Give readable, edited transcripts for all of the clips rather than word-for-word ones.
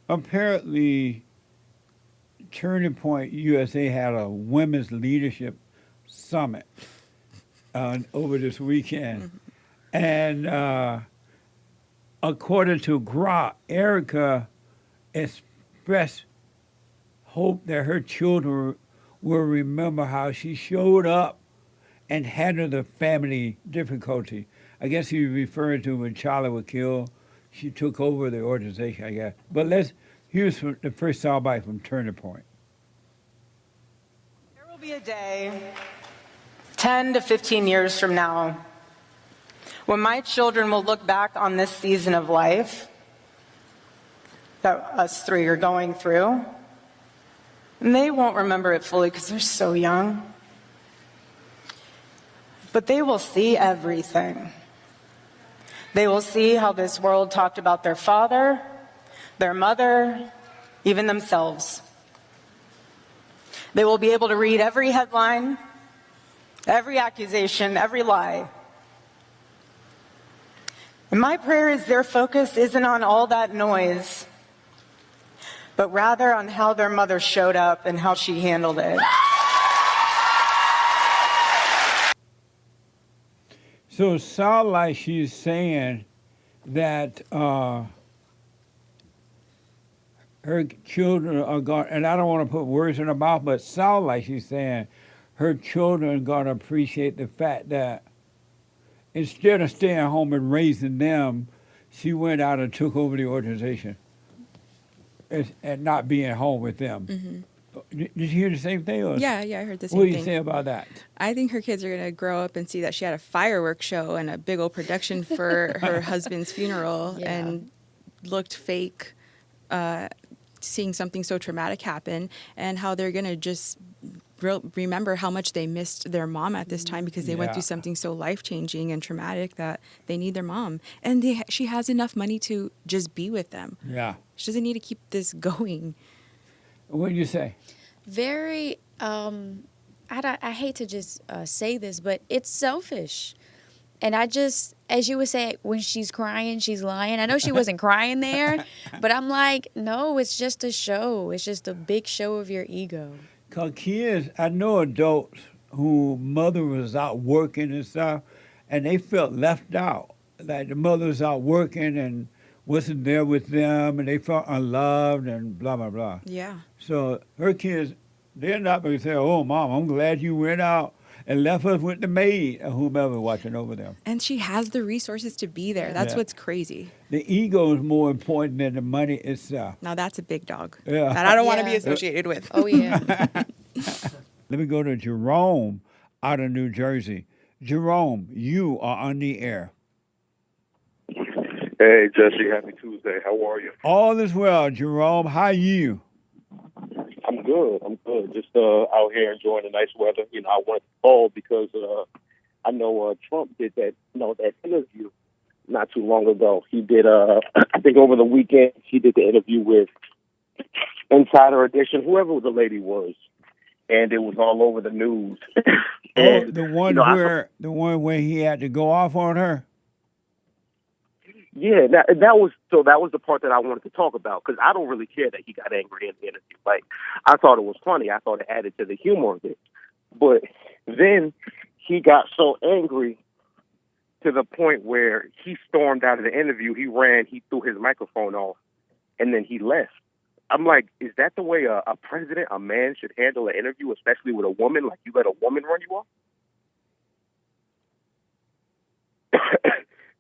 apparently, Turning Point USA had a women's leadership summit over this weekend. And according to Grok, Erica expressed hope that her children will remember how she showed up and handled the family difficulty. I guess he was referring to when Charlie was killed. She took over the organization, I guess. But here's the first soundbite from Turning Point. There will be a day, 10 to 15 years from now, when my children will look back on this season of life that us three are going through, and they won't remember it fully because they're so young. But they will see everything. They will see how this world talked about their father, their mother, even themselves. They will be able to read every headline, every accusation, every lie. And my prayer is their focus isn't on all that noise, but rather on how their mother showed up and how she handled it. So it sounds like she's saying that her children are going, and I don't want to put words in her mouth, but it sounds like she's saying her children are going to appreciate the fact that instead of staying home and raising them, she went out and took over the organization and not being home with them. Mm-hmm. Did you hear the same thing? Or Yeah, I heard the same what do thing. you say about that? I think her kids are going to grow up and see that she had a fireworks show and a big old production for her husband's funeral and looked fake, seeing something so traumatic happen, and how they're going to just remember how much they missed their mom at this time because they went through something so life-changing and traumatic that they need their mom. And she has enough money to just be with them. Yeah. She doesn't need to keep this going. What do you say? Very, I hate to just say this, but it's selfish. And I just, as you would say, when she's crying, she's lying. I know she wasn't crying there, but I'm like, no, it's just a show. It's just a big show of your ego. Because kids, I know adults who mother was out working and stuff, and they felt left out. Like the mother was out working and wasn't there with them, and they felt unloved and blah, blah, blah. Yeah. So her kids, they're not going to say, oh, Mom, I'm glad you went out and left us with the maid or whomever watching over them. And she has the resources to be there. That's what's crazy. The ego is more important than the money itself. Now that's a big dog Yeah. that I don't want to be associated with. Oh, yeah. Let me go to Gerome out of New Jersey. Gerome, you are on the air. Hey, Jesse, happy Tuesday. How are you? All is well, Gerome. How are you? I'm good. Just out here enjoying the nice weather. You know, I wanted to call because I know Trump did that interview not too long ago. He did, I think over the weekend, he did the interview with Insider Edition, whoever the lady was, and it was all over the news. And, the one where he had to go off on her. Yeah, that was the part that I wanted to talk about because I don't really care that he got angry in the interview. Like, I thought it was funny. I thought it added to the humor of it. But then he got so angry to the point where he stormed out of the interview. He ran. He threw his microphone off, and then he left. I'm like, is that the way a president, a man, should handle an interview, especially with a woman? Like, you let a woman run you off?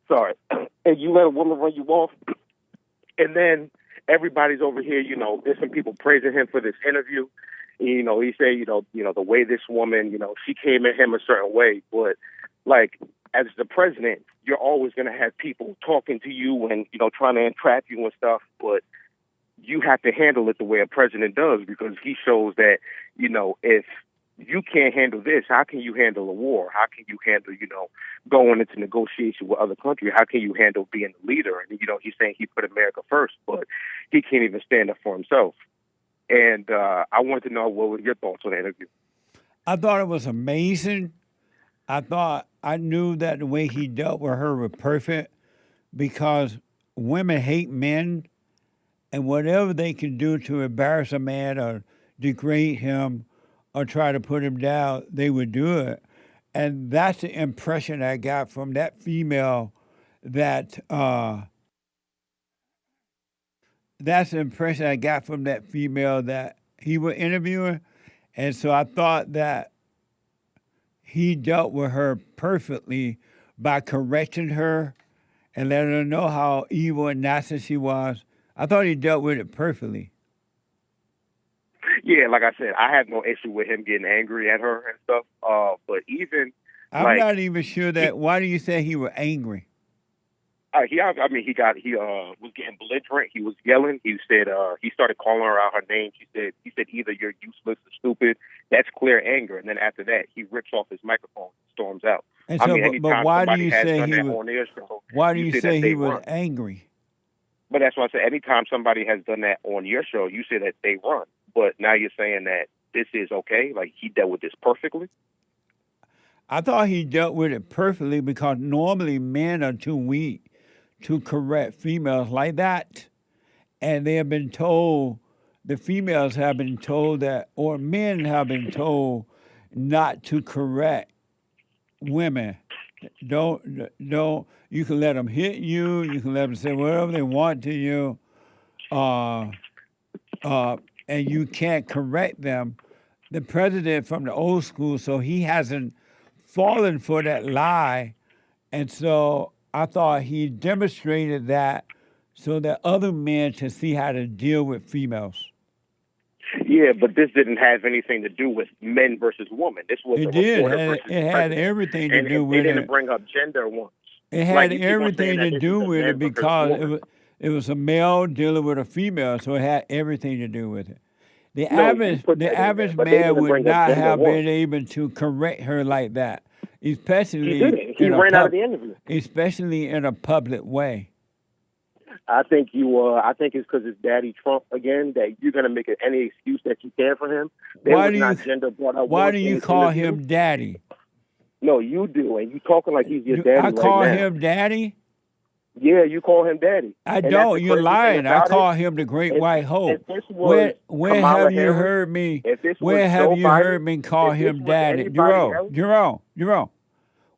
Sorry. And you let a woman run you off, and then everybody's over here, you know, there's some people praising him for this interview. You know, he said, you know, the way this woman, you know, she came at him a certain way. But, like, as the president, you're always going to have people talking to you and, you know, trying to entrap you and stuff. But you have to handle it the way a president does because he shows that, you know, if you can't handle this, how can you handle a war? How can you handle, you know, going into negotiation with other countries? How can you handle being the leader? And, you know, he's saying he put America first, but he can't even stand up for himself. And I wanted to know what were your thoughts on the interview. I thought it was amazing. I knew that the way he dealt with her was perfect because women hate men and whatever they can do to embarrass a man or degrade him or try to put him down, they would do it. And that's the impression I got from that female that that's the impression I got from that female that he was interviewing. And so I thought that he dealt with her perfectly by correcting her and letting her know how evil and nasty she was. I thought he dealt with it perfectly. Yeah, like I said, I have no issue with him getting angry at her and stuff. But even I'm not even sure that. Why do you say he was angry? he was getting belligerent. He was yelling. He said he started calling her out her name. He said either you're useless or stupid. That's clear anger. And then after that, he rips off his microphone, and storms out. And so, but why do you say he was? Why do you say he was angry? But that's why I said anytime somebody has done that on your show, you say that they run. But now you're saying that this is okay, like he dealt with this perfectly? I thought he dealt with it perfectly because normally men are too weak to correct females like that. And they have been told, the females have been told that, or men have been told not to correct women. Don't, you can let them hit you, you can let them say whatever they want to you, and you can't correct them. The president from the old school, so he hasn't fallen for that lie. And so I thought he demonstrated that so that other men can see how to deal with females. Yeah, but this didn't have anything to do with men versus women. This was it had everything to do with it. They didn't bring up gender once. It had everything to do with it because it was a male dealing with a female, so it had everything to do with it. The average man would not have been able to correct her like that, especially he ran out of the interview, especially in a public way. I think it's because it's Daddy Trump again that you're gonna make any excuse that you can for him. Why do you call him Daddy? No, you do, and you talking like he's your daddy. I call him Daddy. Yeah, you call him Daddy. I don't. You're lying. I call him the Great White Hope. When have you heard me? When have you heard me call him Daddy? Gerome.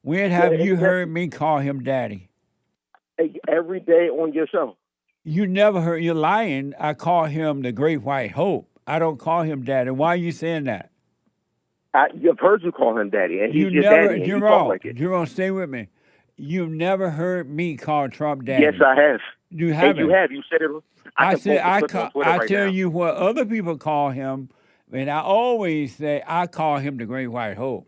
When have you heard me call him Daddy? Every day on your show. You never heard. You're lying. I call him the Great White Hope. I don't call him Daddy. Why are you saying that? I've heard you call him Daddy, and he's your daddy. Gerome, stay with me. You've never heard me call Trump Daddy. Yes, I have. You haven't. You have. You said it. I tell you what other people call him, and I always say I call him the Great White Hope.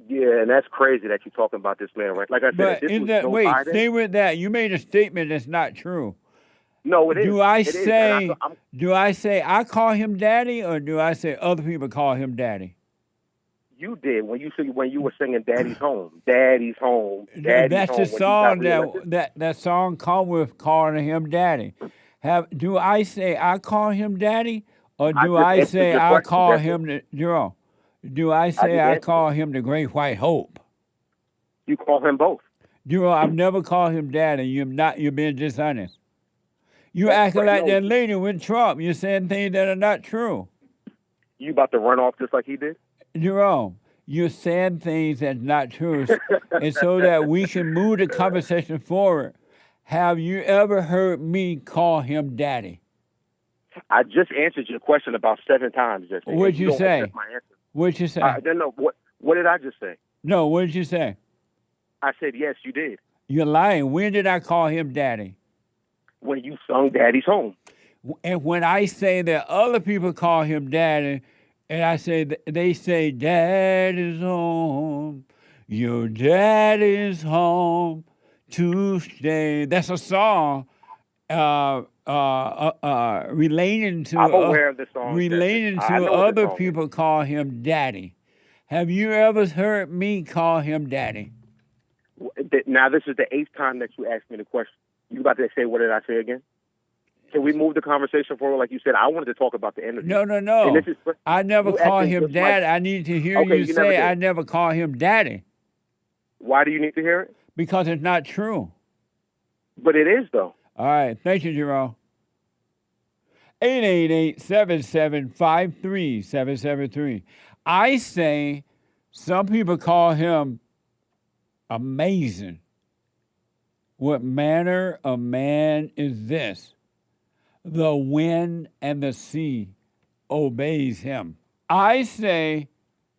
Yeah, and that's crazy that you're talking about this man, right? Like I said, but stay with that. You made a statement that's not true. No, it is. Do I say I call him Daddy, or do I say other people call him Daddy? You did when you were singing "Daddy's Home," "Daddy's Home." That's the song that song come with calling him Daddy. Do I say I call him Daddy, or do I say I call him Gerome? Do I say I call him the Great White Hope? You call him both. Gerome, I've never called him Daddy. You're being dishonest. You're acting like that lady with Trump. You're saying things that are not true. You about to run off just like he did? Gerome, you're saying things that's not true. And so that we can move the conversation forward, have you ever heard me call him Daddy? I just answered your question about 7 times. What'd you say? What'd you say? No, what did I just say? No, what did you say? I said, yes, you did. You're lying. When did I call him Daddy? When you sung Daddy's Home. And when I say that other people call him Daddy, and I say they say Daddy's home, your daddy's home to stay. That's a song relating to. I'm aware of the song. Relating to other people call him Daddy. Have you ever heard me call him Daddy? Now this is the 8th time that you asked me the question. You about to say, what did I say again? Can we move the conversation forward? Like you said, I wanted to talk about the interview. No. I never call him Daddy. I need to hear you say I never call him Daddy. Why do you need to hear it? Because it's not true. But it is, though. All right. Thank you, Gerome. 888-7753-773. I say some people call him amazing. What manner of man is this? The wind and the sea obeys him. I say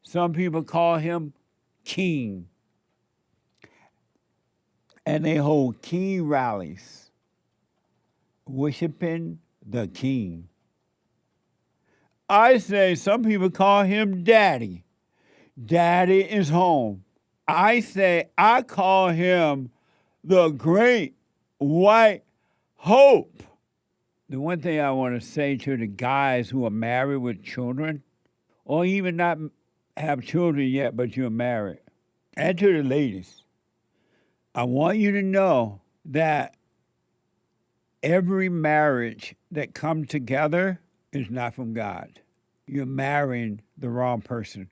some people call him king. And they hold king rallies, worshiping the king. I say some people call him daddy. Daddy is home. I say I call him the great white hope. The one thing I want to say to the guys who are married with children, or even not have children yet, but you're married, and to the ladies, I want you to know that every marriage that comes together is not from God. You're marrying the wrong person.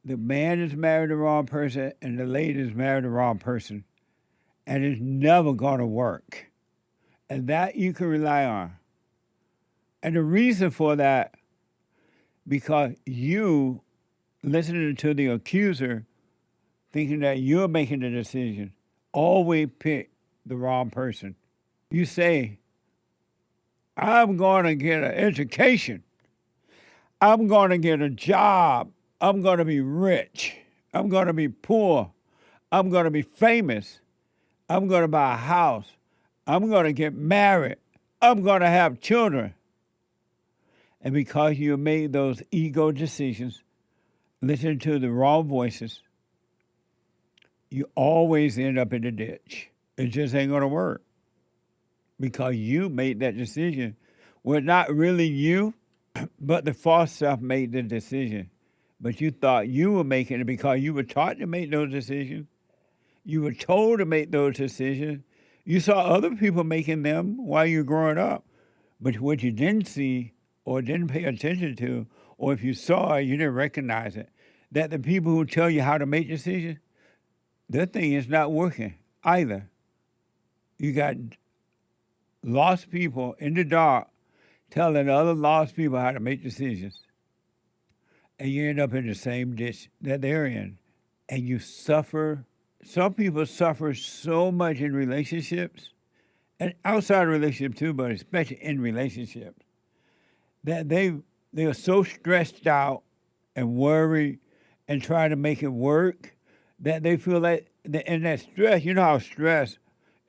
The man is married the wrong person, and the lady is married the wrong person. And it's never going to work. And that you can rely on. And the reason for that, because you, listening to the accuser, thinking that you're making the decision, always pick the wrong person. You say, I'm going to get an education. I'm going to get a job. I'm going to be rich. I'm going to be poor. I'm going to be famous. I'm going to buy a house. I'm going to get married. I'm going to have children. And because you made those ego decisions, listening to the wrong voices, you always end up in the ditch. It just ain't going to work because you made that decision. Well, not really you, but the false self made the decision. But you thought you were making it because you were taught to make those decisions. You were told to make those decisions. You saw other people making them while you were growing up. But what you didn't see or didn't pay attention to, or if you saw it, you didn't recognize it, that the people who tell you how to make decisions, their thing is not working either. You got lost people in the dark telling other lost people how to make decisions. And you end up in the same ditch that they're in. And you suffer. Some people suffer so much in relationships, and outside of relationships too, but especially in relationships, that they are so stressed out and worried and trying to make it work that they feel like in that stress, you know how stress,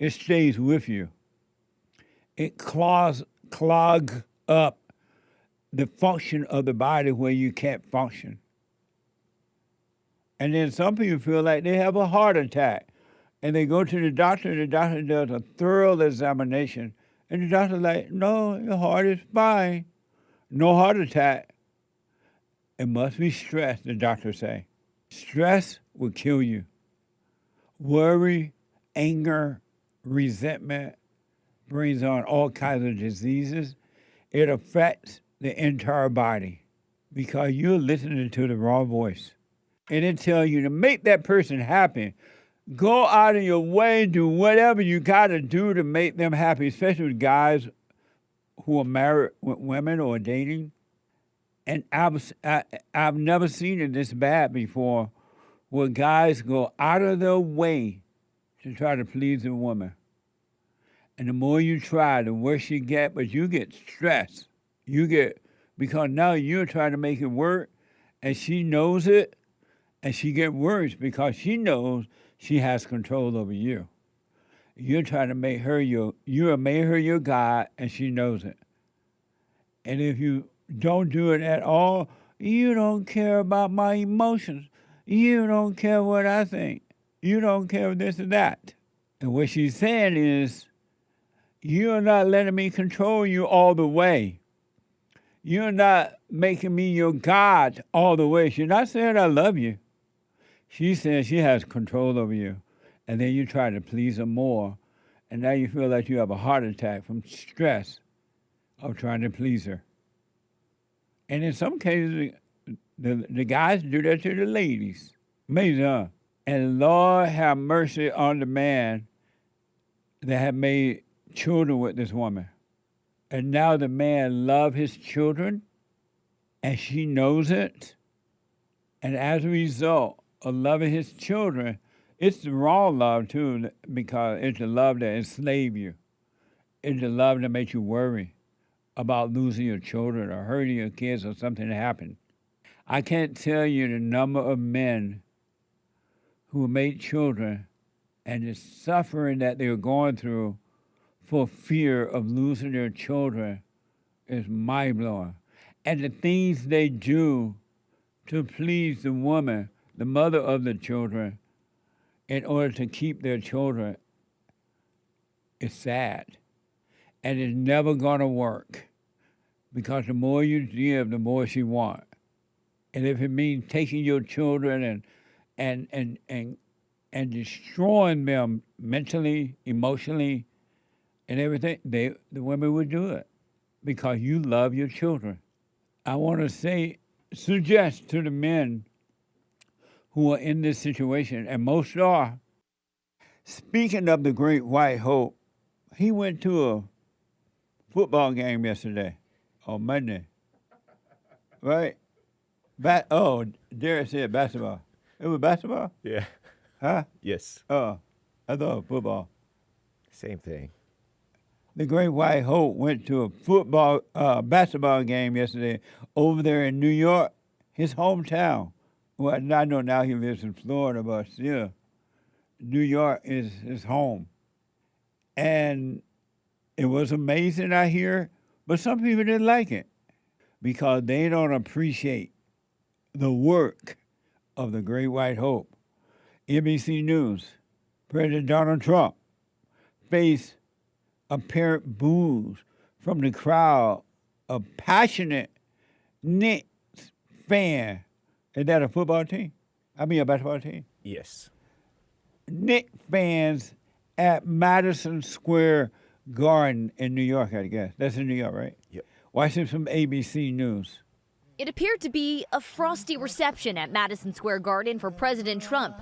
it stays with you. It clogs up the function of the body where you can't function. And then some people feel like they have a heart attack. And they go to the doctor does a thorough examination. And the doctor's like, no, your heart is fine. No heart attack. It must be stress, the doctor say. Stress will kill you. Worry, anger, resentment brings on all kinds of diseases. It affects the entire body because you're listening to the wrong voice. And it tells you to make that person happy. Go out of your way, do whatever you got to do to make them happy, especially with guys who are married with women or dating. And I've never seen it this bad before, where guys go out of their way to try to please a woman. And the more you try, the worse you get, but you get stressed. Because now you're trying to make it work, and she knows it, and she gets worse because she knows she has control over you. You're trying to make her your God, and she knows it. And if you don't do it at all, you don't care about my emotions. You don't care what I think. You don't care this or that. And what she's saying is, you're not letting me control you all the way. You're not making me your God all the way. She's not saying I love you. She says she has control over you. And then you try to please her more. And now you feel like you have a heart attack from stress of trying to please her. And in some cases, the guys do that to the ladies. Amazing, huh? And Lord have mercy on the man that had made children with this woman. And now the man loves his children, and she knows it. And as a result of loving his children, it's the wrong love too, because it's the love that enslaves you. It's the love that makes you worry about losing your children or hurting your kids or something happened. I can't tell you the number of men who made children and the suffering that they're going through for fear of losing their children is mind-blowing. And the things they do to please the woman, the mother of the children, in order to keep their children, is sad. And it's never gonna work, because the more you give, the more she wants. And if it means taking your children and destroying them mentally, emotionally, and everything, the women would do it because you love your children. I want to suggest to the men who are in this situation, and most are, speaking of the great white hope, he went to a football game yesterday, on Monday, right? Darryl said basketball. It was basketball? Yeah. Huh? Yes. Oh, I thought football. Same thing. The Great White Hope went to a basketball game yesterday over there in New York, his hometown. Well, I know now he lives in Florida, but still, New York is his home. And it was amazing, I hear, but some people didn't like it because they don't appreciate the work of the Great White Hope. NBC News, President Donald Trump faced apparent boos from the crowd of passionate Knicks fans. Is that a football team? I mean a basketball team? Yes. Knicks fans at Madison Square Garden in New York, I guess. That's in New York, right? Yep. Watching some ABC News. It appeared to be a frosty reception at Madison Square Garden for President Trump.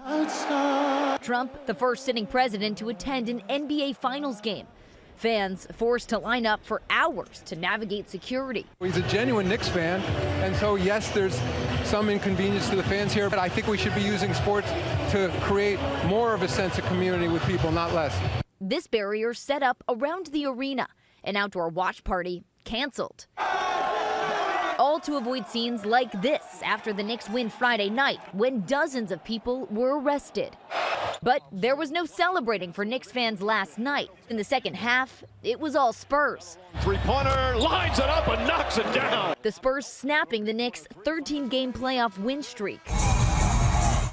Trump, the first sitting president to attend an NBA Finals game. Fans forced to line up for hours to navigate security. He's a genuine Knicks fan, and so yes, there's some inconvenience to the fans here, but I think we should be using sports to create more of a sense of community with people, not less. This barrier set up around the arena. An outdoor watch party canceled. All to avoid scenes like this after the Knicks win Friday night when dozens of people were arrested. But there was no celebrating for Knicks fans last night. In the second half, it was all Spurs. Three-pointer, lines it up and knocks it down. The Spurs snapping the Knicks' 13-game playoff win streak.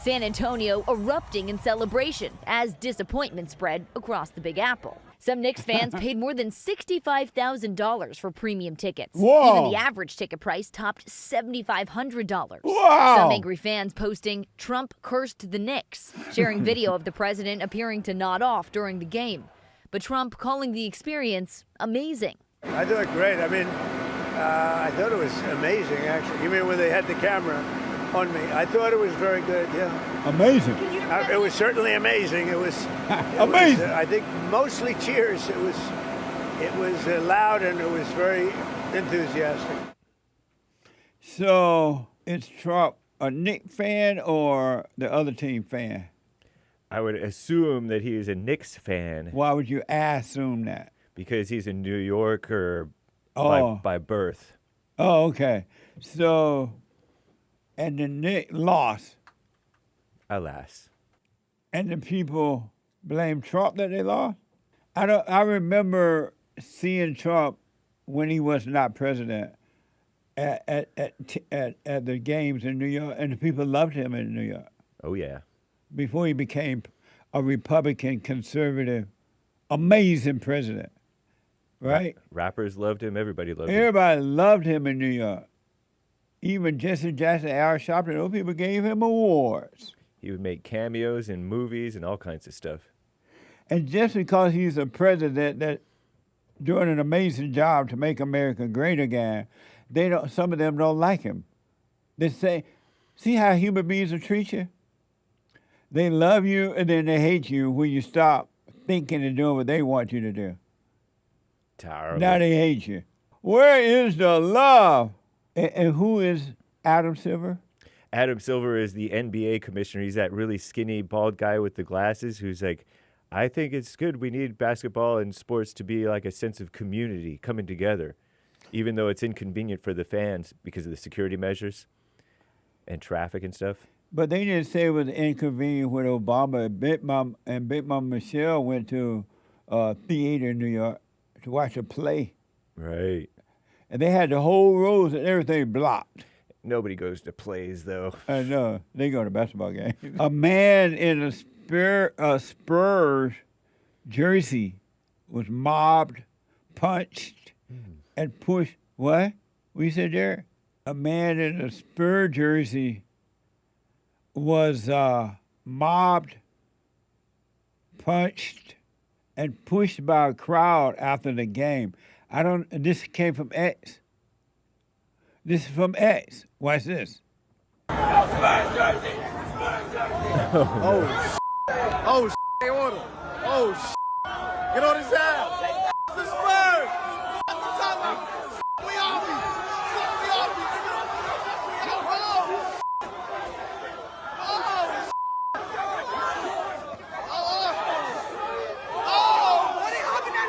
San Antonio erupting in celebration as disappointment spread across the Big Apple. Some Knicks fans paid more than $65,000 for premium tickets. Whoa. Even the average ticket price topped $7,500. Wow. Some angry fans posting, "Trump cursed the Knicks," sharing video of the president appearing to nod off during the game. But Trump calling the experience amazing. I thought great. I mean, I thought it was amazing, actually. You mean when they had the camera on me? I thought it was very good, yeah. Amazing. It was certainly amazing. It was amazing. I think mostly cheers. It was loud and it was very enthusiastic. So, is Trump a Knicks fan or the other team fan? I would assume that he is a Knicks fan. Why would you assume that? Because he's a New Yorker by birth. Oh, okay. So, and the Knicks lost. Alas. And the people blame Trump that they lost? I remember seeing Trump when he was not president at the games in New York, and the people loved him in New York. Oh, yeah. Before he became a Republican, conservative, amazing president, right? Rappers loved him. Everybody loved him. Everybody loved him in New York. Even Jesse Jackson, Al Sharpton, those people gave him awards. He would make cameos in movies and all kinds of stuff. And just because he's a president that doing an amazing job to make America great again, some of them don't like him. They say, see how human beings will treat you? They love you and then they hate you when you stop thinking and doing what they want you to do. Terrible. Now they hate you. Where is the love? And who is Adam Silver? Adam Silver is the NBA commissioner. He's that really skinny, bald guy with the glasses who's like, I think it's good. We need basketball and sports to be like a sense of community coming together, even though it's inconvenient for the fans because of the security measures and traffic and stuff. But they didn't say it was inconvenient when Obama and Big Mom Michelle went to a theater in New York to watch a play. Right. And they had the whole rows and everything blocked. Nobody goes to plays, though. I know. They go to basketball games. A man in a Spurs jersey was mobbed, punched, and pushed. What? What you said there? A man in a Spurs jersey was mobbed, punched, and pushed by a crowd after the game. This came from X. This is from X. Watch this. They order. Get on his ass. The Spurs. We all be. What are you hopping at?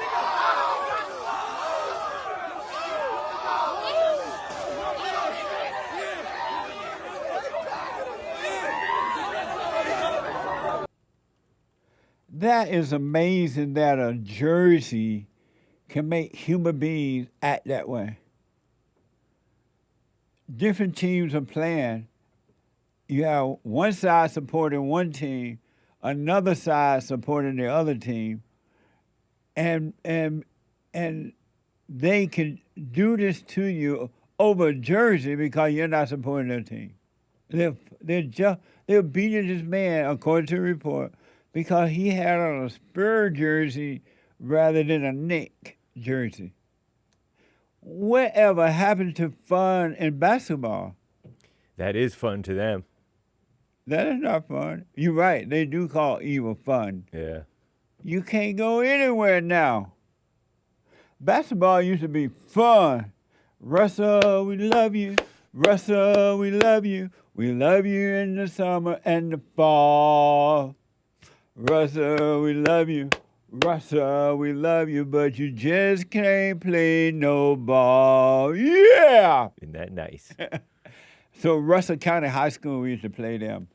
That is amazing that a jersey can make human beings act that way. Different teams are playing. You have one side supporting one team, another side supporting the other team, and they can do this to you over a jersey because you're not supporting their team. They're beating this man, according to the report, because he had on a Spurs jersey rather than a Knick jersey. Whatever happened to fun in basketball? That is fun to them. That is not fun. You're right. They do call evil fun. Yeah. You can't go anywhere now. Basketball used to be fun. Russell, we love you. Russell, we love you. We love you in the summer and the fall. Russell, we love you. Russell, we love you, but you just can't play no ball. Yeah! Isn't that nice? So Russell County High School, we used to play them.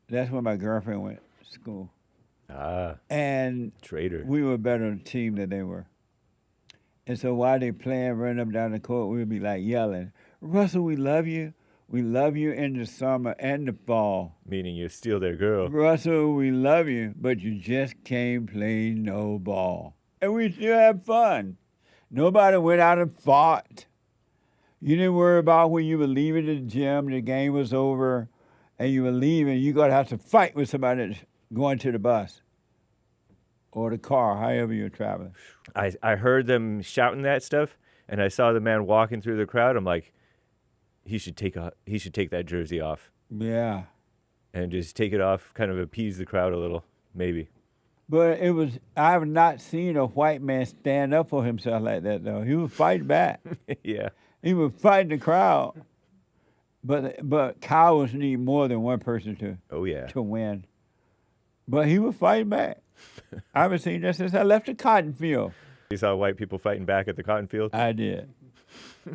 That's where my girlfriend went to school. Ah. And traitor. We were a better team than they were. And so while they playing, running up down the court, we'd be like yelling, Russell, we love you. We love you in the summer and the fall. Meaning you steal their girl. Russell, we love you, but you just can't play no ball. And we still have fun. Nobody went out and fought. You didn't worry about when you were leaving the gym, the game was over, and you were leaving, you're going to have to fight with somebody that's going to the bus or the car, however you're traveling. I heard them shouting that stuff, and I saw the man walking through the crowd. I'm like, he should take that jersey off. Yeah. And just take it off, kind of appease the crowd a little, maybe. But I have not seen a white man stand up for himself like that, though. He was fighting back. Yeah. He was fighting the crowd. But cowards need more than one person to win. But he was fighting back. I haven't seen that since I left the cotton field. You saw white people fighting back at the cotton field? I did.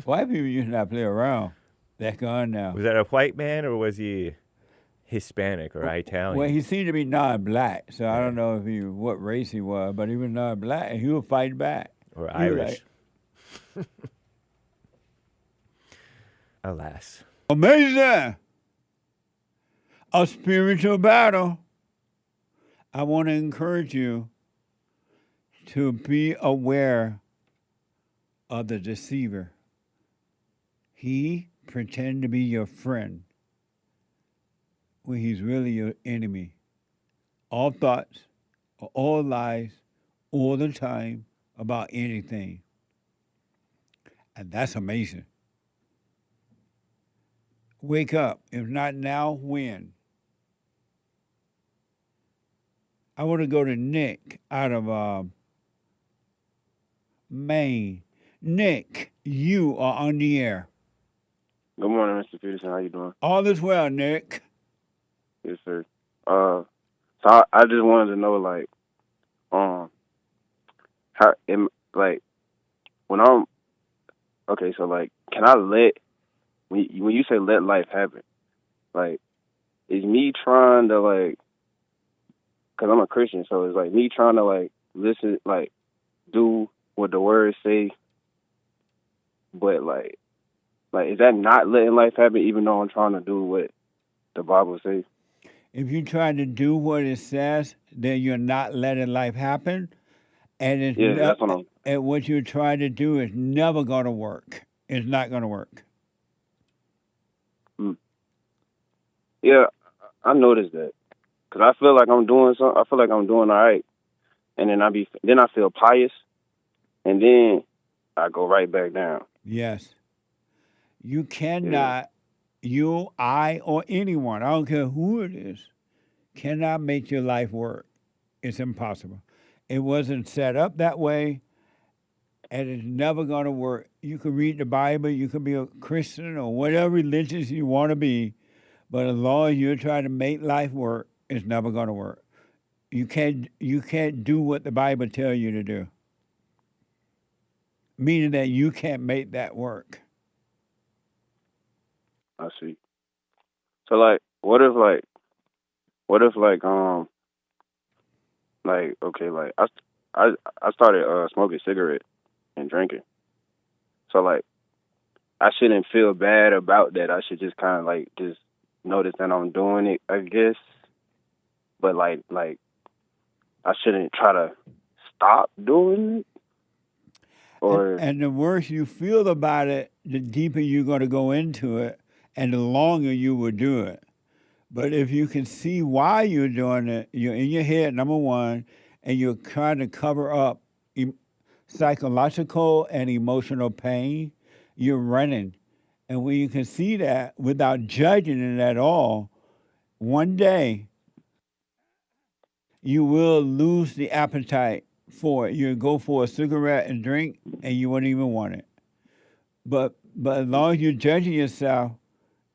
White people used to not play around. They're gone now. Was that a white man or was he Hispanic or Italian? Well, he seemed to be non-black, so I don't know what race he was, but he was non-black, and he was fighting back. Or Irish. Alas. Amazing! A spiritual battle. I want to encourage you to be aware of the deceiver. He pretends to be your friend when he's really your enemy. All thoughts, all lies, all the time about anything. And that's amazing. Wake up. If not now, when? I want to go to Nick out of Maine. Nick, you are on the air. Good morning, Mr. Peterson. How you doing? All is well, Nick. Yes, sir. So I just wanted to know, like, how, like, when I'm, okay, so, like, can I when you say let life happen, like, is me trying to, like, because I'm a Christian, so it's, like, me trying to, like, listen, like, do what the words say, but, like, is that not letting life happen, even though I'm trying to do what the Bible says? If you try to do what it says, then you're not letting life happen. And it's That's what I'm... and what you're trying to do is never going to work. It's not going to work. Yeah, I noticed that. Because I feel like I'm doing something. I feel like I'm doing all right. And then I feel pious. And then I go right back down. Yes. You cannot, you, I, or anyone, I don't care who it is, cannot make your life work. It's impossible. It wasn't set up that way, and it's never going to work. You can read the Bible, you can be a Christian or whatever religious you want to be, but as long as you're trying to make life work, it's never going to work. You can't do what the Bible tells you to do, meaning that you can't make that work. I see. So, like, what if, okay, like, I started smoking cigarettes and drinking. So, like, I shouldn't feel bad about that. I should just kind of, like, just notice that I'm doing it, I guess. But, like, I shouldn't try to stop doing it. Or And the worse you feel about it, the deeper you're going to go into it, and the longer you will do it. But if you can see why you're doing it, you're in your head, number one, and you're trying to cover up psychological and emotional pain, you're running. And when you can see that without judging it at all, one day you will lose the appetite for it. You'll go for a cigarette and drink, and you wouldn't even want it. But as long as you're judging yourself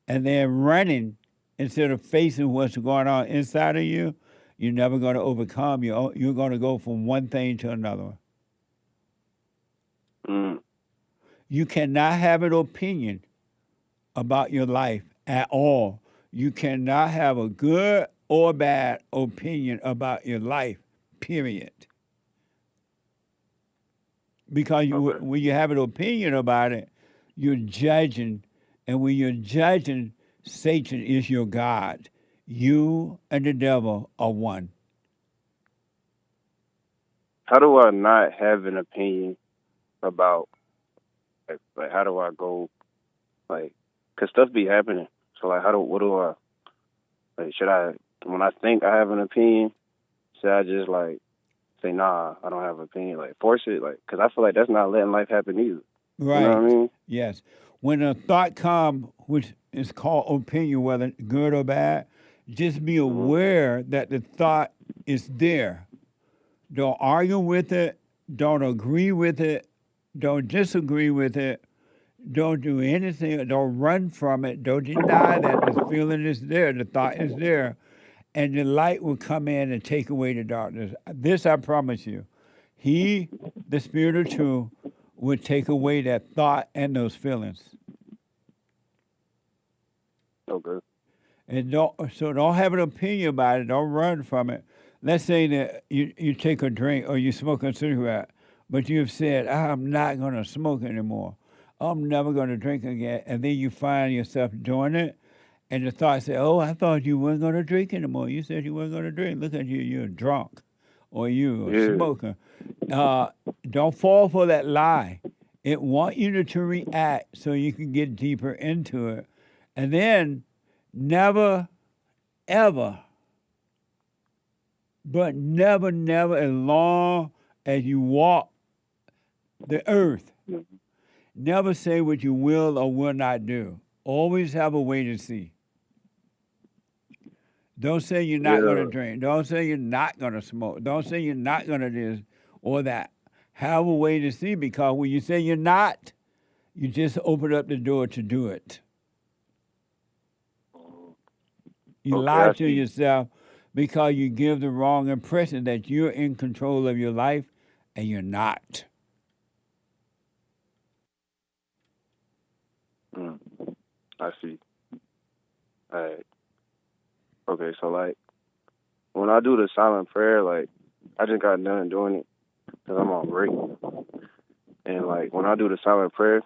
and then running instead of facing what's going on inside of you, you're never going to overcome. You're going to go from one thing to another. You cannot have an opinion about your life at all. You cannot have a good or bad opinion about your life, period. Because when you have an opinion about it, you're judging. And when you're judging, Satan is your God. You and the devil are one. how do I not have an opinion about, like how do I go, like, because stuff be happening. So, like, what do I, like, when I think I have an opinion, should I just, like, say, nah, I don't have an opinion, like, force it? Like, because I feel like that's not letting life happen either. Right. You know what I mean? Yes. When a thought comes, which is called opinion, whether good or bad, just be aware that the thought is there. Don't argue with it. Don't agree with it. Don't disagree with it. Don't do anything. Don't run from it. Don't deny that the feeling is there. The thought is there. And the light will come in and take away the darkness. This I promise you. He, the Spirit of truth, would take away that thought and those feelings. Okay. And don't have an opinion about it. Don't run from it. Let's say that you take a drink or you smoke a cigarette, but you've said, I'm not going to smoke anymore. I'm never going to drink again. And then you find yourself doing it, and the thought says, oh, I thought you weren't going to drink anymore. You said you weren't going to drink. Look at you, you're drunk, or you're a smoker. Don't fall for that lie. It wants you to react so you can get deeper into it. And then never, ever, but never, never, as long as you walk the earth, never say what you will or will not do. Always have a way to see. Don't say you're not going to drink. Don't say you're not going to smoke. Don't say you're not going to this or that. have a way to see, because when you say you're not, you just open up the door to do it. You Okay, lie I to see. yourself because you give the wrong impression that you're in control of your life, and you're not. I see. All right. Okay, so like when I do the silent prayer, like I just got done doing it because I'm on break, and like when I do the silent prayer,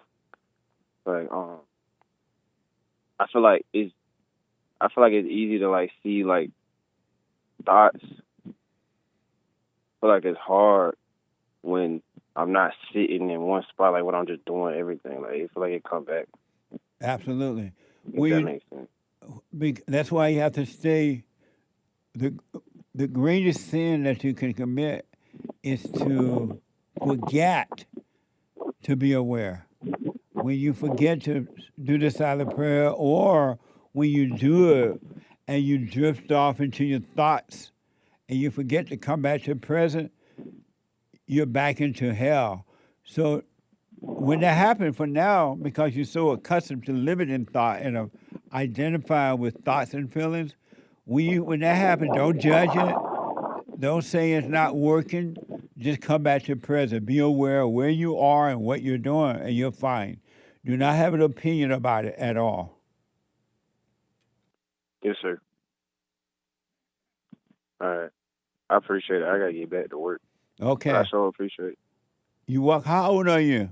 like I feel like it's easy to like see like thoughts. I feel like it's hard when I'm not sitting in one spot, like when I'm just doing everything. Like I feel like it come back. Absolutely. If that makes sense. That's why you have to stay. The greatest sin that you can commit is to forget to be aware. When you forget to do the silent prayer, or when you do it and you drift off into your thoughts and you forget to come back to the present, you're back into hell. So when that happens, for now, because you're so accustomed to living in thought and identifying with thoughts and feelings, when that happens, don't judge it. Don't say it's not working. Just come back to the present. Be aware of where you are and what you're doing, and you're fine. Do not have an opinion about it at all. Yes, sir. All right. I appreciate it. I gotta get back to work. Okay. But I sure appreciate it. You walk. How old are you?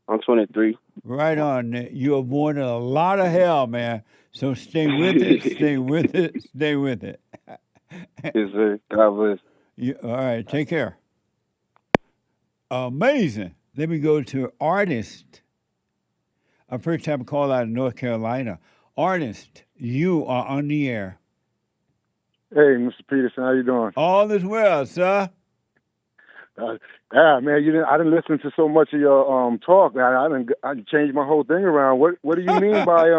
I'm 23. Right on. You avoided a lot of hell, man. So stay with it. Stay with it. Stay with it. Yes, sir. God bless. All right. Take care. Amazing. Let me go to Artis. A first time call out of North Carolina. Artis, you are on the air. Hey, Mr. Peterson, how you doing? All is well, sir. Yeah, man, I didn't listen to so much of your talk, man. I changed my whole thing around. What do you mean by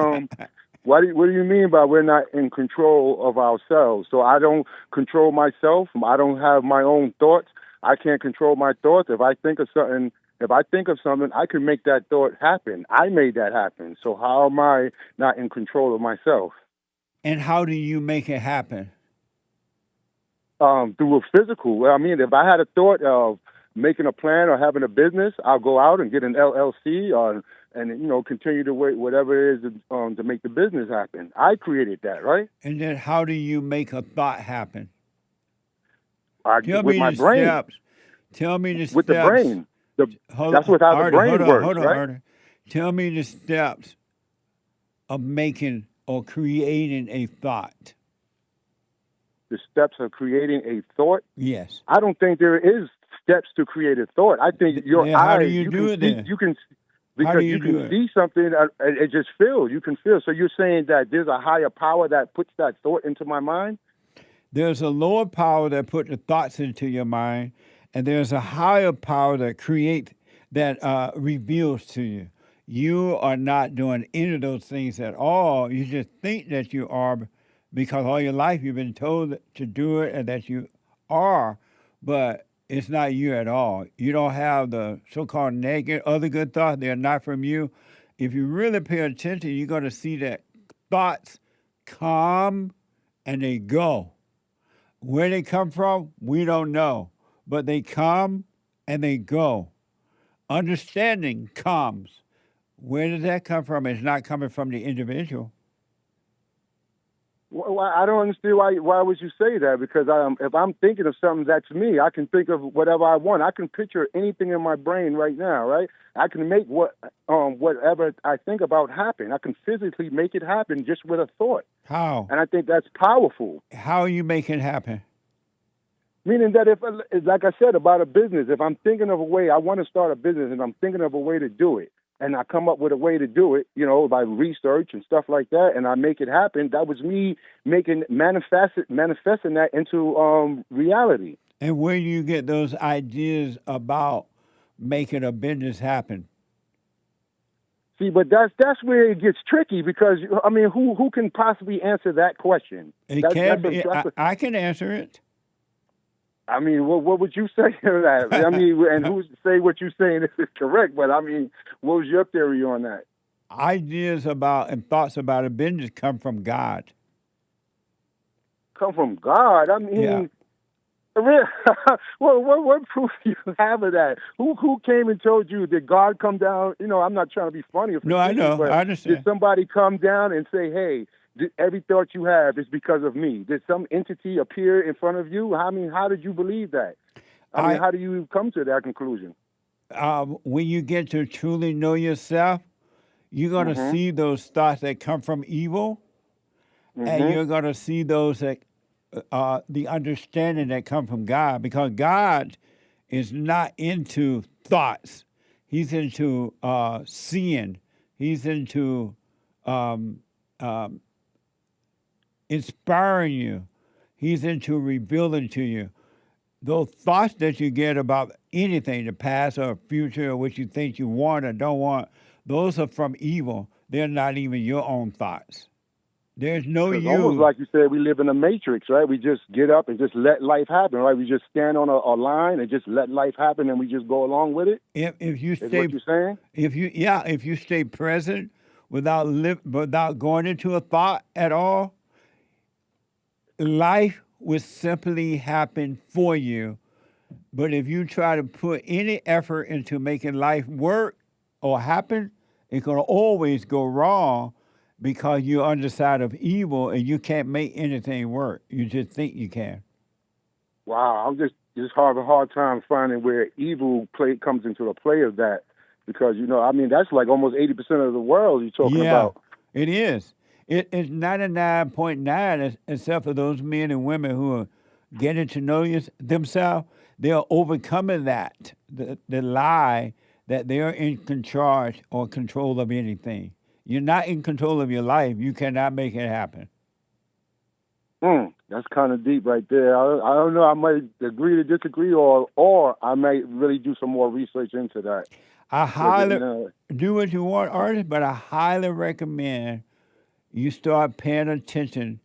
what do you mean by we're not in control of ourselves? So I don't control myself. I don't have my own thoughts. I can't control my thoughts. If I think of something, I can make that thought happen. I made that happen. So how am I not in control of myself? And how do you make it happen? Through a physical. I mean, if I had a thought of making a plan or having a business, I'll go out and get an LLC and continue to wait whatever it is to make the business happen. I created that, right? And then how do you make a thought happen? With my brain. Steps. Tell me the steps. With the brain. That's what how the brain works, right? Artis. Tell me the steps of making or creating a thought. The steps of creating a thought? Yes. I don't think there is steps to create a thought. I think your eyes. How do you do it then? You can see something. It just feels. You can feel. So you're saying that there's a higher power that puts that thought into my mind? There's a lower power that puts the thoughts into your mind, and there's a higher power that reveals to you. You are not doing any of those things at all. You just think that you are, because all your life you've been told to do it and that you are, but it's not you at all. You don't have the so-called negative, other good thoughts. They're not from you. If you really pay attention, you're going to see that thoughts come and they go. Where they come from, we don't know, but they come and they go. Understanding comes. Where does that come from? It's not coming from the individual. Well, I don't understand why would you say that? Because if I'm thinking of something that's me, I can think of whatever I want. I can picture anything in my brain right now, right? I can make whatever I think about happen. I can physically make it happen just with a thought. How? And I think that's powerful. How you make it happen? Meaning that if, like I said about a business, if I'm thinking of a way, I want to start a business and I'm thinking of a way to do it, and I come up with a way to do it, by research and stuff like that, and I make it happen, that was me manifesting that into reality. And where do you get those ideas about making a business happen? See, but that's where it gets tricky, because who can possibly answer that question? I can answer it. I mean, what would you say to that? I mean, and who's to say what you're saying is correct? But I mean, what was your theory on that? Ideas about and thoughts about abundance come from God. Come from God. I mean, Yeah. well, what proof do you have of that? Who came and told you? Did God come down? You know, I'm not trying to be funny or No, I facetious, know. but I understand. did somebody come down and say, "Hey, every thought you have is because of me"? Did some entity appear in front of you? I mean, how did you believe that? I mean, how do you come to that conclusion? When you get to truly know yourself, you're going to see those thoughts that come from evil, and you're going to see those that the understanding that come from God, because God is not into thoughts. He's into seeing. He's into inspiring you. He's into revealing to you. Those thoughts that you get about anything, the past or future, or what you think you want or don't want, those are from evil. They're not even your own thoughts. There's no It's you. almost like you said, we live in a matrix, right? We just get up and just let life happen, right? We just stand on a line and just let life happen, and we just go along with it. If you Is stay, what you're saying? if you stay present without going into a thought at all, life will simply happen for you. But if you try to put any effort into making life work or happen, it's going to always go wrong, because you're on the side of evil and you can't make anything work. You just think you can. Wow, I'm just have a hard time finding where evil comes into the play of that, because I mean, that's like almost 80% of the world you're talking about. It is. It's 99.9, except for those men and women who are getting to know themselves. They're overcoming that, the lie that they're in charge or control of anything. You're not in control of your life. You cannot make it happen. That's kind of deep right there. I don't know. I might agree to disagree, or I might really do some more research into that. I highly do what you want, Artis, but I highly recommend you start paying attention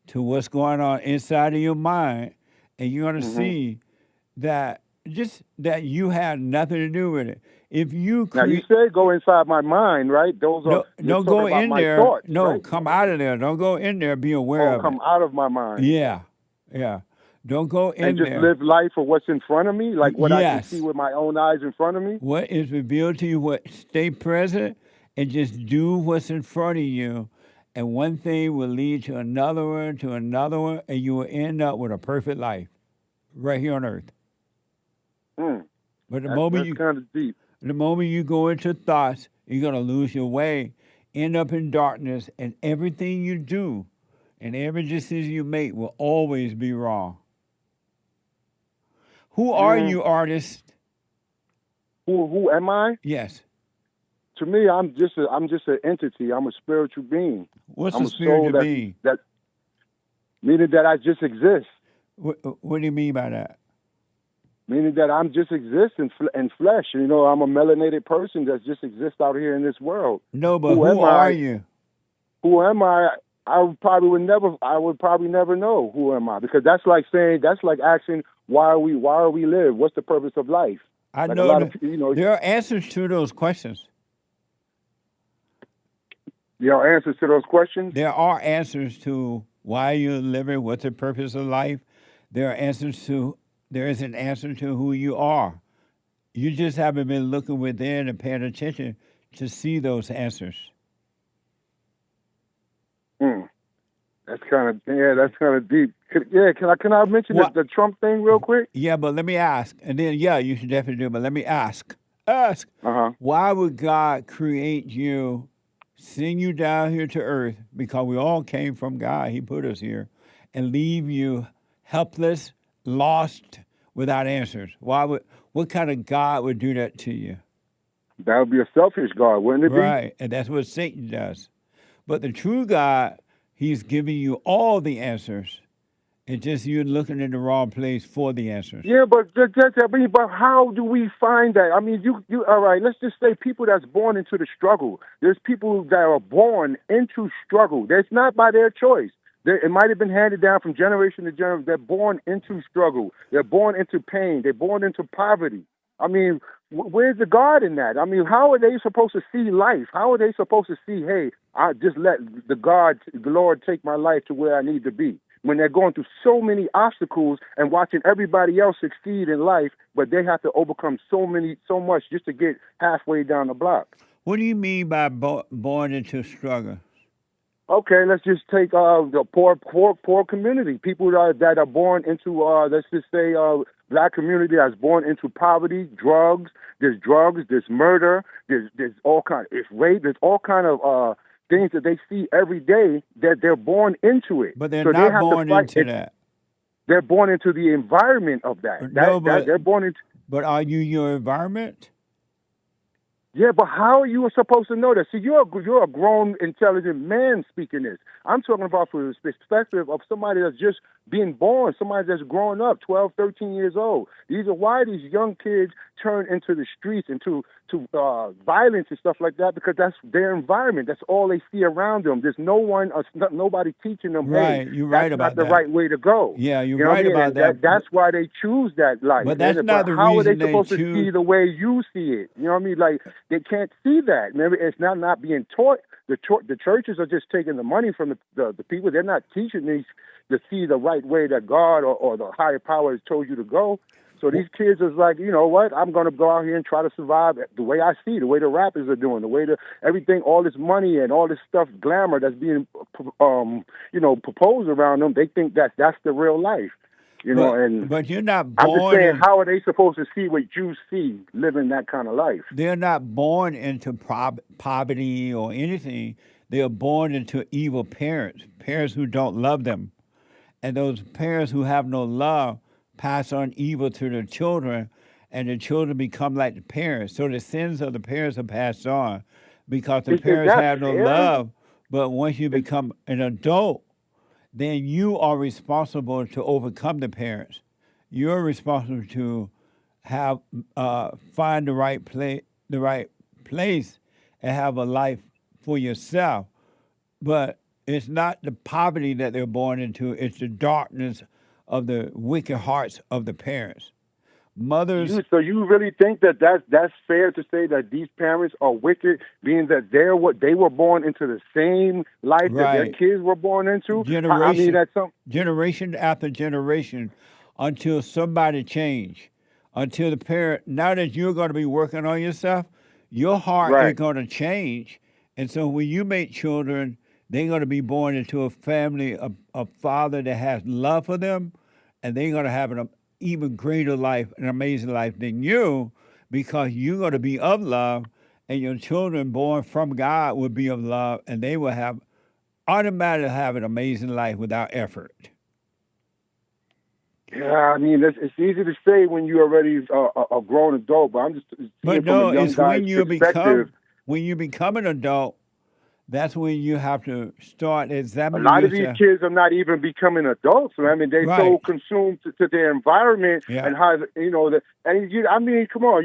to what's going on inside of your mind, and you're going to see that you had nothing to do with it. If you now you say go inside my mind, right? Those are don't go in there. Thoughts, no, right? come out of there. Don't go in there. Be aware of come it. out of my mind. Yeah. Don't go in and just there. live life for what's in front of me, like what I can Yes. see with my own eyes in front of me. What is revealed to you? Stay present and just do what's in front of you. And one thing will lead to another one, and you will end up with a perfect life right here on earth. But That's kind of deep. The moment you go into thoughts, you're going to lose your way, end up in darkness, and everything you do and every decision you make will always be wrong. Who are you, Artis? Who am I? Yes. To me, I'm just an entity. I'm a spiritual being. What's I'm a spiritual being? Meaning that I just exist. What do you mean by that? Meaning that I'm just exist in flesh. I'm a melanated person that just exists out here in this world. No, but who are you? Who am I? I would probably never know who am I, because that's like asking why we live. What's the purpose of life? I like know there are answers to those questions. There are answers to those questions? There are answers to why you're living, what's the purpose of life. There is an answer to who you are. You just haven't been looking within and paying attention to see those answers. That's kind of deep. Can I mention the Trump thing real quick? Yeah, but let me ask, and then you should definitely do it. But let me ask. Why would God create you, send you down here to earth, because we all came from God, He put us here, and leave you helpless, lost, without answers? What kind of God would do that to you? That would be a selfish God, wouldn't it be? Right, and that's what Satan does. But the true God, He's giving you all the answers. It's just you're looking in the wrong place for the answers. Yeah, but how do we find that? I mean, you all right, let's just say people that's born into the struggle. There's people that are born into struggle. That's not by their choice. It might have been handed down from generation to generation. They're born into struggle. They're born into pain. They're born into poverty. I mean, where's the God in that? I mean, how are they supposed to see life? How are they supposed to see, hey, I just let the Lord take my life to where I need to be? When they're going through so many obstacles and watching everybody else succeed in life, but they have to overcome so much just to get halfway down the block. What do you mean by born into struggle? Okay, let's just take the poor community, people that are born into, let's just say, black community that's born into poverty, drugs, there's murder, there's all kind, it's rape, there's all kind of things that they see every day that they're born into it. But they're not born into that. They're born into the environment of that. They're born into. But are you your environment? Yeah, but how are you supposed to know that? See, you're a grown, intelligent man speaking this. I'm talking about from the perspective of somebody that's just being born, somebody that's growing up, 12, 13 years old. These are why these young kids turn into the streets, into violence and stuff like that, because that's their environment. That's all they see around them. There's nobody teaching them, right, hey, you're right that's about not that. the right way to go. Yeah, you're right about that. That's why they choose that life. But that's not the how reason are they supposed to choose... see the way you see it? You know what I mean? Like, they can't see that. Maybe it's not being taught. The churches are just taking the money from the people. They're not teaching these to see the right way that God or the higher power has told you to go. So these kids is like, you know what? I'm going to go out here and try to survive the way I see, the way the rappers are doing, the way everything, all this money and all this stuff, glamour that's being, proposed around them. They think that's the real life. But you're not born. I'm just saying, how are they supposed to see what you see living that kind of life? They're not born into poverty or anything. They are born into evil parents who don't love them. And those parents who have no love pass on evil to their children, and the children become like the parents. So the sins of the parents are passed on because the parents have no love. But once you become an adult, then you are responsible to overcome the parents. You're responsible to have find the right place, and have a life for yourself. But it's not the poverty that they're born into; it's the darkness of the wicked hearts of the parents. Mothers. So you really think that's fair to say that these parents are wicked, being that they were born into the same life that their kids were born into? Generation after generation, until somebody change, until the parent. Now that you're going to be working on yourself, your heart is going to change, and so when you make children, they're going to be born into a family, a father that has love for them, and they're going to have an even greater life, an amazing life than you, because you're going to be of love, and your children born from God will be of love, and they will automatically have an amazing life without effort. Yeah, I mean, it's easy to say when you're already a grown adult, but I'm just but no, it's when you become an adult. That's when you have to start examining yourself. A lot of yourself. these kids are not even becoming adults. I mean, they're so consumed to their environment and how, come on,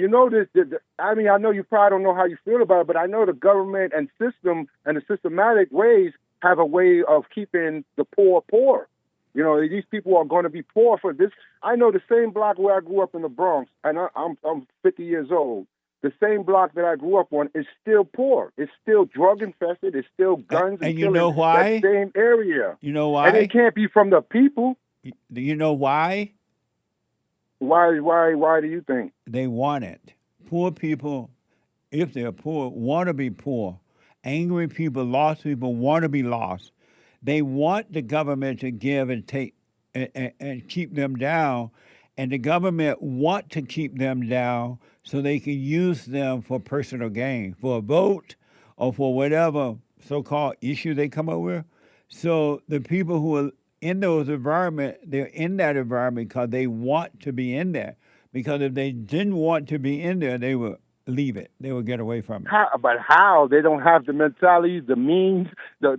I know you probably don't know how you feel about it, but I know the government and system and the systematic ways have a way of keeping the poor. You know, these people are going to be poor for this. I know the same block where I grew up in the Bronx, and I'm 50 years old. The same block that I grew up on is still poor. It's still drug infested. It's still guns and you know why? That same area. You know why? And it can't be from the people. Do you know why? Why do you think? They want it. Poor people, if they're poor, want to be poor. Angry people, lost people want to be lost. They want the government to give and take and keep them down. And the government want to keep them down so they can use them for personal gain, for a vote or for whatever so-called issue they come up with. So the people who are in those environments, they're in that environment because they want to be in there. Because if they didn't want to be in there, they would leave it. They would get away from it. But how? They don't have the mentality, the means. They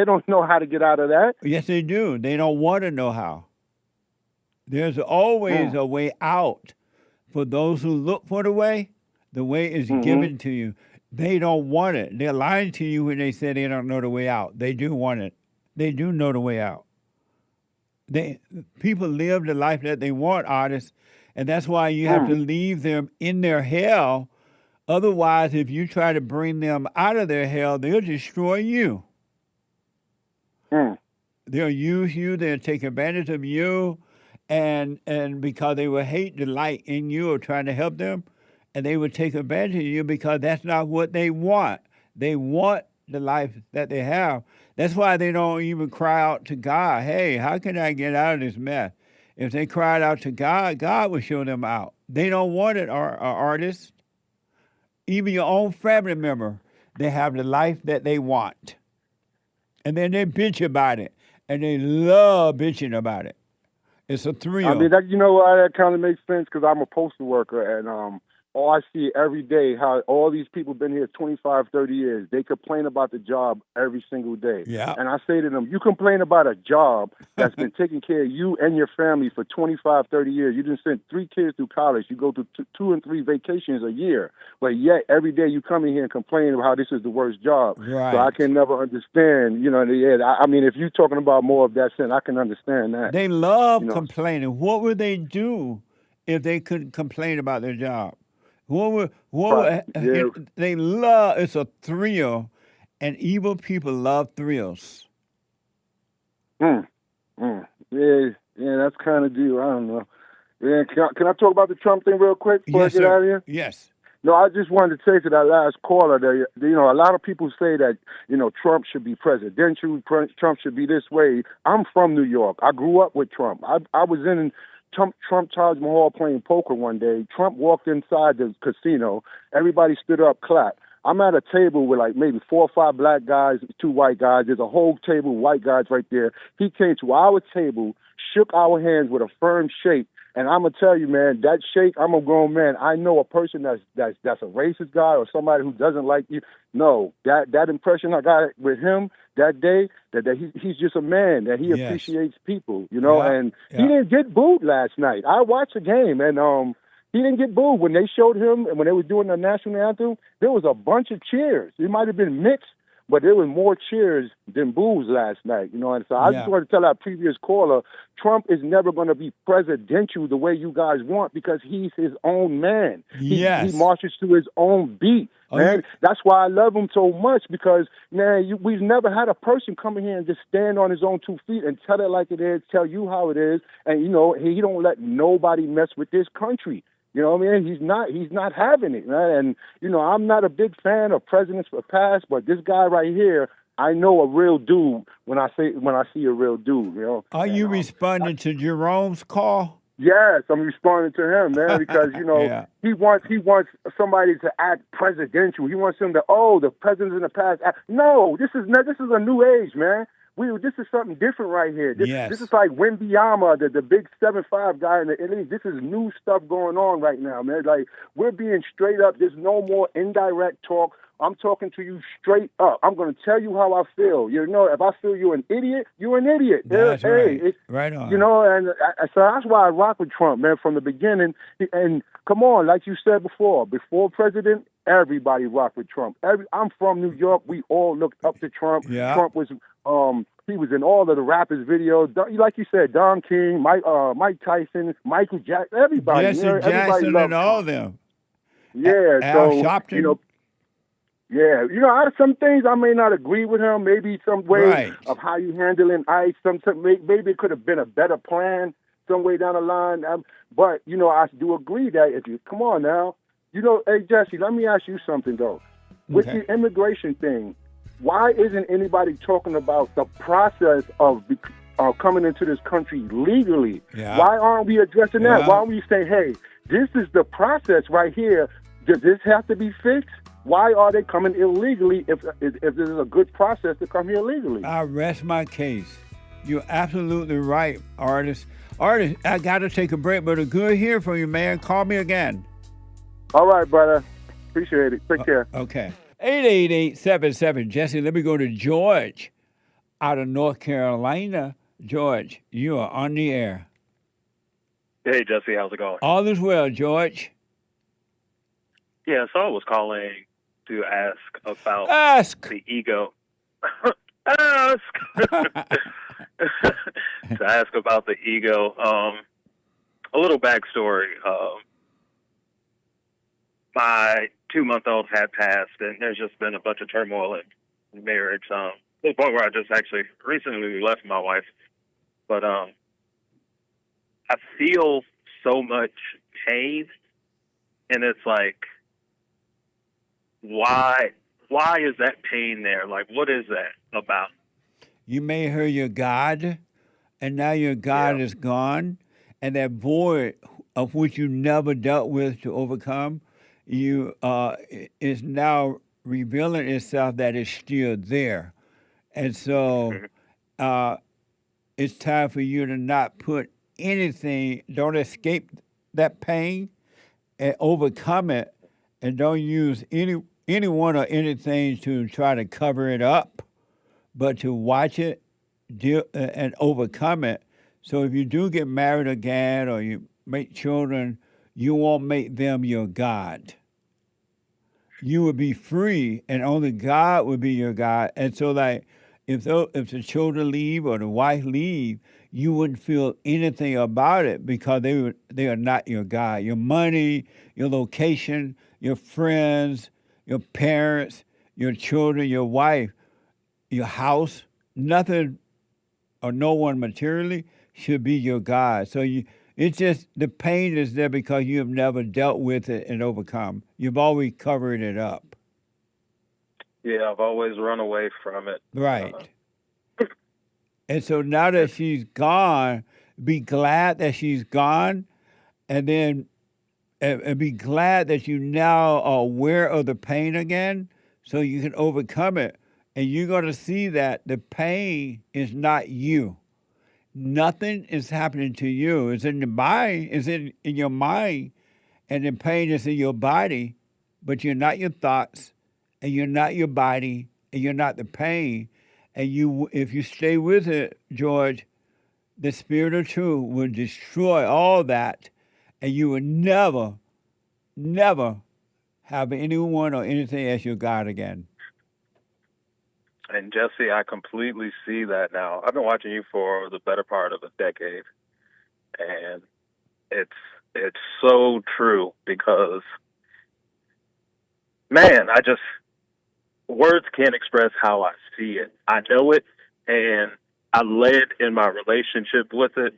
don't know how to get out of that. Yes, they do. They don't want to know how. There's always a way out. For those who look for the way is given to you. They don't want it. They're lying to you when they say they don't know the way out. They do want it. They do know the way out. People live the life that they want, artists, and that's why you have to leave them in their hell. Otherwise, if you try to bring them out of their hell, they'll destroy you. They'll use you. They'll take advantage of you, and because they will hate the light in you or trying to help them, and they will take advantage of you because that's not what they want. They want the life that they have. That's why they don't even cry out to God, hey, how can I get out of this mess? If they cried out to God, God would show them out. They don't want it, artists. Even your own family member, they have the life that they want. And then they bitch about it. And they love bitching about it. It's a thrill. I mean, you know why that kind of makes sense? Because I'm a postal worker, and all I see every day, how all these people been here 25, 30 years, they complain about the job every single day. Yeah. And I say to them, you complain about a job that's been taking care of you and your family for 25, 30 years. You done sent 3 kids through college. You go through 2 and 3 vacations a year. But yet, every day you come in here and complain about how this is the worst job. Right. So I can never understand, I mean, if you're talking about more of that sense, I can understand that. They love complaining. What would they do if they couldn't complain about their job? They love, it's a thrill, and evil people love thrills. Yeah, that's kind of deal. I don't know. Yeah, can I talk about the Trump thing real quick before I get out of here? Yes. No, I just wanted to say to that last caller that, a lot of people say that, Trump should be presidential, Trump should be this way. I'm from New York. I grew up with Trump. I was in Trump Taj Mahal playing poker one day. Trump walked inside the casino. Everybody stood up, clapped. I'm at a table with like maybe 4 or 5 black guys, 2 white guys. There's a whole table of white guys right there. He came to our table, shook our hands with a firm shake. And I'm gonna tell you, man, that shake, I'm a grown man. I know a person that's a racist guy or somebody who doesn't like you. No, that impression I got with him that day, that he's just a man, that he appreciates people, and he didn't get booed last night. I watched the game, and he didn't get booed. When they showed him and when they were doing the national anthem, there was a bunch of cheers. It might have been mixed, but there was more cheers than boos last night, and so I just wanted to tell our previous caller, Trump is never going to be presidential the way you guys want because he's his own man. He marches to his own beat, man. That's why I love him so much because, man, we've never had a person come in here and just stand on his own 2 feet and tell it like it is, tell you how it is, and, he don't let nobody mess with this country. You know what I mean? He's not having it, man. And, I'm not a big fan of presidents for past, but this guy right here, I know a real dude when I see a real dude, Are you responding to Jerome's call? Yes, I'm responding to him, man, because, he wants somebody to act presidential. He wants them to, the presidents in the past act. No, this is a new age, man. This is something different right here. This is like Wembyama, the big 7'5" guy in the elite. This is new stuff going on right now, man. Like, we're being straight up. There's no more indirect talk. I'm talking to you straight up. I'm going to tell you how I feel. If I feel you're an idiot, you're an idiot. That's right. Right on. So that's why I rock with Trump, man, from the beginning. And come on, like you said before president, everybody rocked with Trump. I'm from New York. We all looked up to Trump. Yeah. Trump was he was in all of the rappers' videos. Like you said, Don King, Mike Tyson, Michael Jackson, everybody. Jesse Jackson and all of them. Yeah. Al Sharpton. Out of some things I may not agree with him. Maybe some way of how you handling ICE. Maybe it could have been a better plan some way down the line. But I do agree that if you come on now, hey Jesse, let me ask you something though. With the immigration thing, why isn't anybody talking about the process of coming into this country legally? Yeah. Why aren't we addressing that? Why aren't we saying, hey, this is the process right here. Does this have to be fixed? Why are they coming illegally if this is a good process to come here legally? I rest my case. You're absolutely right, Artis. Artis, I got to take a break, but a good hear from you, man. Call me again. All right, brother. Appreciate it. Take care. Okay. 888-77. Jesse, let me go to George out of North Carolina. George, you are on the air. Hey, Jesse. How's it going? All is well, George. Yeah, so I was calling to ask about the ego. To ask about the ego, a little backstory. My 2-month-old had passed, and there's just been a bunch of turmoil in marriage. To the point where I just actually recently left my wife. But I feel so much pain, and it's like, why is that pain there? Like, what is that about? You made her your God, and now your God is gone, and that void of which you never dealt with to overcome, you is now revealing itself that it's still there. And so it's time for you to not put anything, don't escape that pain and overcome it, and don't use anyone or anything to try to cover it up, but to watch it deal, and overcome it. So if you do get married again or you make children, you won't make them your God. You will be free, and only God will be your God. And so, like, if the children leave or the wife leave, you wouldn't feel anything about it because they are not your God. Your money, your location, your friends, your parents, your children, your wife, your house, nothing or no one materially should be your God. So it's just the pain is there because you have never dealt with it and overcome. You've always covered it up. Yeah, I've always run away from it. Right. And so now that she's gone, be glad that she's gone, and then and be glad that you now are aware of the pain again so you can overcome it. And you're going to see that the pain is not you. Nothing is happening to you. It's in the mind, it's in your mind, and the pain is in your body, but you're not your thoughts, and you're not your body, and you're not the pain. And if you stay with it, George, the Spirit of Truth will destroy all that, and you will never, never have anyone or anything as your God again. And Jesse, I completely see that now. I've been watching you for the better part of a decade, and it's so true because, man, words can't express how I see it. I know it, and I led in my relationship with it,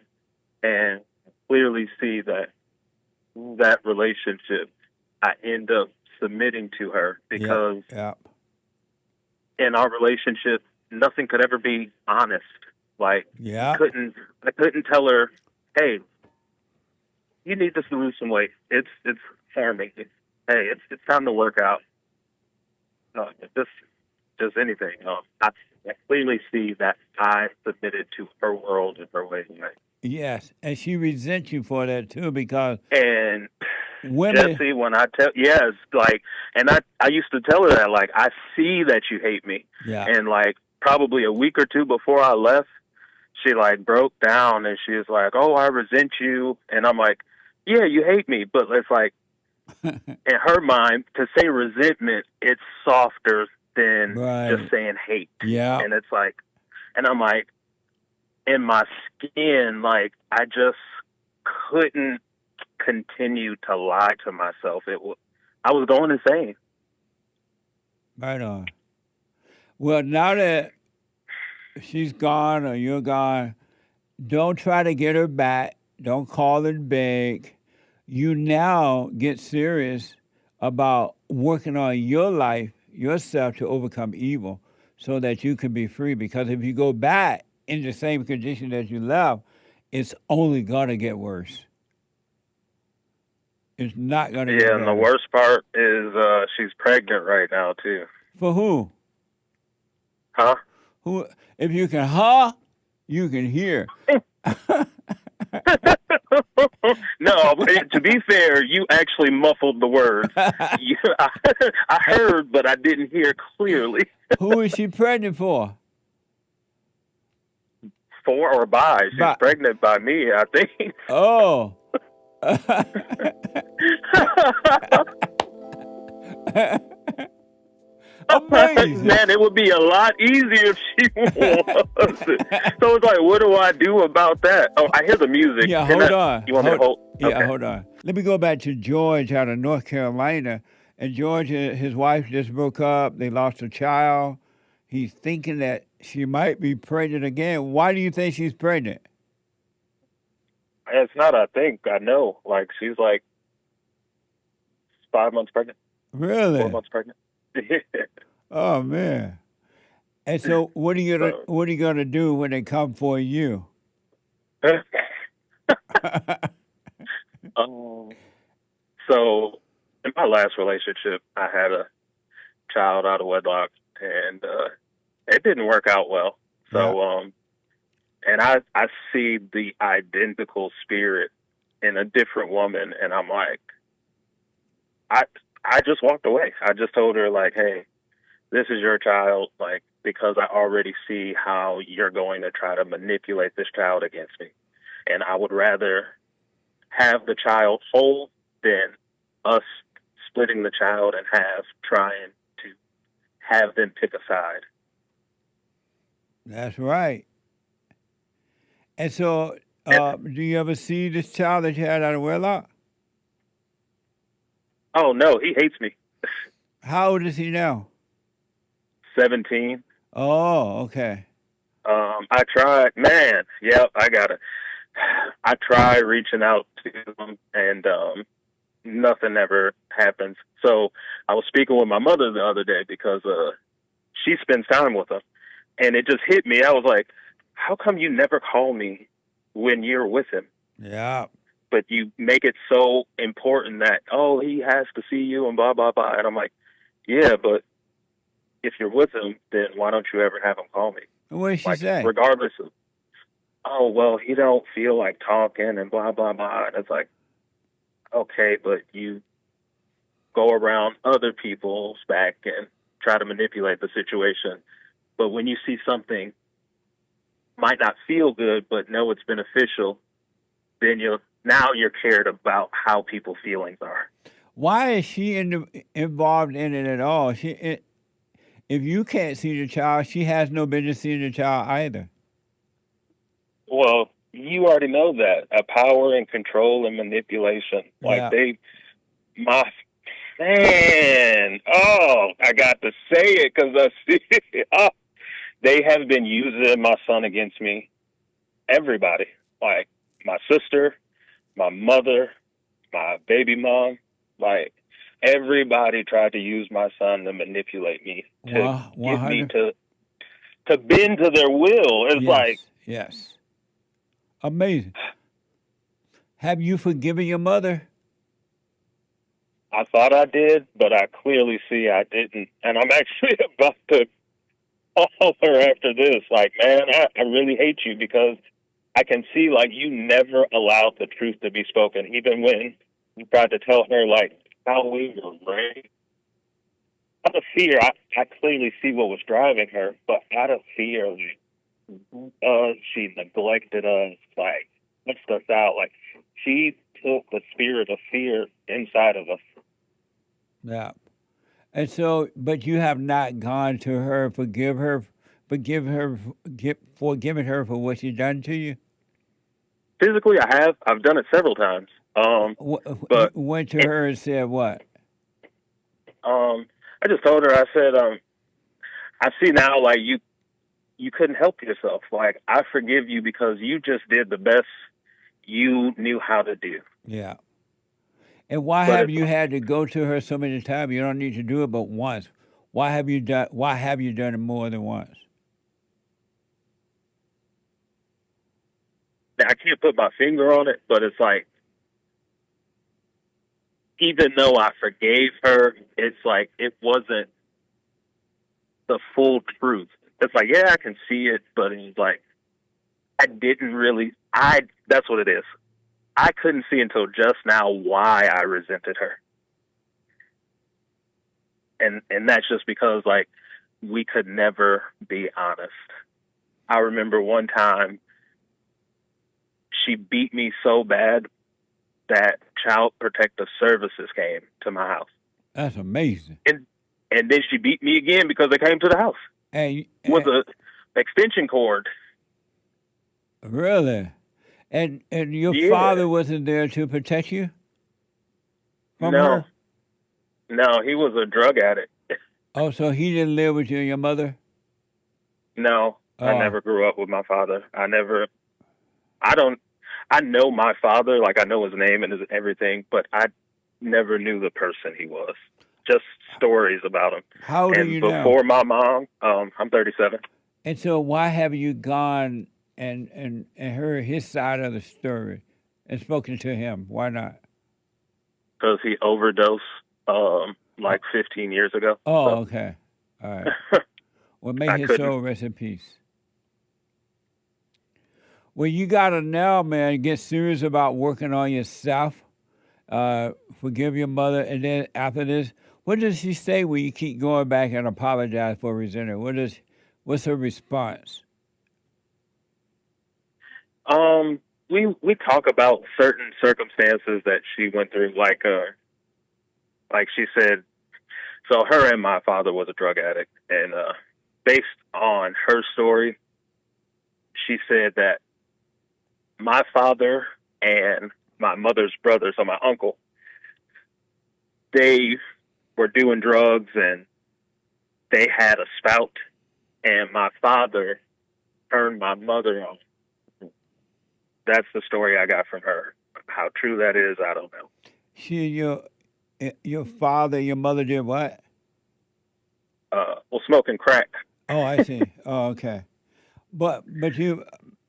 and clearly see that relationship, I end up submitting to her because in our relationship, nothing could ever be honest. Like, I couldn't tell her, hey, you need to lose some weight. It's harming. Hey, it's time to work out. Just anything. I clearly see that I submitted to her world and her way of life. Yes, and she resents you for that too because and women. Jesse, when I tell and I used to tell her that, like, I see that you hate me. Yeah. And like probably a week or two before I left, she like broke down and she was like, "Oh, I resent you," and I'm like, "Yeah, you hate me," but it's like in her mind, to say resentment, it's softer than just saying hate. Yeah. And it's like, and I'm like, in my skin, like, I just couldn't continue to lie to myself. I was going insane. Right on. Well, now that she's gone or you're gone, don't try to get her back. Don't call and beg. You now get serious about working on your life, yourself, to overcome evil so that you can be free. Because if you go back in the same condition that you left, it's only going to get worse. It's not going to get better. And the worst part is she's pregnant right now, too. For who? Huh? Who? If you can you can hear. No, but to be fair, you actually muffled the words. I heard, but I didn't hear clearly. Who is she pregnant for? For or by? She's pregnant by me, I think. Oh. Amazing. Man, it would be a lot easier if she was. So it's like, what do I do about that? Oh, I hear the music. Yeah, Isn't hold that- on. You want me to hold? Yeah, Okay. hold on. Let me go back to George out of North Carolina. And George, his wife just broke up. They lost a child. He's thinking that she might be pregnant again. Why do you think she's pregnant? It's not, I think. I know. Like, she's like 5 months pregnant. Really? 4 months pregnant. Oh man. And so what are you gonna do when they come for you? So in my last relationship, I had a child out of wedlock, and it didn't work out well. So, and I see the identical spirit in a different woman, and I'm like, I just walked away. I just told her, like, hey, this is your child, like, because I already see how you're going to try to manipulate this child against me. And I would rather have the child whole than us splitting the child and trying to have them pick a side. That's right. And so, do you ever see this child that you had out of wedlock? Oh, no, he hates me. How old is he now? 17. Oh, okay. I tried, man. Yep, I tried reaching out to him, and nothing ever happens. So I was speaking with my mother the other day because she spends time with him, and it just hit me. I was like, how come you never call me when you're with him? Yeah. But you make it so important that, oh, he has to see you and blah, blah, blah. And I'm like, yeah, but if you're with him, then why don't you ever have him call me? What did she say? Regardless of, oh, well, he don't feel like talking and blah, blah, blah. And it's like, okay, but you go around other people's back and try to manipulate the situation. But when you see something might not feel good, but know it's beneficial, then you're cared about how people's feelings are. Why is she involved in it at all? If you can't see the child, she has no business seeing the child either. Well, you already know that. Power and control and manipulation. Yeah. I got to say it because I see it. Oh, they have been using my son against me. Everybody. Like my sister, my mother, my baby mom. Like everybody tried to use my son to manipulate me, to get me to bend to their will. It's Yes. Amazing. Have you forgiven your mother? I thought I did, but I clearly see I didn't. And I'm actually about to call her after this. Like, man, I really hate you because I can see, like, you never allowed the truth to be spoken, even when you tried to tell her, like, how we were raised. Out of fear, I clearly see what was driving her, but out of fear, she neglected us, like, pushed us out. Like, she took the spirit of fear inside of us. Yeah. And so, but you have not gone to her, forgiven her for what she done to you? Physically, I have. I've done it several times. But went to her and said what? I just told her, I said, I see now, like, you couldn't help yourself. Like, I forgive you because you just did the best you knew how to do. Yeah. And why have you had to go to her so many times? You don't need to do it but once. Why have you done it more than once? I can't put my finger on it, but it's like, even though I forgave her, it's like it wasn't the full truth. It's like, yeah, I can see it, but it's like, that's what it is. I couldn't see until just now why I resented her. And that's just because, like, we could never be honest. I remember one time she beat me so bad that Child Protective Services came to my house. That's amazing. And then she beat me again because I came to the house with a extension cord. Really? And your Yeah. father wasn't there to protect you from No. her? No, he was a drug addict. Oh, so he didn't live with you and your mother? No, I Oh. never grew up with my father. I know my father, like I know his name and his everything, but I never knew the person he was. Just stories about him. How old are you now? Before my mom, I'm 37. And so why have you gone and heard his side of the story and spoken to him? Why not? Because he overdosed like 15 years ago. Oh, So, okay. All right. Well, may I his couldn't. soul rest in peace. Well, you got to now, man, get serious about working on yourself. Forgive your mother. And then after this, what does she say when you keep going back and apologize for resenting? What's her response? We talk about certain circumstances that she went through, like she said. So her and my father was a drug addict, and based on her story, she said that my father and my mother's brother, so my uncle, they were doing drugs and they had a spout, and my father turned my mother on. That's the story I got from her. How true that is, I don't know. Your father, your mother did what? Well, smoking crack. Oh, I see. Oh, okay. But you,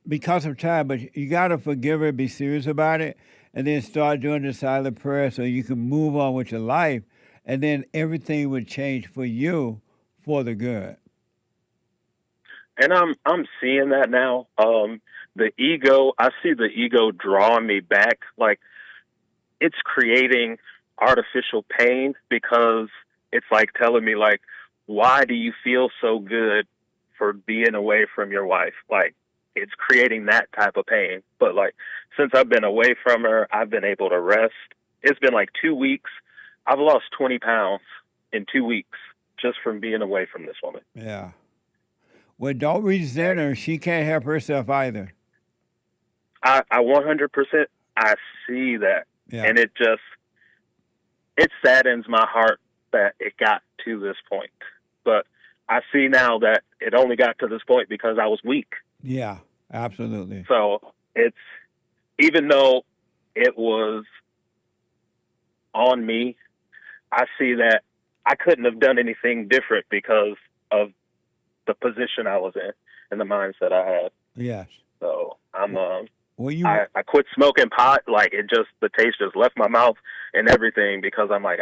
because of time, but you got to forgive her, be serious about it, and then start doing the silent prayer so you can move on with your life, and then everything would change for you for the good. And I'm seeing that now. The ego, I see the ego drawing me back. Like, it's creating artificial pain because it's like telling me, like, why do you feel so good for being away from your wife? Like, it's creating that type of pain. But, like, since I've been away from her, I've been able to rest. It's been like 2 weeks. I've lost 20 pounds in 2 weeks just from being away from this woman. Yeah. Well, don't resent her. She can't help herself either. I 100%, I see that. Yeah. And it saddens my heart that it got to this point. But I see now that it only got to this point because I was weak. Yeah, absolutely. So it's, even though it was on me, I see that I couldn't have done anything different because of the position I was in and the mindset I had. Yes. So I'm, I quit smoking pot. Like, the taste just left my mouth and everything because I'm like,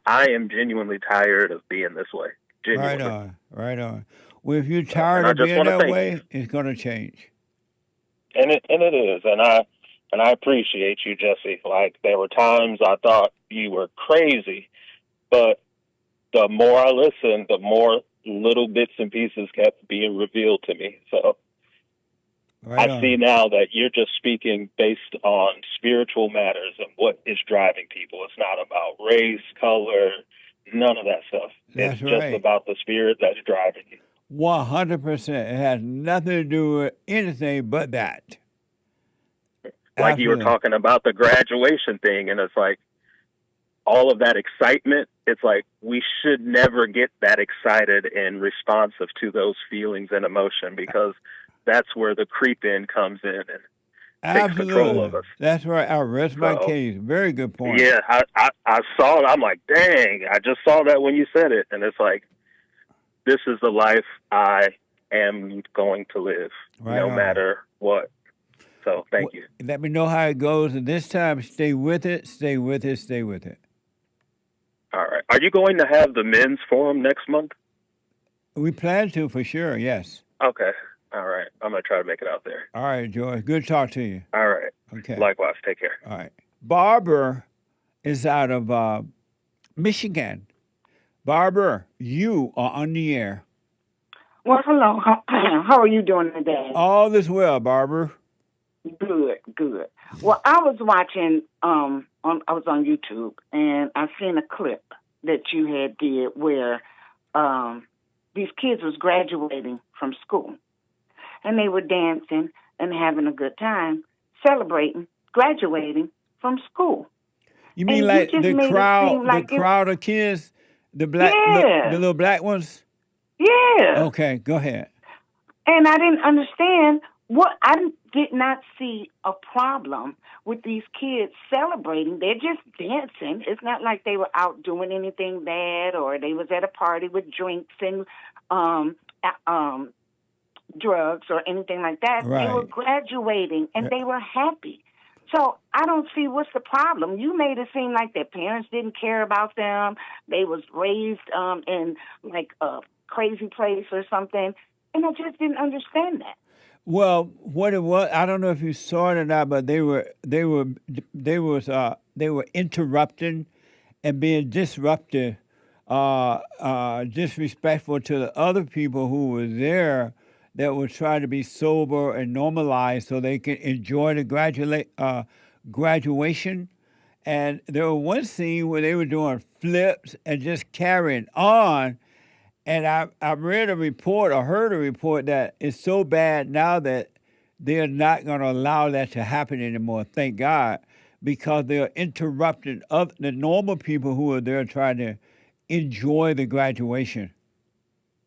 I am genuinely tired of being this way. Genuinely. Right on. Well, if you're tired of being that way, it's going to change. And it is. And I appreciate you, Jesse. Like, there were times I thought you were crazy, but the more I listened, the more little bits and pieces kept being revealed to me. So I see now that you're just speaking based on spiritual matters and what is driving people. It's not about race, color, none of that stuff. That's it's just about the spirit that's driving you. 100%. It has nothing to do with anything but that. Like you were talking about the graduation thing, and it's like all of that excitement, it's like we should never get that excited and responsive to those feelings and emotion because that's where the creep in comes in and takes control of us. That's right. I rest my case. Very good point. Yeah, I saw it. I'm like, dang, I just saw that when you said it. And it's like, this is the life I am going to live, no matter what. So thank you. Let me know how it goes. And this time, stay with it, stay with it, stay with it. All right. Are you going to have the men's forum next month? We plan to, for sure, yes. Okay. All right. I'm going to try to make it out there. All right, George. Good to talk to you. All right. Okay. Likewise. Take care. All right. Barbara is out of Michigan. Barbara, you are on the air. Well, hello. How are you doing today? All is well, Barbara. Good. Well, I was watching, I was on YouTube, and I seen a clip that you had did where these kids was graduating from school, and they were dancing and having a good time, celebrating, graduating from school. You mean And like just the made it crowd, seem like the crowd of kids, the black, Yeah. the little black ones? Yeah. Okay, go ahead. And I didn't understand did not see a problem with these kids celebrating. They're just dancing. It's not like they were out doing anything bad or they was at a party with drinks and drugs or anything like that. They were Right. graduating and they were happy. So I don't see what's the problem. You made it seem like their parents didn't care about them. They was raised in like a crazy place or something, and I just didn't understand that. Well, what it was, I don't know if you saw it or not, but they were interrupting and being disruptive, disrespectful to the other people who were there that were trying to be sober and normalized so they could enjoy the graduation. And there was one scene where they were doing flips and just carrying on. And I read a report or heard a report that it's so bad now that they're not going to allow that to happen anymore, thank God, because they're interrupting the normal people who are there trying to enjoy the graduation.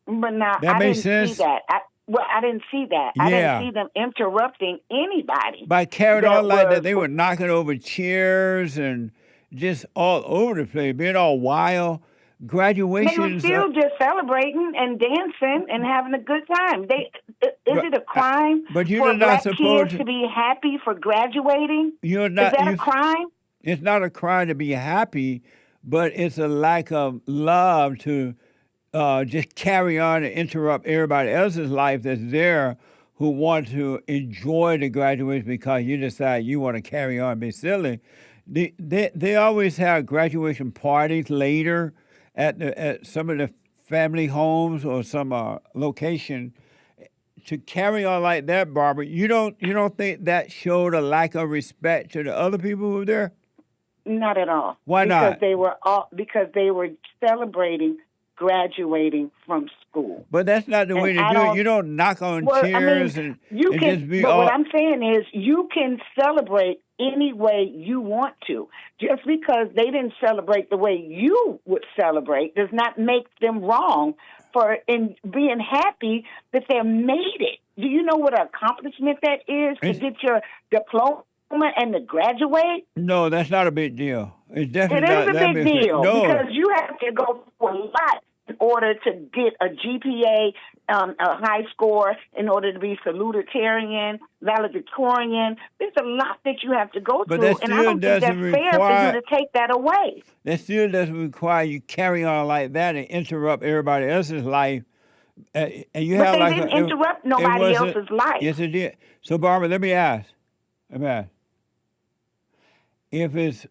But now That I makes didn't sense? see that. I didn't see that. I Yeah. didn't see them interrupting anybody. By carrying that on like that, was- they were knocking over chairs and just all over the place, being all wild. They were Graduations. still just celebrating and dancing and having a good time. Is it a crime but you're for not black supposed kids to- to be happy for graduating? You're not. Is that you- a crime? It's not a crime to be happy, but it's a lack of love to just carry on and interrupt everybody else's life that's there who want to enjoy the graduation because you decide you want to carry on and be silly. They always have graduation parties later at some of the family homes or some location. To carry on like that, Barbara, you don't think that showed a lack of respect to the other people who were there? Not at all. Why not? Because they were celebrating graduating from school. But that's not the And way to I do it. don't- You don't knock on Well, chairs and and just be but all. what I'm saying is you can celebrate any way you want to. Just because they didn't celebrate the way you would celebrate does not make them wrong for in being happy that they made it. Do you know what an accomplishment that is to get your diploma and to graduate? No, that's not a big deal. It's It definitely is not a that big deal No, because you have to go through a lot in order to get a GPA, a high score, in order to be salutatorian, valedictorian. There's a lot that you have to go But through, that and I still don't think that's doesn't fair for require- you to take that away. that still doesn't require you carry on like that and interrupt everybody else's life. And you But have they like didn't a, it- interrupt it nobody wasn't- else's life. Yes, it did. So, Barbara, let me ask. If it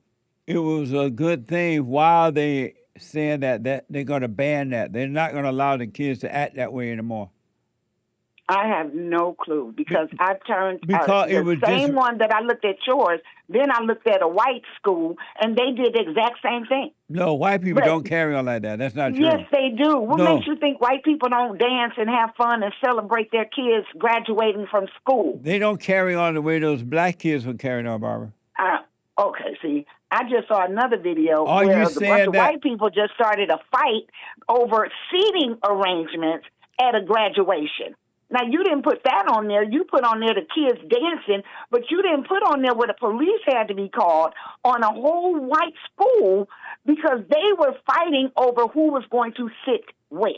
was a good thing, why are they saying that they're going to ban that? They're not going to allow the kids to act that way anymore. I have no clue because I turned because it the was same just- one that I looked at yours. Then I looked at a white school, and they did the exact same thing. No, white people But- don't carry on like that. That's not true. Yes, they do. What No. makes you think white people don't dance and have fun and celebrate their kids graduating from school? They don't carry on the way those black kids were carrying on, Barbara. Okay, see, I just saw another video Are you where a saying bunch of that- white people just started a fight over seating arrangements at a graduation. Now, you didn't put that on there. You put on there the kids dancing, but you didn't put on there where the police had to be called on a whole white school because they were fighting over who was going to sit where.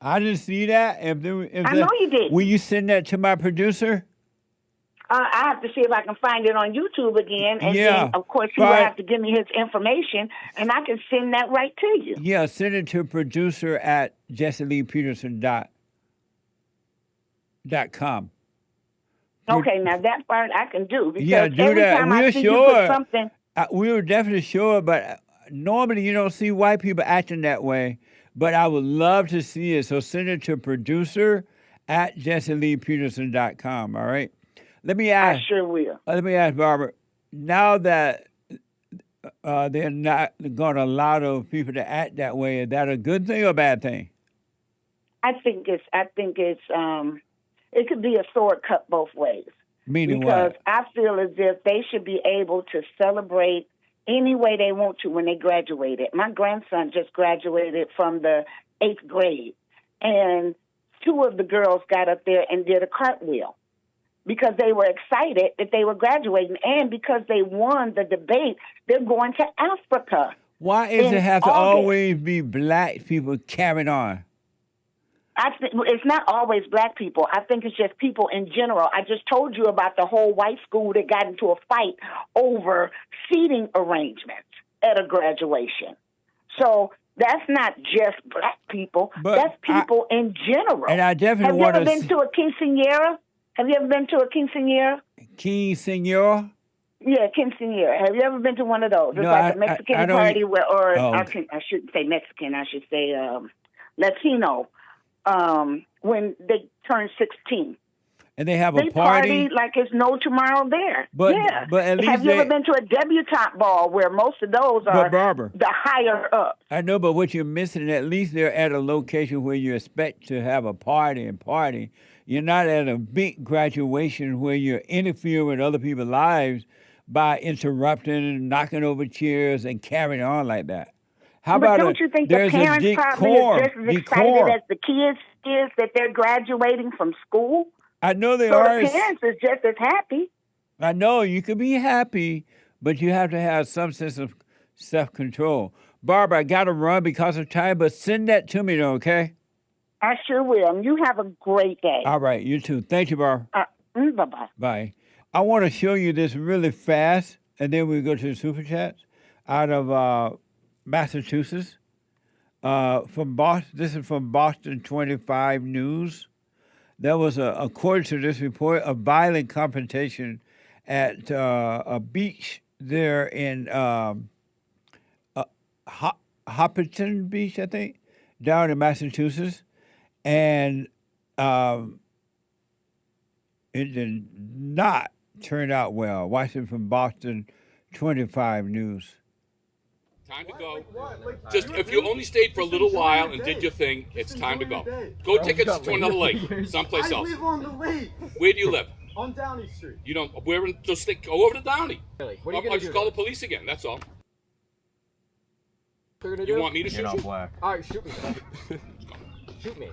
I didn't see that. I know you did. Will you send that to my producer? I have to see if I can find it on YouTube again. And Yeah, then, of course, you right. have to give me his information, and I can send that right to you. Yeah, send it to producer at JessieLeePeterson.com. Okay, now that part I can do because Yeah, do every that. time I We're see you sure. put something, We were definitely sure, but normally you don't see white people acting that way. But I would love to see it. So send it to producer at JessieLeePeterson.com. All right. Let me ask. I sure will. Let me ask Barbara. Now that they're not going to allow those people to act that way, is that a good thing or a bad thing? it could be a sword cut both ways. Meaning because what? I feel as if they should be able to celebrate any way they want to when they graduated. My grandson just graduated from the 8th grade, and 2 of the girls got up there and did a cartwheel because they were excited that they were graduating, and because they won the debate, they're going to Africa. Why does in it have to August. always be black people carrying on? I think it's not always black people. I think it's just people in general. I just told you about the whole white school that got into a fight over seating arrangements at a graduation. So that's not just black people. But that's people in general. And I definitely Have you want ever to been to a quinceañera? Have you ever been to a quinceañera? Quinceañera? Yeah, quinceañera. Have you ever been to one of those? It's No, like a Mexican I don't party eat- where, or Oh. I shouldn't say Mexican. I should say Latino. When they turn 16. And they have They a party? like it's no tomorrow there. But- yeah. but at least Have you ever they- been to a debutante ball where most of those are Barbara, the higher up? I know, but what you're missing, at least they're at a location where you expect to have a party and party. You're not at a big graduation where you're interfering with other people's lives by interrupting and knocking over chairs and carrying on like that. How but about don't you think the there's a parents probably decor? is just as decor. excited as the kids is that they're graduating from school? I know they so are. the parents is just as happy. I know you can be happy, but you have to have some sense of self-control. Barbara, I got to run because of time, but send that to me, though, okay? I sure will. And you have a great day. All right, you too. Thank you, Barbara. Bye-bye. Bye. I want to show you this really fast, and then we go to the Super Chats out of Massachusetts. From Boston, this is from Boston 25 News. There was, according to this report, a violent confrontation at a beach there in Hopkinton Beach, I think, down in Massachusetts. And it did not turn out well. Watching from Boston 25 News. Time to go. Just if you only stayed for a little while and did your thing, it's time to go. Go tickets to another lake, someplace else. I live on the lake. Where do you live? On Downey Street. You don't. Where? Just go over to Downey. Really? What are you I'll gonna just do? call the police again. That's all. You want me to shoot you? All right, shoot me. Shoot me.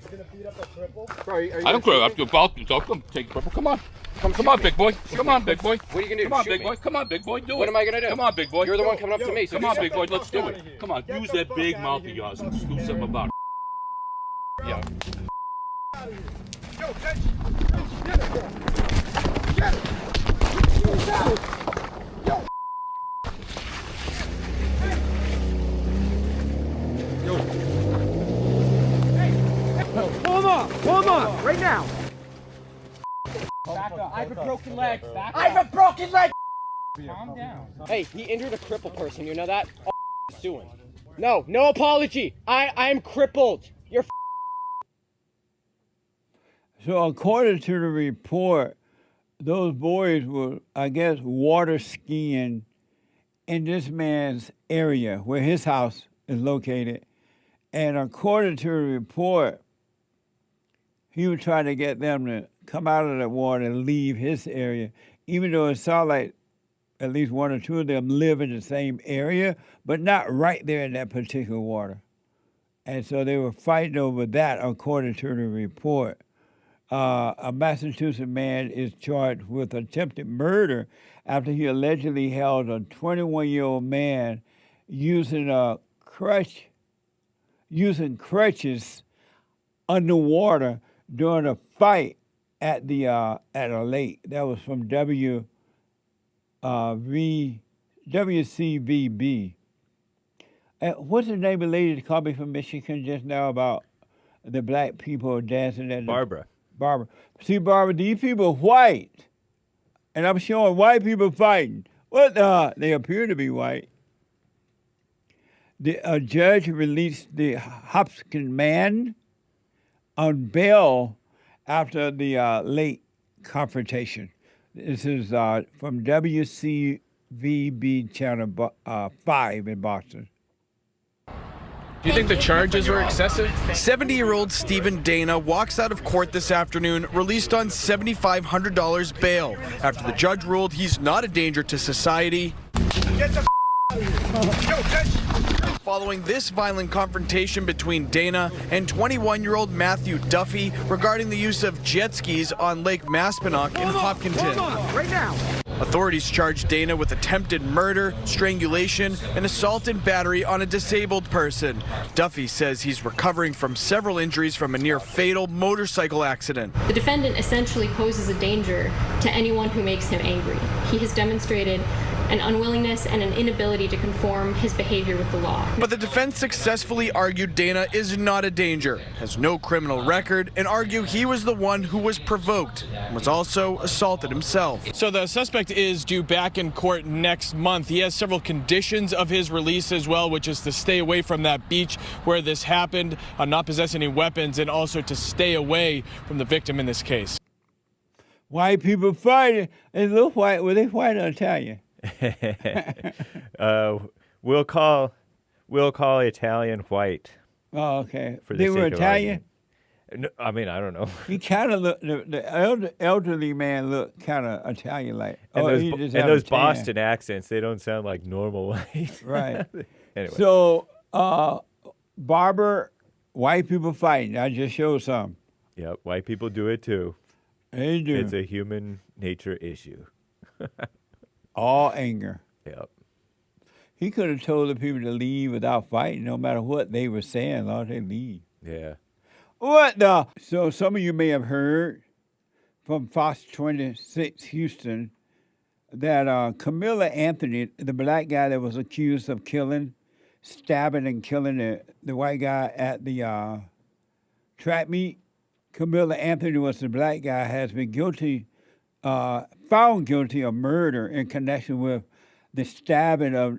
You're gonna beat up a cripple? Bro, are you I don't care. I'm about to talk to him. Take cripple. Come on. Come on, big boy. Come on, big boy. What are you gonna do? Come on, Shoot big me? boy. Come on, big boy. Do it. What am I gonna do? Come on, big boy. You're the one coming up to me. So Come do on, something. big boy. Let's do Get out of it. here. Come on. Get Use the that fuck big out mouth of of here. yours and do something about it. Yeah. Yo, catch. Get it. Get it. Get it. Yo. Hold on, right now. Back up. I have a broken leg. Back up. I have a broken leg. Calm down. Hey, he injured a crippled person. You know that? All is doing. No apology. I'm crippled. You're. So according to the report, those boys were, I guess, water skiing in this man's area where his house is located. And according to the report, he was trying to get them to come out of the water and leave his area, even though it sounded like at least one or two of them live in the same area, but not right there in that particular water. And so they were fighting over that, according to the report. A Massachusetts man is charged with attempted murder after he allegedly held a 21-year-old man using crutches underwater during a fight at a lake. That was from WCVB. What's the name of the lady that called me from Michigan just now about the black people dancing at Barbara. Barbara. See, Barbara, these people are white. And I'm showing white people fighting. What? They appear to be white. A judge released the Hopkinton man on bail after the late confrontation. This is from WCVB Channel 5 in Boston. Do you think the charges were excessive? 70-year-old Stephen Dana walks out of court this afternoon, released on $7,500 bail after the judge ruled he's not a danger to society. Following this violent confrontation between Dana and 21-year-old Matthew Duffy regarding the use of jet skis on Lake Maspinock in Hopkinton. Right now. Authorities charged Dana with attempted murder, strangulation, and assault and battery on a disabled person. Duffy says he's recovering from several injuries from a near-fatal motorcycle accident. The defendant essentially poses a danger to anyone who makes him angry. He has demonstrated an unwillingness and an inability to conform his behavior with the law. But the defense successfully argued Dana is not a danger, has no criminal record, and argue he was the one who was provoked and was also assaulted himself. So the suspect is due back in court next month. He has several conditions of his release as well, which is to stay away from that beach where this happened, not possess any weapons, and also to stay away from the victim in this case. White people fighting. They look white. Were they white or Italian? We'll call Italian white. Oh, okay. For the They were sake of Italian? No, I mean, I don't know. He kind of looked, the elderly man looked kind of Italian-like. And those Boston accents, they don't sound like normal white. Right. Anyway. So, Barber, white people fighting. I just showed some. Yep, white people do it too. They do. It's a human nature issue. All anger. Yep. He could have told the people to leave without fighting, no matter what they were saying, as long as they leave. Yeah. What the? So some of you may have heard from Fox 26 Houston that Karmelo Anthony, the black guy that was accused of stabbing and killing the white guy at the track meet, Karmelo Anthony was the black guy, has been found guilty of murder in connection with the stabbing of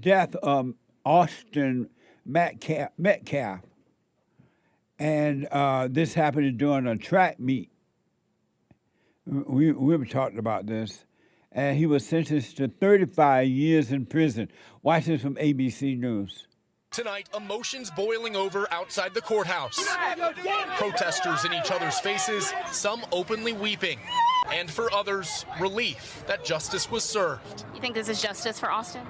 death of Austin Metcalf. And this happened during a track meet. We were talking about this. And he was sentenced to 35 years in prison. Watch this from ABC News. Tonight, emotions boiling over outside the courthouse. Protesters in each other's faces, some openly weeping. And for others, relief that justice was served. You think this is justice for Austin?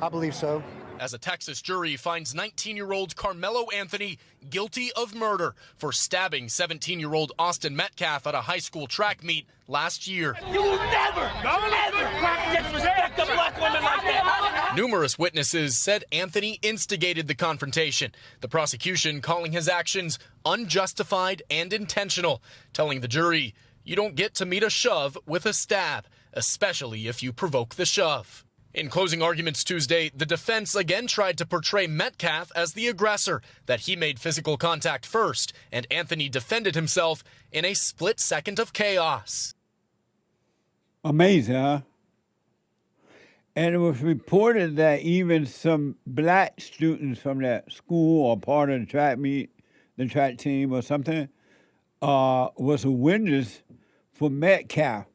I believe so. As a Texas jury finds 19-year-old Karmelo Anthony guilty of murder for stabbing 17-year-old Austin Metcalf at a high school track meet last year. You will never, disrespect a black woman like that. Numerous witnesses said Anthony instigated the confrontation, the prosecution calling his actions unjustified and intentional, telling the jury, you don't get to meet a shove with a stab, especially if you provoke the shove. In closing arguments Tuesday, the defense again tried to portray Metcalf as the aggressor, that he made physical contact first, and Anthony defended himself in a split second of chaos. Amazing, huh? And it was reported that even some black students from that school or part of the track meet, the track team or something, was a witness for Metcalf.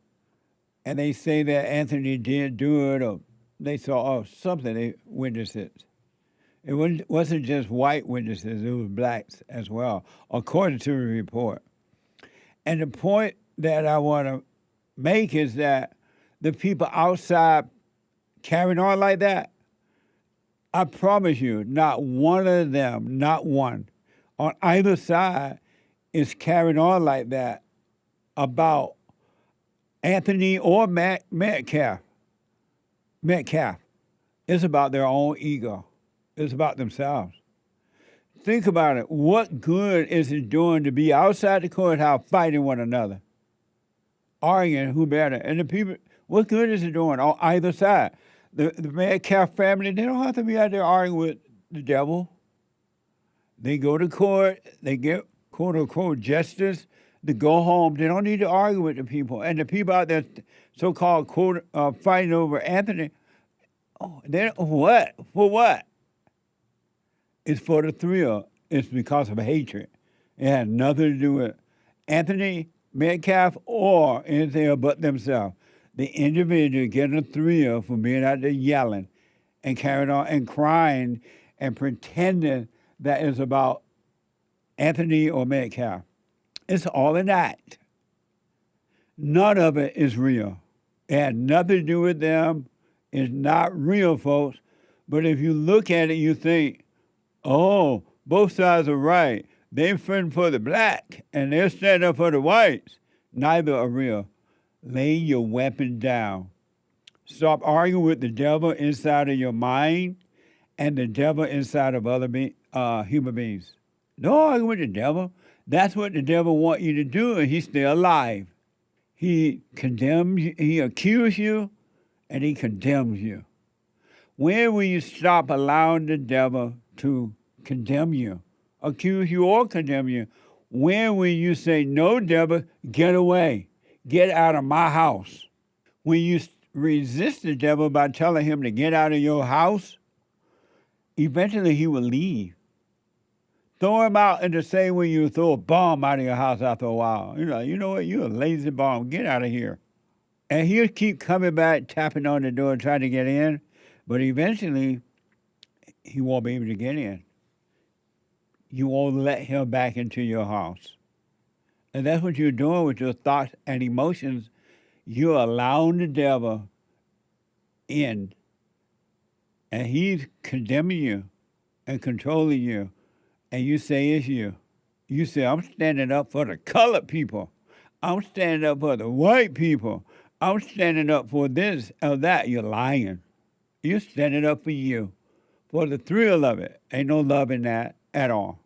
And they say that Anthony didn't do it, or they saw something, they witnessed it. It wasn't just white witnesses, it was blacks as well, according to the report. And the point that I want to make is that the people outside carrying on like that, I promise you, not one of them, not one, on either side is carrying on like that about Anthony or Metcalf. It's about their own ego. It's about themselves. Think about it. What good is it doing to be outside the courthouse fighting one another, arguing who better? And the people, what good is it doing on either side? The Metcalf family, they don't have to be out there arguing with the devil. They go to court, they get quote-unquote justice, to go home. They don't need to argue with the people. And the people out there so-called fighting over Anthony, what? For what? It's for the thrill. It's because of hatred. It had nothing to do with Anthony, Metcalf, or anything but themselves. The individual getting a thrill from being out there yelling and carrying on and crying and pretending that is about Anthony or Metcalf. It's all an act. None of it is real. It had nothing to do with them. It's not real, folks. But if you look at it, you think, oh, both sides are right. They're fighting for the black, and they're standing up for the whites. Neither are real. Lay your weapon down. Stop arguing with the devil inside of your mind and the devil inside of other human beings. Don't argue with the devil. That's what the devil wants you to do, and he's still alive. He condemns you, he accuses you, and he condemns you. When will you stop allowing the devil to condemn you, accuse you, or condemn you? When will you say, no, devil, get away, get out of my house? When you resist the devil by telling him to get out of your house, eventually he will leave. Throw him out in the same way you throw a bomb out of your house after a while. You know what? You're a lazy bomb. Get out of here. And he'll keep coming back, tapping on the door, trying to get in. But eventually, he won't be able to get in. You won't let him back into your house. And that's what you're doing with your thoughts and emotions. You're allowing the devil in. And he's condemning you and controlling you. And you say it's you. You say, I'm standing up for the colored people. I'm standing up for the white people. I'm standing up for this or that. You're lying. You're standing up for you, for the thrill of it. Ain't no love in that at all.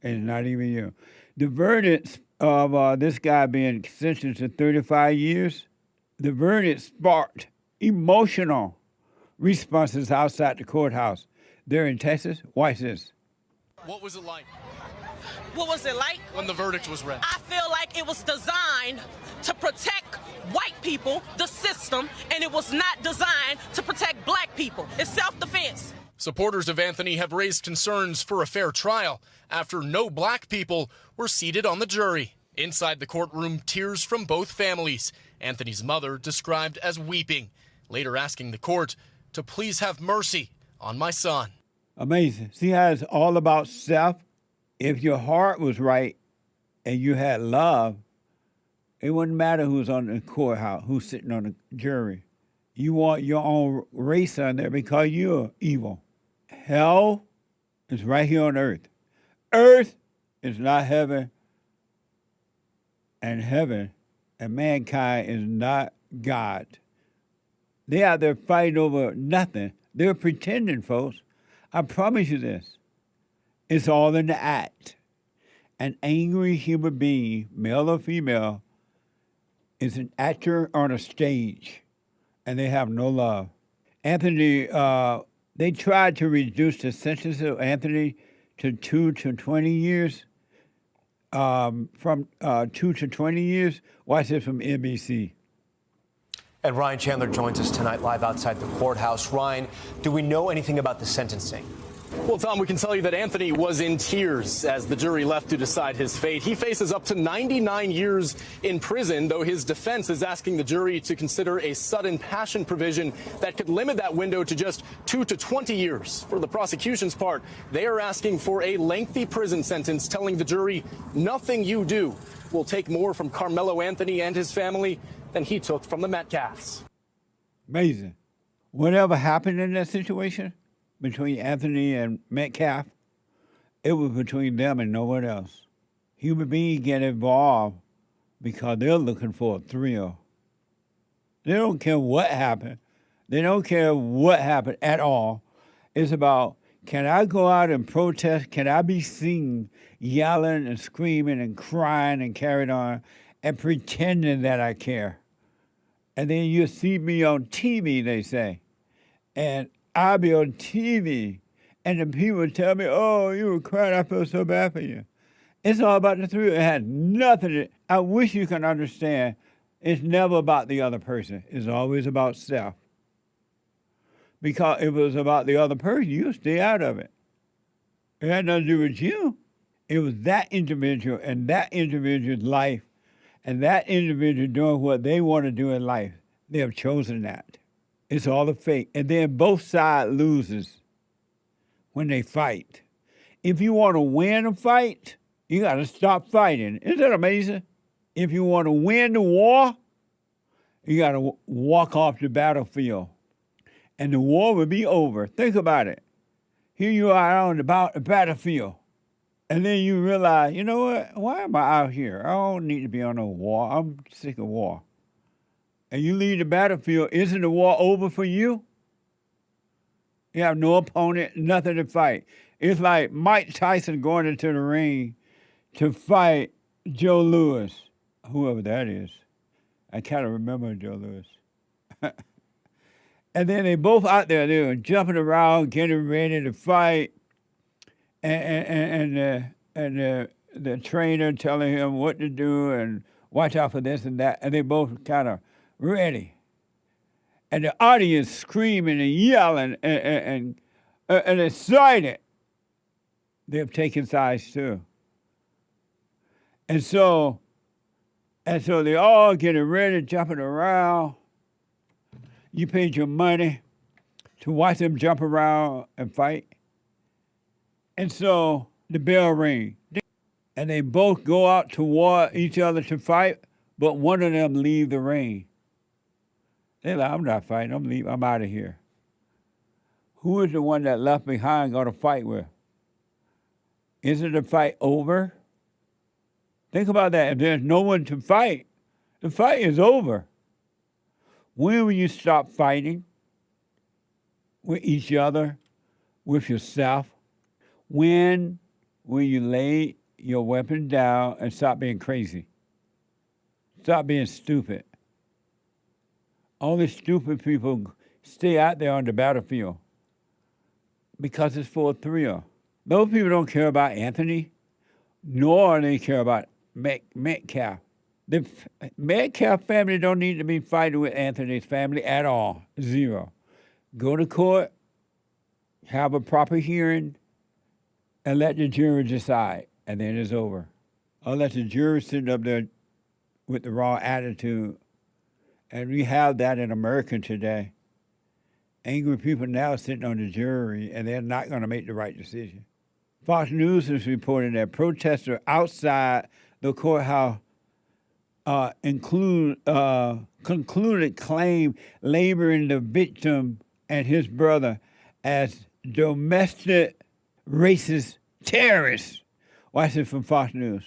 It's not even you. The verdict of this guy being sentenced to 35 years, the verdict sparked emotional responses outside the courthouse. They're in Texas. Watch this. What was it like? What was it like? When the verdict was read. I feel like it was designed to protect white people, the system, and it was not designed to protect black people. It's self-defense. Supporters of Anthony have raised concerns for a fair trial after no black people were seated on the jury. Inside the courtroom, tears from both families. Anthony's mother described as weeping, later asking the court to please have mercy on my son. Amazing. See how it's all about self? If your heart was right and you had love, it wouldn't matter who's on the courthouse, who's sitting on the jury. You want your own race on there because you're evil. Hell is right here on earth. Earth is not heaven, and heaven and mankind is not God. They out there fighting over nothing. They're pretending, folks. I promise you this. It's all in the act. An angry human being, male or female, is an actor on a stage, and they have no love. Anthony, they tried to reduce the sentence of Anthony to 2 to 20 years, from 2 to 20 years. Watch this from NBC. And Ryan Chandler joins us tonight live outside the courthouse. Ryan, do we know anything about the sentencing? Well, Tom, we can tell you that Anthony was in tears as the jury left to decide his fate. He faces up to 99 years in prison, though his defense is asking the jury to consider a sudden passion provision that could limit that window to just 2 to 20 years. For the prosecution's part, they are asking for a lengthy prison sentence, telling the jury nothing you do will take more from Karmelo Anthony and his family than he took from the Metcalfs. Amazing. Whatever happened in that situation between Anthony and Metcalf, it was between them and no one else. Human beings get involved because they're looking for a thrill. They don't care what happened. They don't care what happened at all. It's about, can I go out and protest? Can I be seen yelling and screaming and crying and carrying on and pretending that I care? And then you see me on TV, they say. And I'll be on TV. And the people tell me, oh, you were crying, I feel so bad for you. It's all about the thrill. It had nothing to, I wish you could understand, it's never about the other person. It's always about self. Because if it was about the other person, you'd stay out of it. It had nothing to do with you. It was that individual and that individual's life and that individual doing what they want to do in life. They have chosen that. It's all a fake. And then both sides loses when they fight. If you want to win a fight, you got to stop fighting. Isn't that amazing? If you want to win the war, you got to walk off the battlefield, and the war will be over. Think about it. Here you are on the battlefield, and then you realize, you know what? Why am I out here? I don't need to be on no war. I'm sick of war. And you leave the battlefield, isn't the war over for you? You have no opponent, nothing to fight. It's like Mike Tyson going into the ring to fight Joe Louis, whoever that is. I kind of remember Joe Louis. And then they both out there, they were jumping around, getting ready to fight, and the trainer telling him what to do and watch out for this and that, and they both kind of ready. And the audience screaming and yelling and excited. They're taking sides too. And so they all getting ready, jumping around. You paid your money to watch them jump around and fight. And so the bell rings. And they both go out toward each other to fight, but one of them leave the ring. They're like, I'm not fighting, I'm out of here. Who is the one that left behind going to fight with? Isn't the fight over? Think about that. If there's no one to fight, the fight is over. When will you stop fighting with each other, with yourself? When will you lay your weapon down and stop being crazy? Stop being stupid. Only stupid people stay out there on the battlefield because it's for a thrill. Those people don't care about Anthony, nor they care about Metcalf. The Metcalf family don't need to be fighting with Anthony's family at all. Zero. Go to court, have a proper hearing, and let the jury decide, and then it's over. Or let the jury sit up there with the wrong attitude. And we have that in America today. Angry people now sitting on the jury, and they're not going to make the right decision. Fox News is reporting that protesters outside the courthouse concluded claim labeling the victim and his brother as domestic racist terrorists. Watch it from Fox News.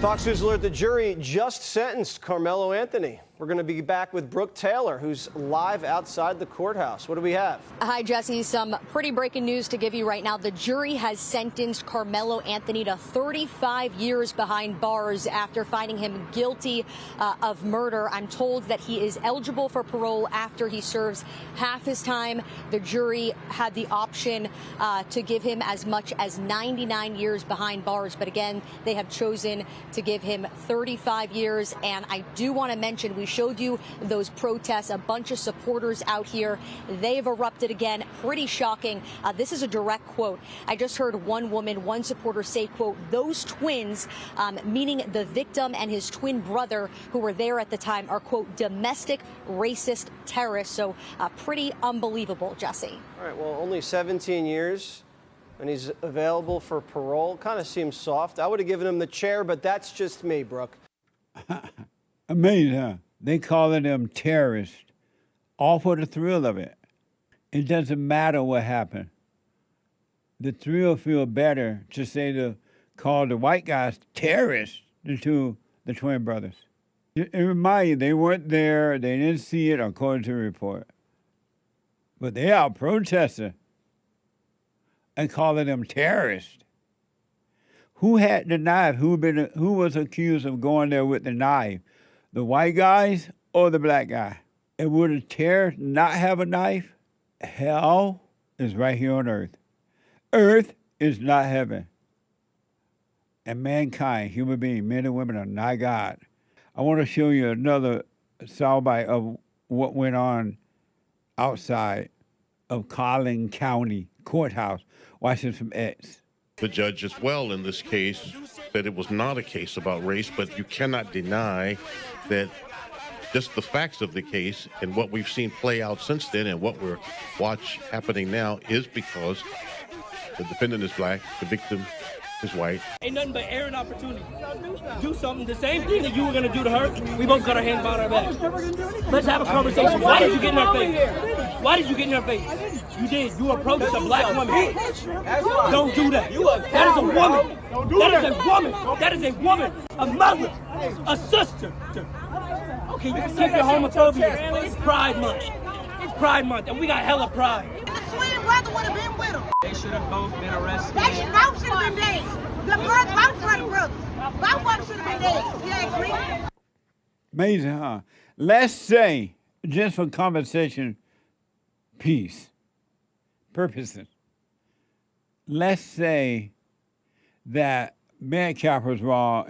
Fox News alert, the jury just sentenced Karmelo Anthony. We're going to be back with Brooke Taylor, who's live outside the courthouse. What do we have? Hi, Jesse. Some pretty breaking news to give you right now. The jury has sentenced Karmelo Anthony to 35 years behind bars after finding him guilty of murder. I'm told that he is eligible for parole after he serves half his time. The jury had the option to give him as much as 99 years behind bars. But again, they have chosen to give him 35 years. And I do want to mention, we showed you those protests, a bunch of supporters out here. They've erupted again. Pretty shocking. This is a direct quote. I just heard one supporter say, quote, those twins, meaning the victim and his twin brother who were there at the time, are, quote, domestic racist terrorists. So pretty unbelievable, Jesse. All right, well, only 17 years. And he's available for parole. Kind of seems soft. I would have given him the chair, but that's just me, Brooke. Amazing, huh? They calling them terrorists, all for the thrill of it. It doesn't matter what happened. The thrill feel better to say call the white guys terrorists than the twin brothers. It reminds you, they weren't there, they didn't see it according to the report. But they are protesting and calling them terrorists. Who had the knife? Who was accused of going there with the knife? The white guys or the black guy? And would a terrorist not have a knife? Hell is right here on earth. Earth is not heaven. And mankind, human beings, men and women, are not God. I want to show you another soundbite of what went on outside of Collin County Courthouse. Watch this from X. The judge as well in this case said it was not a case about race, but you cannot deny that just the facts of the case and what we've seen play out since then and what we're happening now is because The defendant is black. The victim is white. Ain't nothing but air and opportunity. Do something. The same thing that you were going to do to her, we both got our hands behind our back. Let's have a conversation. Why did you get in her face? Why did you get in her face? You did. You approached a black woman. Don't do that. That is a woman. That is a woman. That is a woman. A mother. A sister. Okay, you can keep your homophobia. It's Pride Month. It's Pride Month, and we got hella pride. The twin brother would have been with him. They should have both been arrested. They both should have been dead. The both brothers. Both of them should have been dead. You ask me? Amazing, huh? Let's say, just for conversation, peace, purposes. Let's say that Metcalf was wrong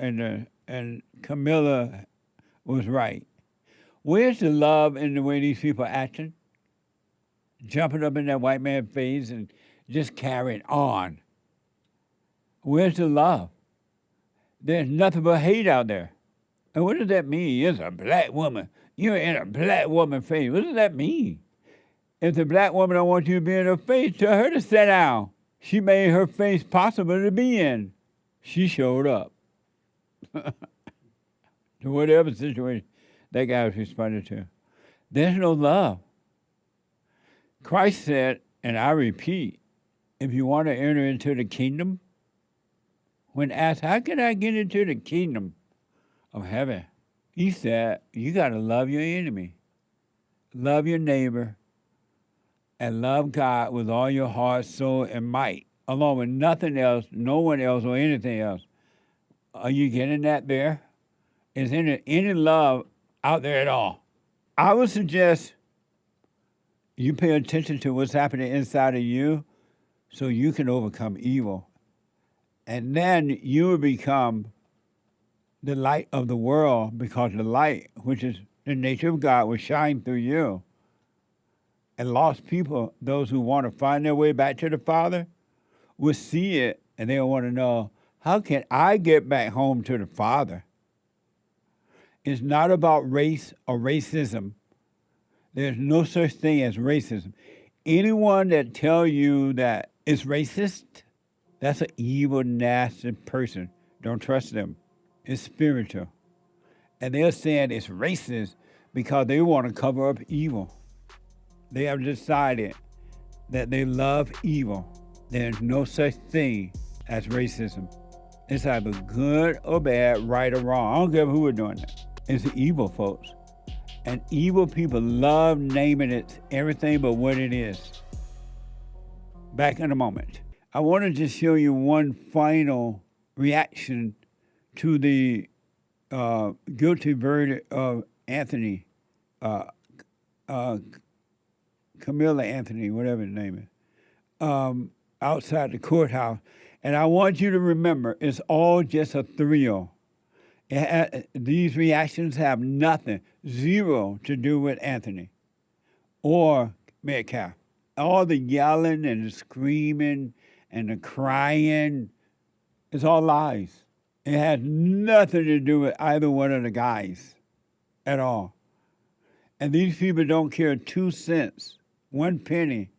and Karmelo was right. Where's the love in the way these people are acting? Jumping up in that white man's face and just carrying on. Where's the love? There's nothing but hate out there. And what does that mean? It's a black woman. You're in a black woman's face. What does that mean? If the black woman don't want you to be in her face, tell her to sit down. She made her face possible to be in. She showed up. To whatever situation that guy was responding to. There's no love. Christ said, and I repeat, if you want to enter into the kingdom, when asked, how can I get into the kingdom of heaven? He said, you got to love your enemy, love your neighbor, and love God with all your heart, soul, and might, along with nothing else, no one else, or anything else. Are you getting that there? Is there any love out there at all? I would suggest you pay attention to what's happening inside of you so you can overcome evil. And then you will become the light of the world, because the light, which is the nature of God, will shine through you. And lost people, those who want to find their way back to the Father, will see it and they'll want to know, how can I get back home to the Father? It's not about race or racism. There's no such thing as racism. Anyone that tells you that it's racist, that's an evil, nasty person. Don't trust them. It's spiritual. And they're saying it's racist because they want to cover up evil. They have decided that they love evil. There's no such thing as racism. It's either good or bad, right or wrong. I don't care who are doing that. It's the evil folks. And evil people love naming it everything but what it is. Back in a moment. I want to just show you one final reaction to the guilty verdict of Anthony, Karmelo Anthony, whatever his name is, outside the courthouse. And I want you to remember, it's all just a thrill. These reactions have nothing, zero to do with Anthony or Metcalf. All the yelling and the screaming and the crying, it's all lies. It has nothing to do with either one of the guys at all. And these people don't care 2 cents, 1 penny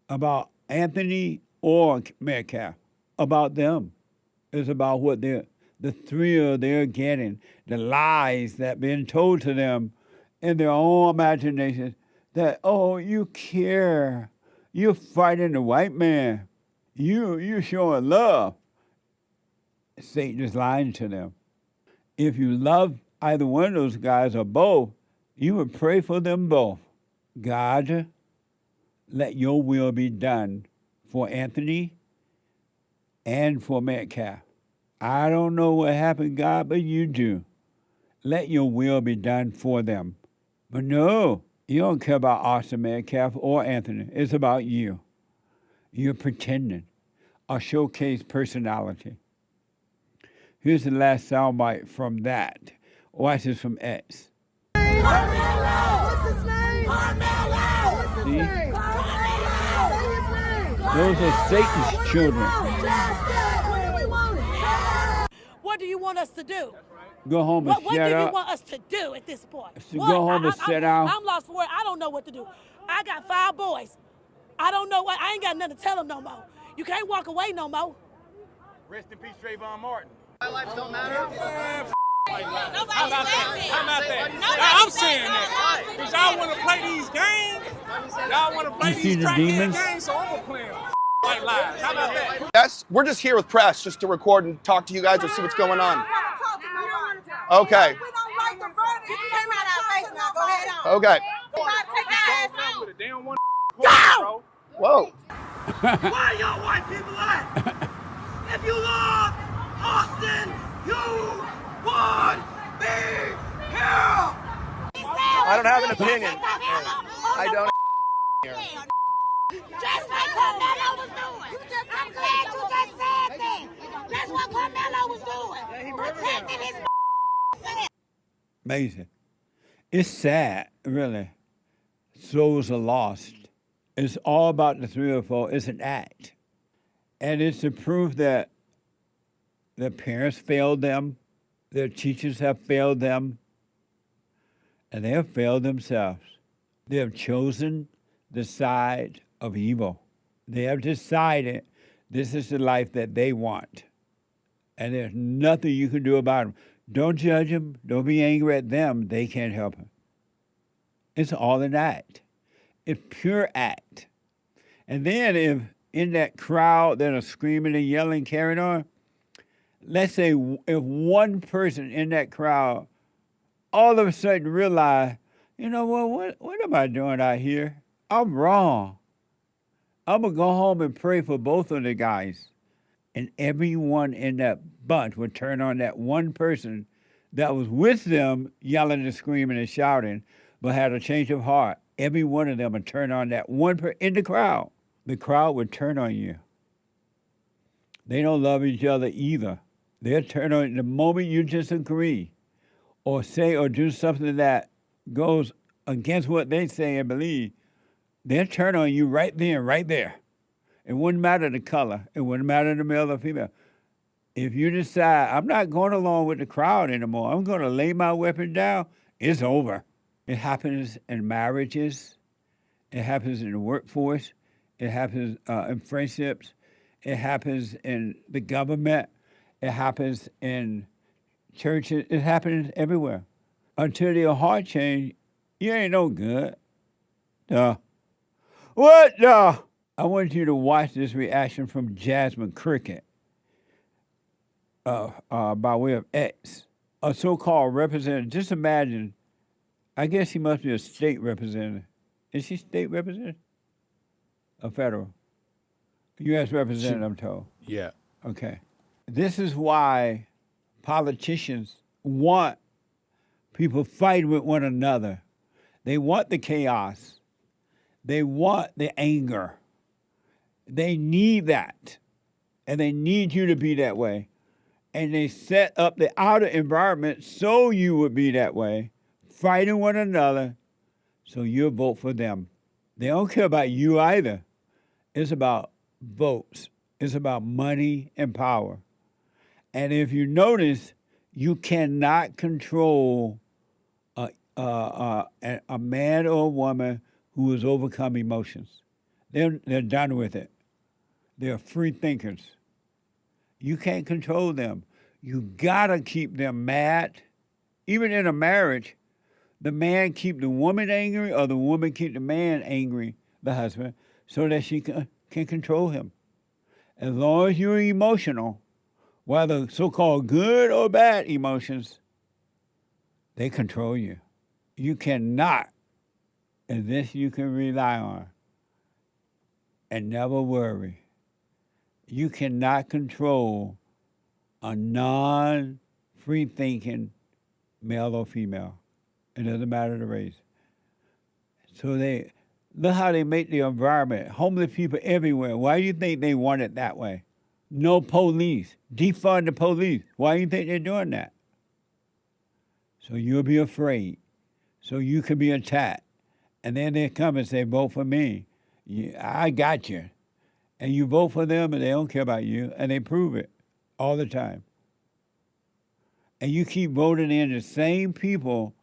about Anthony or Metcalf, about them. It's about what the thrill they're getting, the lies that been told to them in their own imagination that, oh, you care. You're fighting the white man. You're showing love. Satan is lying to them. If you love either one of those guys or both, you would pray for them both. God, let your will be done for Anthony and for Metcalf. I don't know what happened, God, but you do. Let your will be done for them. But no, you don't care about Austin Metcalf or Anthony. It's about you. You're pretending a showcase personality. Here's the last soundbite from that. Watch this from X. Karmelo! What's his name? Karmelo! What's his name? Karmelo! Those are Satan's children. What do you want us to do? Go home and what shut do up. you want us to do at this point? Go home and sit down. I'm lost for words. I don't know what to do. I got 5 boys. I don't know what. I ain't got nothing to tell them no more. You can't walk away no more. Rest in peace, Trayvon Martin. My lives don't matter. How about that? I'm saying that. Because y'all want to play these games. Y'all want to play You see these the demons? games, so I'm going to play them. White lives. How about that? Yes, we're just here with press just to record and talk to you guys and see what's going on. Okay. Okay. Go! Whoa. Where y'all white people at? If you love Austin, you would be here. I don't have an opinion. I don't. Just like Karmelo was doing. I'm glad you just said that. That's what Karmelo was doing. Protecting his Amazing. It's sad, really. Souls are lost. It's all about the 304. It's an act. And it's the proof that their parents failed them, their teachers have failed them, and they have failed themselves. They have chosen the side of evil. They have decided this is the life that they want. And there's nothing you can do about them. Don't judge them. Don't be angry at them. They can't help them. It's all an act. It's pure act. And then if in that crowd that are screaming and yelling, carrying on, let's say if one person in that crowd all of a sudden realize, you know what am I doing out here? I'm wrong. I'm going to go home and pray for both of the guys. And everyone in that bunch would turn on that one person that was with them yelling and screaming and shouting, but had a change of heart. Every one of them would turn on that one person in the crowd. The crowd would turn on you. They don't love each other either. They'll turn on you the moment you disagree or say or do something that goes against what they say and believe. They'll turn on you right then, right there. It wouldn't matter the color. It wouldn't matter the male or female. If you decide, I'm not going along with the crowd anymore, I'm going to lay my weapon down, it's over. It happens in marriages. It happens in the workforce. It happens in friendships. It happens in the government. It happens in churches. It happens everywhere. Until your heart change, you ain't no good. Duh. What the? I want you to watch this reaction from Jasmine Cricket by way of X, a so-called representative. Just imagine, I guess he must be a state representative. Is she state representative? Or federal? U.S. representative, I'm told. Yeah. Okay. This is why politicians want people fighting with one another. They want the chaos. They want the anger. They need that. And they need you to be that way. And they set up the outer environment so you would be that way, fighting one another, so you'll vote for them. They don't care about you either. It's about votes. It's about money and power. And if you notice, you cannot control a man or a woman who has overcome emotions. They're done with it. They're free thinkers. You can't control them. You gotta keep them mad. Even in a marriage, the man keep the woman angry or the woman keep the man angry, the husband, so that she can control him. As long as you're emotional, whether so-called good or bad emotions, they control you. You cannot, and this you can rely on, and never worry. You cannot control a non-free thinking male or female. It doesn't matter the race. So they look how they make the environment. Homeless people everywhere. Why do you think they want it that way? No police. Defund the police. Why do you think they're doing that? So you'll be afraid. So you can be attacked. And then they come and say, vote for me. I got you. And you vote for them and they don't care about you. And they prove it all the time. And you keep voting in the same people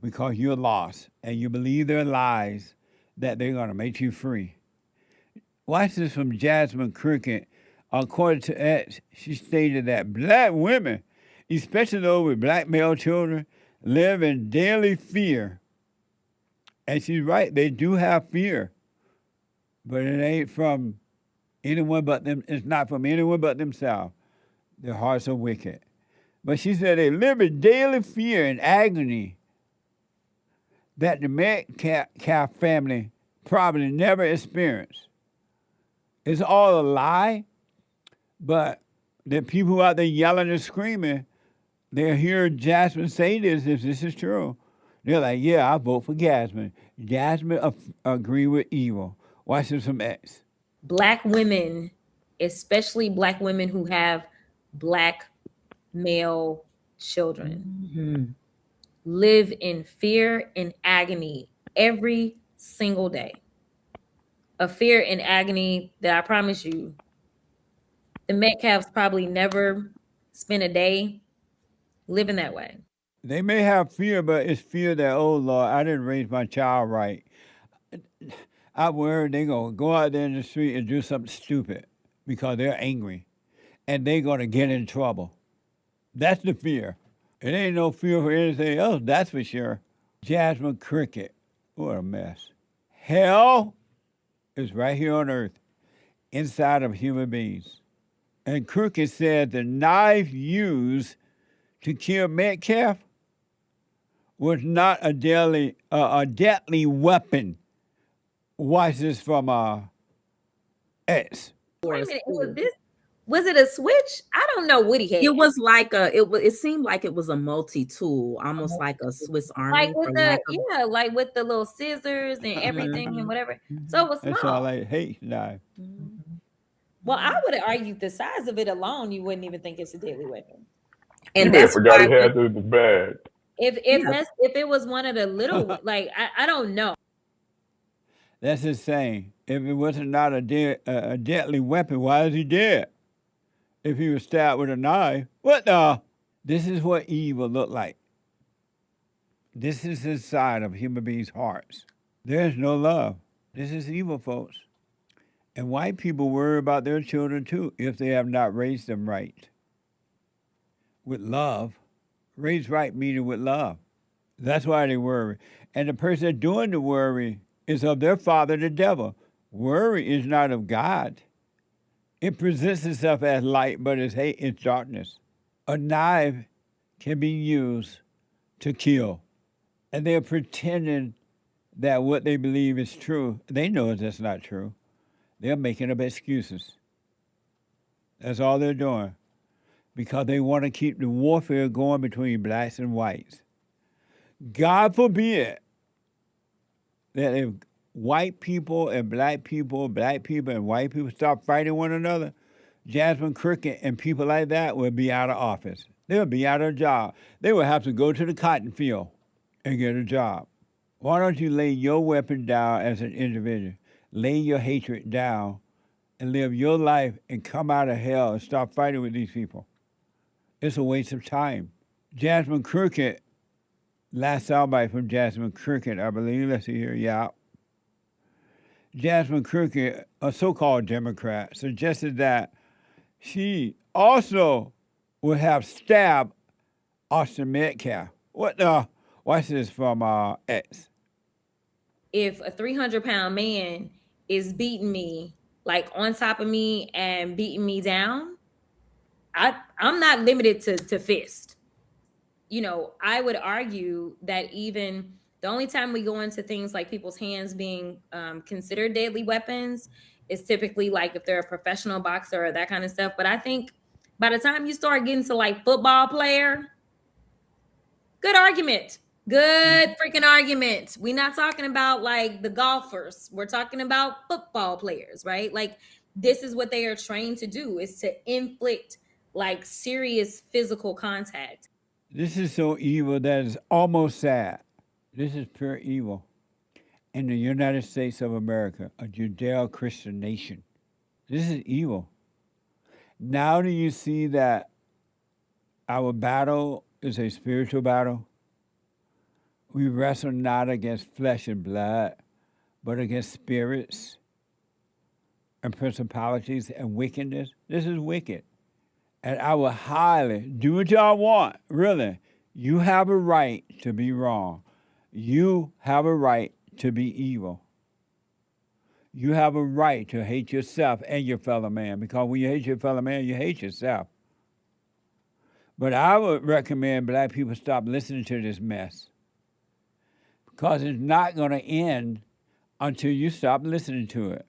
because you're lost and you believe their lies that they're going to make you free. Watch this from Jasmine Cricket. According to X, she stated that black women, especially those with black male children, live in daily fear. And she's right, they do have fear. But it ain't from anyone but them. It's not from anyone but themselves. Their hearts are wicked. But she said they live in daily fear and agony that the Metcalf family probably never experienced. It's all a lie, but the people out there yelling and screaming, they'll hear Jasmine say this if this is true. They're like, yeah, I vote for Jasmine. Jasmine agree with evil. Watch this from X. Black women, especially black women who have black male children, live in fear and agony every single day. A fear and agony that I promise you, the Metcalfs probably never spent a day living that way. They may have fear, but it's fear that, oh, Lord, I didn't raise my child right. I'm worried they're going to go out there in the street and do something stupid because they're angry, and they're going to get in trouble. That's the fear. It ain't no fear for anything else, that's for sure. Jasmine Cricket, what a mess. Hell is right here on earth, inside of human beings. And Cricket said the knife used to kill Metcalf was not a deadly weapon. Watch this from X. Wait a minute, was it a switch? I don't know what he had. It was like it seemed like it was a multi-tool, almost like a Swiss Army. Like with like with the little scissors and everything and whatever. So it was small. It's all like hate knife. Well, I would have argued the size of it alone, you wouldn't even think it's a deadly weapon. And that's forgot he had the bag. If it was one of the little, like I don't know. That's insane. If it wasn't not a deadly weapon, why is he dead? If he was stabbed with a knife, what the? This is what evil look like. This is inside of human beings' hearts. There's no love. This is evil, folks. And white people worry about their children too if they have not raised them right. With love. Raised right meaning with love. That's why they worry. And the person doing the worry is of their father, the devil. Worry is not of God. It presents itself as light, but it's hate, it's darkness. A knife can be used to kill. And they're pretending that what they believe is true. They know that's not true. They're making up excuses. That's all they're doing. Because they want to keep the warfare going between blacks and whites. God forbid that if white people and black people and white people stop fighting one another, Jasmine Cricket and people like that will be out of office. They'll be out of job. They will have to go to the cotton field and get a job. Why don't you lay your weapon down as an individual? Lay your hatred down and live your life and come out of hell and stop fighting with these people. It's a waste of time. Jasmine Cricket, last soundbite from Jasmine Cricket, I believe. Let's see here. Yeah. Jasmine Cricket, a so-called Democrat, suggested that she also would have stabbed Austin Metcalf. What the? Watch this from X. If a 300-pound man is beating me, like on top of me and beating me down, I'm not limited to fist. You know, I would argue that even the only time we go into things like people's hands being considered deadly weapons is typically like if they're a professional boxer or that kind of stuff. But I think by the time you start getting to like football player, good argument. Good freaking argument. We're not talking about like the golfers. We're talking about football players, right? Like this is what they are trained to do, is to inflict like serious physical contact. This is so evil that it's almost sad. This is pure evil. In the United States of America, a Judeo-Christian nation. This is evil. Now do you see that our battle is a spiritual battle? We wrestle not against flesh and blood, but against spirits. and principalities and wickedness. This is wicked. And I will highly do what y'all want. Really, you have a right to be wrong. You have a right to be evil. You have a right to hate yourself and your fellow man, because when you hate your fellow man, you hate yourself. But I would recommend black people stop listening to this mess, because it's not going to end until you stop listening to it.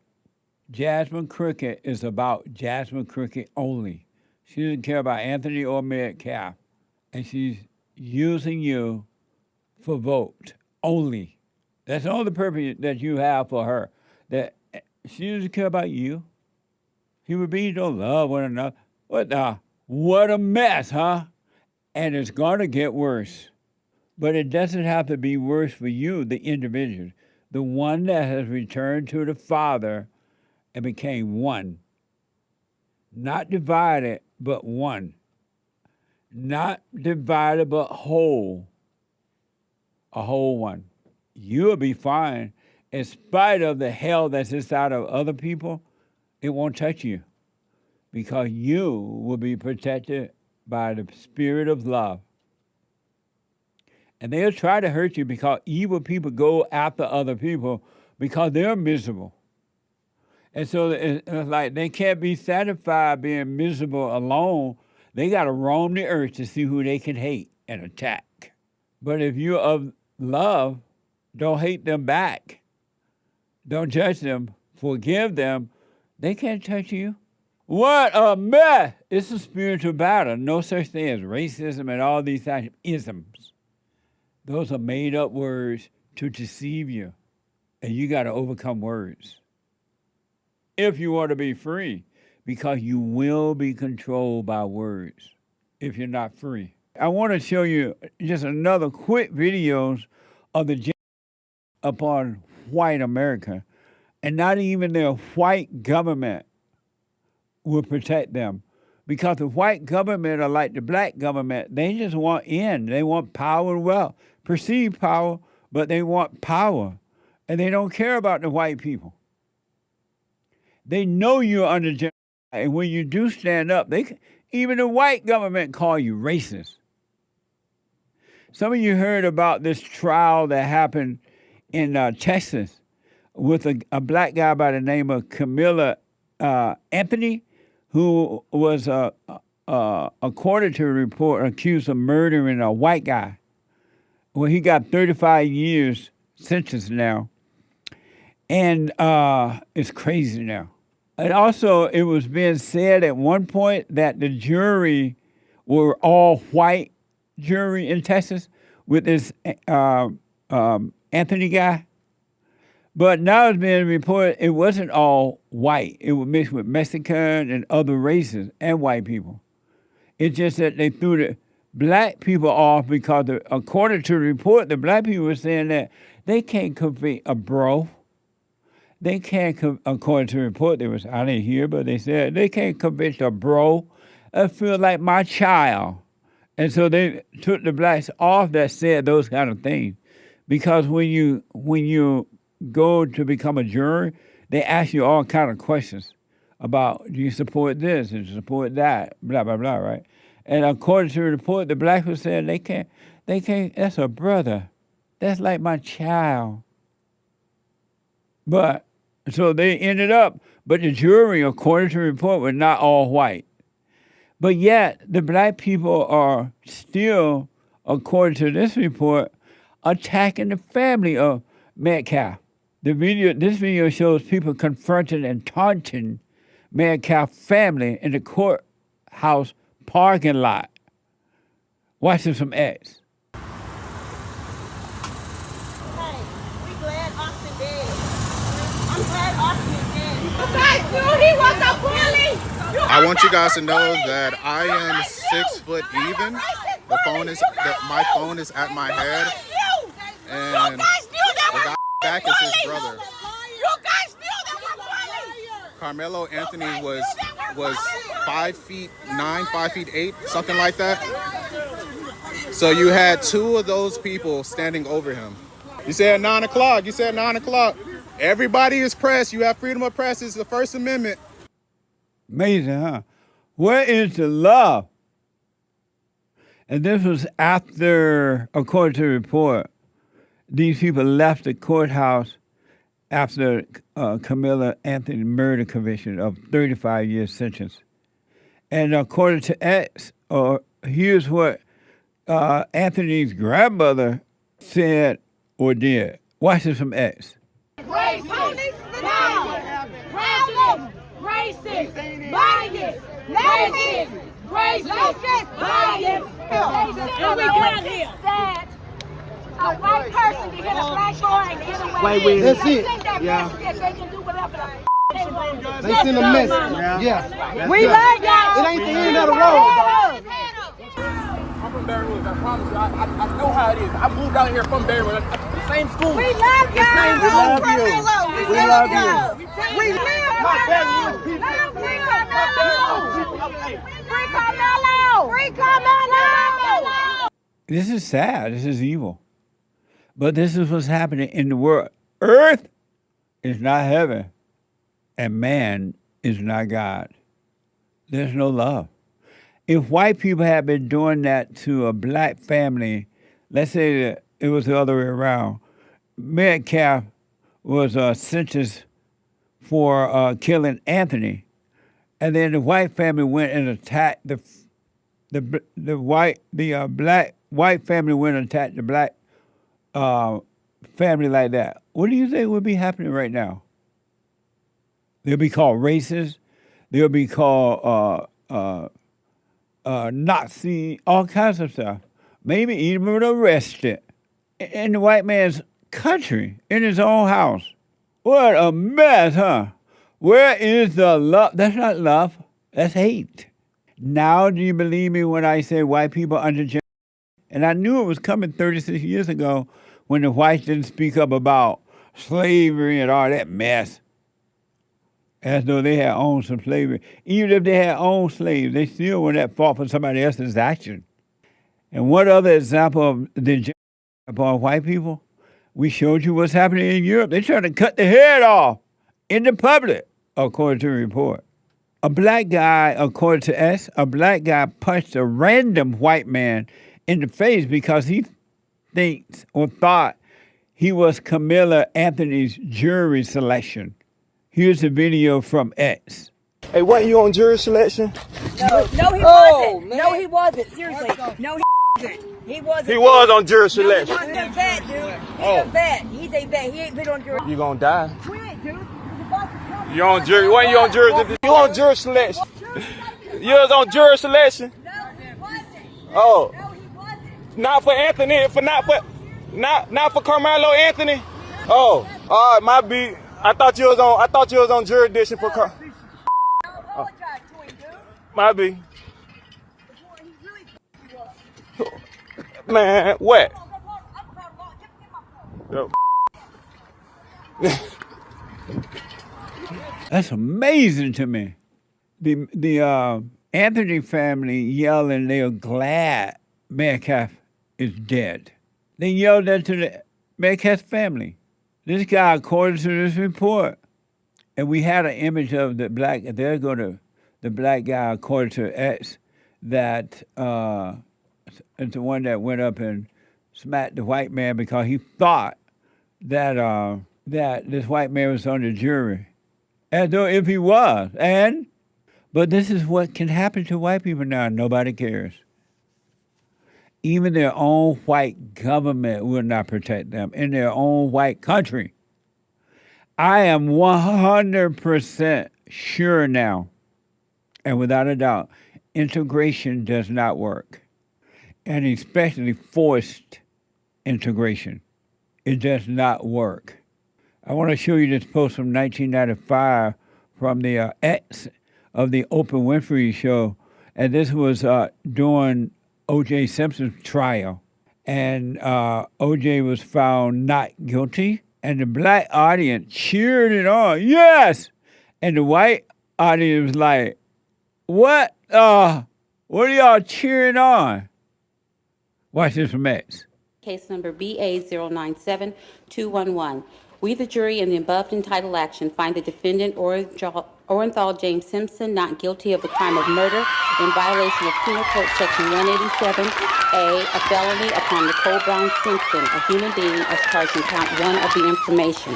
Jasmine Cricket is about Jasmine Cricket only. She doesn't care about Anthony or Metcalf, and she's using you for vote only. That's the only purpose that you have for her. That she doesn't care about you. Human beings don't love one another. What a mess, huh? And it's going to get worse. But it doesn't have to be worse for you, the individual, the one that has returned to the Father and became one. Not divided, but one. Not divided, but whole. A whole one. You'll be fine. In spite of the hell that's inside of other people, it won't touch you, because you will be protected by the spirit of love. And they'll try to hurt you, because evil people go after other people because they're miserable. And so it's like they can't be satisfied being miserable alone. They got to roam the earth to see who they can hate and attack. But if you're of love, don't hate them back. Don't judge them. Forgive them. They can't touch you. What a mess! It's a spiritual battle. No such thing as racism and all these types of isms. Those are made up words to deceive you. And you got to overcome words if you want to be free, because you will be controlled by words if you're not free. I want to show you just another quick videos of the upon white America, and not even their white government will protect them, because the white government are like the black government. They just want in. They want power and wealth, perceived power, but they want power, and they don't care about the white people. They know you're under genocide, and when you do stand up, even the white government call you racist. Some of you heard about this trial that happened in Texas with a black guy by the name of Karmelo Anthony, who was, according to a report, accused of murdering a white guy. Well, he got 35 years sentence now, and it's crazy now. And also, it was being said at one point that the jury were all white jury in Texas with this Anthony guy. But now it's being reported it wasn't all white. It was mixed with Mexican and other races and white people. It's just that they threw the black people off because, according to the report, the black people were saying that they can't convict a bro. They can't, according to the report, I didn't hear, but they said they can't convict a bro. I feel like my child. And so they took the blacks off that said those kind of things. Because when you go to become a juror, they ask you all kind of questions about, do you support this and support that, blah, blah, blah, right? And according to the report, the blacks were saying they can't, that's a brother. That's like my child. But, so they ended up, but the jury, according to the report, were not all white. But yet, the black people are still, according to this report, attacking the family of Metcalf. This video shows people confronting and taunting Metcalf's family in the courthouse parking lot. Watch this from X. I want you guys to know that I am 6 foot even. My phone is at my head, and the guy back is his brother. Karmelo Anthony was 5'9", 5'8", something like that. So you had 2 of those people standing over him. You said 9 o'clock. You said 9 o'clock. Everybody is press. You have freedom of press. It's the First Amendment. Amazing, huh? Where is the love? And this was after, according to the report, these people left the courthouse after Karmelo Anthony murder conviction of 35-year sentence. And according to X, here's what Anthony's grandmother said or did. Watch this from X. Racist, racist, bias, racist, bias. How we got here? That a white person to hit a black boy and get away. Wait, That's it. Send that message that they can do whatever they want. They send a message. Yeah. We love y'all. It ain't the end of the road. I'm from Baton Rouge. I promise you. I know how it is. I moved out here from Baton Rouge. The same school. We love y'all. We love you. We love you. We live My Baton Rouge people. Free Karmelo. Free Karmelo. Free Karmelo. This is sad. This is evil. But this is what's happening in the world. Earth is not heaven, and man is not God. There's no love. If white people had been doing that to a black family, let's say that it was the other way around, Metcalf was sentenced for killing Anthony, and then the white family went and attacked black white family went and attacked the black family like that. What do you think would be happening right now? They'll be called racist. They'll be called Nazi, all kinds of stuff. Maybe even arrested in the white man's country, in his own house. What a mess, huh? Where is the love? That's not love. That's hate. Now do you believe me when I say white people under? And I knew it was coming 36 years ago when the whites didn't speak up about slavery and all that mess. As though they had owned some slavery. Even if they had owned slaves, they still weren't at fault for somebody else's action. And what other example of the upon white people? We showed you what's happening in Europe. They're trying to cut the head off in the public, according to the report. A black guy, according to S, a black guy punched a random white man in the face because he thinks or thought he was Karmelo Anthony's jury selection. Here's a video from X. Hey, wasn't you on jury selection? No, he wasn't. Man. No, he wasn't. Seriously. No, he wasn't. He wasn't. He was on jury selection. No, he's a vet, dude. He's a vet. He's a vet. He ain't been on jury. You gonna die. Quit, dude. You on jury? Wasn't you on jury? You on jury selection? You was on jury selection? No, he wasn't. Oh. No, he wasn't. Not for Anthony. Not for Karmelo Anthony. Oh, all right, my beat. I thought you was on jurisdiction for Car. Oh. My B. Man, what? That's amazing to me. The Anthony family yelling they are glad Metcalf is dead. They yelled that to the Metcalf family. This guy, according to this report, and we had an image of the black, there go the black guy, according to X, that is the one that went up and smacked the white man because he thought that that this white man was on the jury. As though if he was. But this is what can happen to white people now. Nobody cares. Even their own white government will not protect them in their own white country. I am 100% sure now, and without a doubt, integration does not work, and especially forced integration. It does not work. I want to show you this post from 1995 from the ex of the Oprah Winfrey Show, and this was during O.J. Simpson's trial, and O.J. was found not guilty, and the black audience cheered it on, yes! And the white audience was like, what are y'all cheering on? Watch this from X. Case number BA097211. We, the jury, in the above entitled action, find the defendant Orenthal James Simpson not guilty of the crime of murder in violation of Penal Code Section 187A, a felony upon Nicole Brown Simpson, a human being, as charged in count 1 of the information.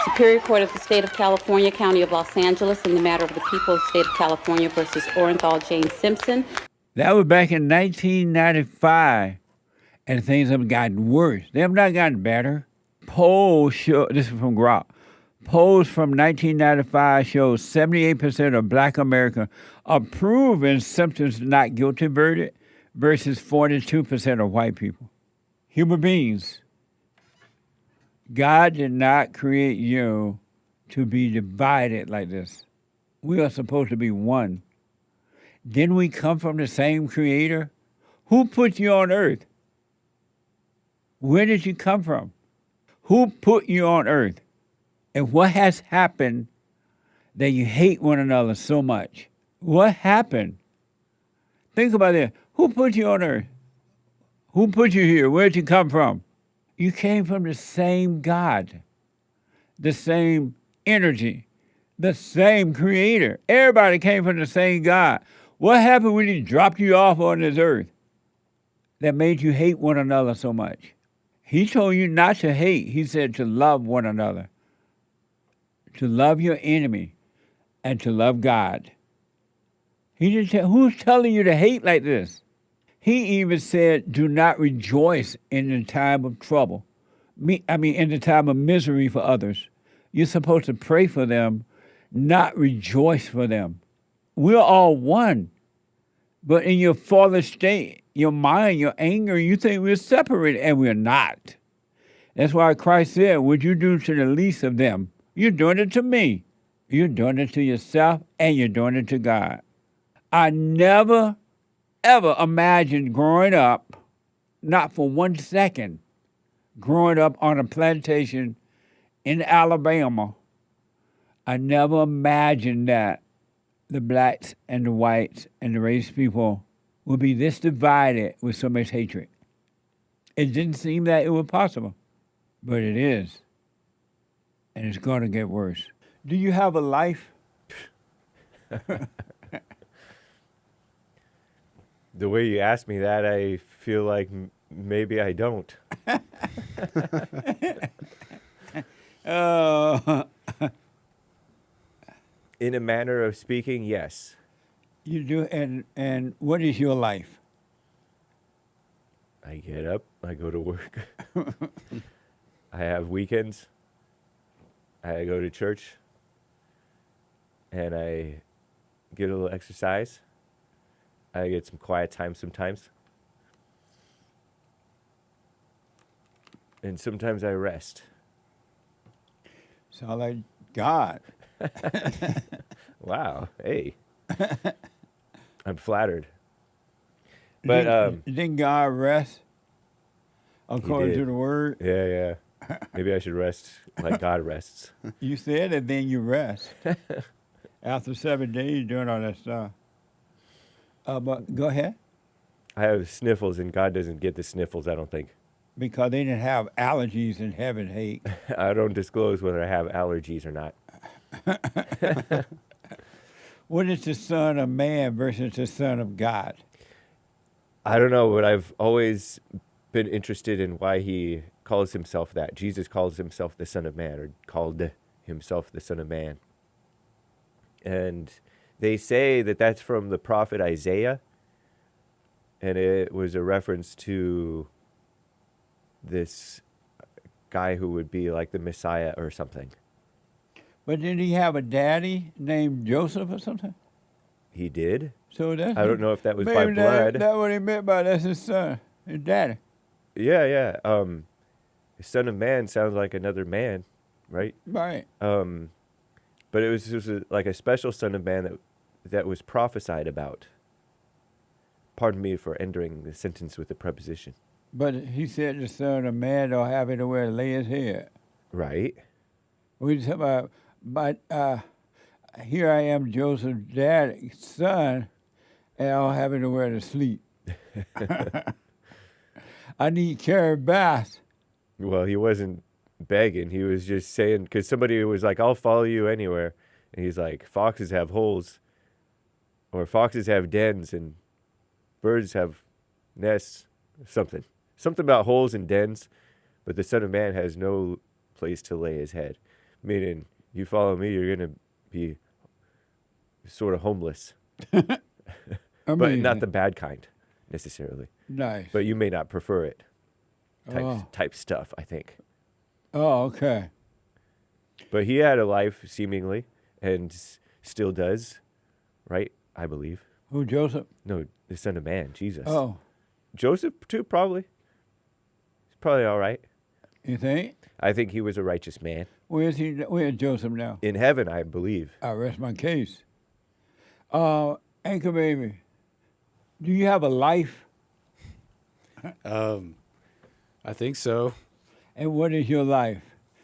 Superior Court of the State of California, County of Los Angeles, in the matter of the people of the State of California versus Orenthal James Simpson. That was back in 1995, and things have gotten worse. They have not gotten better. Polls show, this is from Grok, polls from 1995 show 78% of Black Americans approving Simpson's not guilty verdict versus 42% of white people. Human beings. God did not create you to be divided like this. We are supposed to be one. Didn't we come from the same creator? Who put you on earth? Where did you come from? Who put you on earth? And what has happened that you hate one another so much? What happened? Think about it. Who put you on earth? Who put you here? Where'd you come from? You came from the same God, the same energy, the same creator. Everybody came from the same God. What happened when he dropped you off on this earth that made you hate one another so much? He told you not to hate. He said to love one another, to love your enemy, and to love God. He didn't tell, who's telling you to hate like this? He even said, do not rejoice in the time of trouble. In the time of misery for others. You're supposed to pray for them, not rejoice for them. We're all one. But in your fallen state, your mind, your anger, you think we're separated, and we're not. That's why Christ said, what you do to the least of them, you're doing it to me. You're doing it to yourself, and you're doing it to God. I never ever imagined growing up, not for 1 second, growing up on a plantation in Alabama. I never imagined that the blacks and the whites and the race people would be this divided with so much hatred. It didn't seem that it was possible, but it is. And it's going to get worse. Do you have a life? The way you asked me that, I feel like maybe I don't. In a manner of speaking, yes. You do, and what is your life? I get up, I go to work. I have weekends. I go to church. And I get a little exercise. I get some quiet time sometimes. And sometimes I rest. Sound like God. Wow. Hey. I'm flattered. But didn't God rest according to the word? Yeah. Maybe I should rest like God rests. You said it, then you rest. After 7 days doing all that stuff. But go ahead. I have sniffles, and God doesn't get the sniffles, I don't think. Because they didn't have allergies in heaven, hate. I don't disclose whether I have allergies or not. What is the Son of Man versus the Son of God? I don't know, but I've always been interested in why he calls himself that. Jesus calls himself the Son of Man, or called himself the Son of Man. And they say that that's from the prophet Isaiah, and it was a reference to this guy who would be like the Messiah or something. But didn't he have a daddy named Joseph or something? He did? So that's I don't know if that was by blood. That's what he meant by that's his son, his daddy. Yeah. The Son of Man sounds like another man, right? Right. But it was just like a special Son of Man that was prophesied about. Pardon me for entering the sentence with a preposition. But he said the Son of Man don't have anywhere to lay his head. Right. We talk about, but here I am, Joseph's daddy's son, and I don't have anywhere to sleep. I need Carrie Bass. Well, he wasn't begging. He was just saying, because somebody was like, I'll follow you anywhere. And he's like, foxes have holes, or foxes have dens, and birds have nests, something. Something about holes and dens, but the Son of Man has no place to lay his head. Meaning, you follow me, you're going to be sort of homeless. But not the bad kind, necessarily. Nice. But you may not prefer it. Type stuff, I think. Oh, okay. But he had a life, seemingly, and still does, right? I believe. Who, Joseph? No, the Son of Man, Jesus. Oh. Joseph, too, probably. He's probably all right. You think? I think he was a righteous man. Where is he? Where is Joseph now? In heaven, I believe. I rest my case. Anchor Baby, do you have a life? I think so. And what is your life?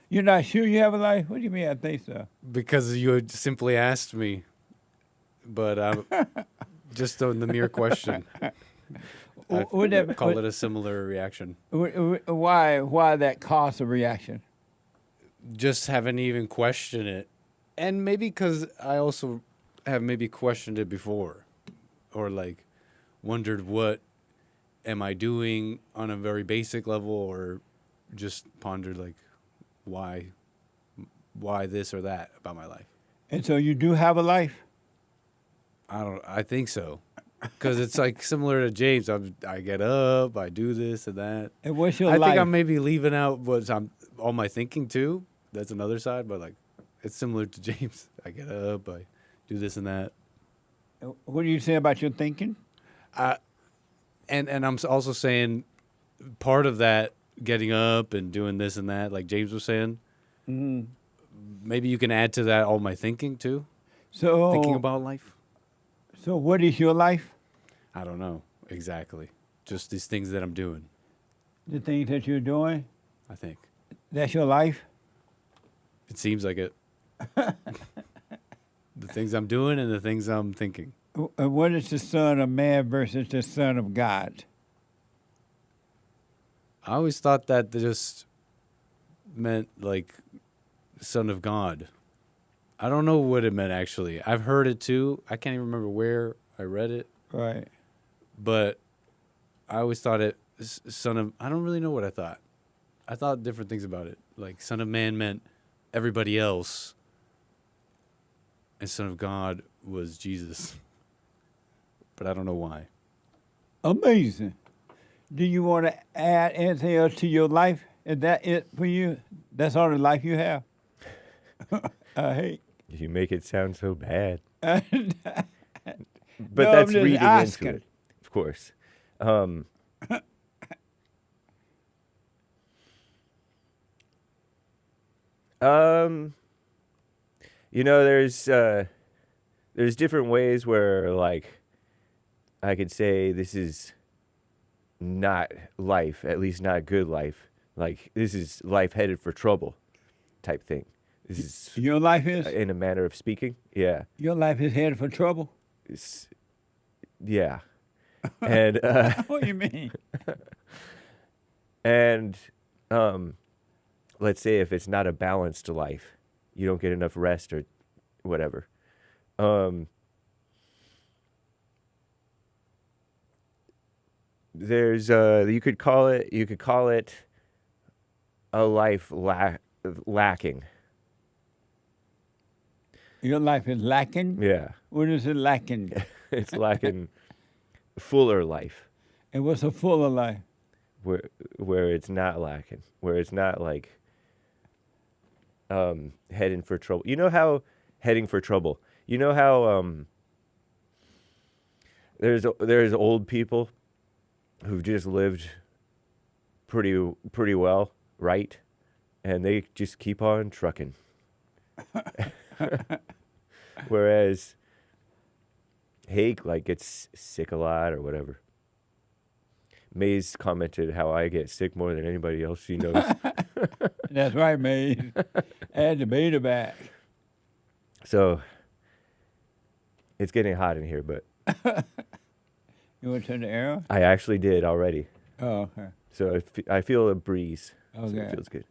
You're not sure you have a life? What do you mean I think so? Because you had simply asked me, but just on the mere question. I call it a similar reaction. Why that cause of reaction? Just haven't even questioned it. And maybe because I also have maybe questioned it before, or like wondered what am I doing on a very basic level, or just pondered like why this or that about my life. And so you do have a life? I think so. Because it's like similar to James. I get up, I do this and that. And what's your life? I think I'm maybe leaving out all my thinking too. That's another side, but like it's similar to James. I get up, I do this and that. What do you say about your thinking? And I'm also saying part of that getting up and doing this and that, like James was saying, maybe you can add to that all my thinking too. So thinking about life. So what is your life? I don't know exactly. Just these things that I'm doing. The things that you're doing? I think. That's your life? It seems like it. The things I'm doing and the things I'm thinking. What is the Son of Man versus the Son of God? I always thought that just meant like Son of God. I don't know what it meant actually. I've heard it too. I can't even remember where I read it. Right. But I always thought it Son of. I don't really know what I thought. I thought different things about it. Like Son of Man meant everybody else, and Son of God was Jesus. But I don't know why. Amazing. Do you want to add anything else to your life? Is that it for you? That's all the life you have? I hate. You make it sound so bad. But that's reading into it, of course. You know, there's different ways where, like, I could say this is not life, at least not good life. Like, this is life headed for trouble type thing. This is your life is? In a manner of speaking, yeah. Your life is headed for trouble? Yeah. And what do you mean? And let's say if it's not a balanced life, you don't get enough rest or whatever. There's you could call it a life lacking. Your life is lacking? Yeah. What is it lacking? It's lacking fuller life. And what's a fuller life? Where it's not lacking, where it's not like heading for trouble. You know how heading for trouble. You know how there's old people who've just lived pretty well, right? And they just keep on trucking. Whereas Hake like gets sick a lot or whatever. Maze commented how I get sick more than anybody else she knows. That's right, Maze. Add the beta back. So it's getting hot in here, but you want to turn the arrow? I actually did already. Oh, okay. So I feel a breeze. Okay. So it feels good.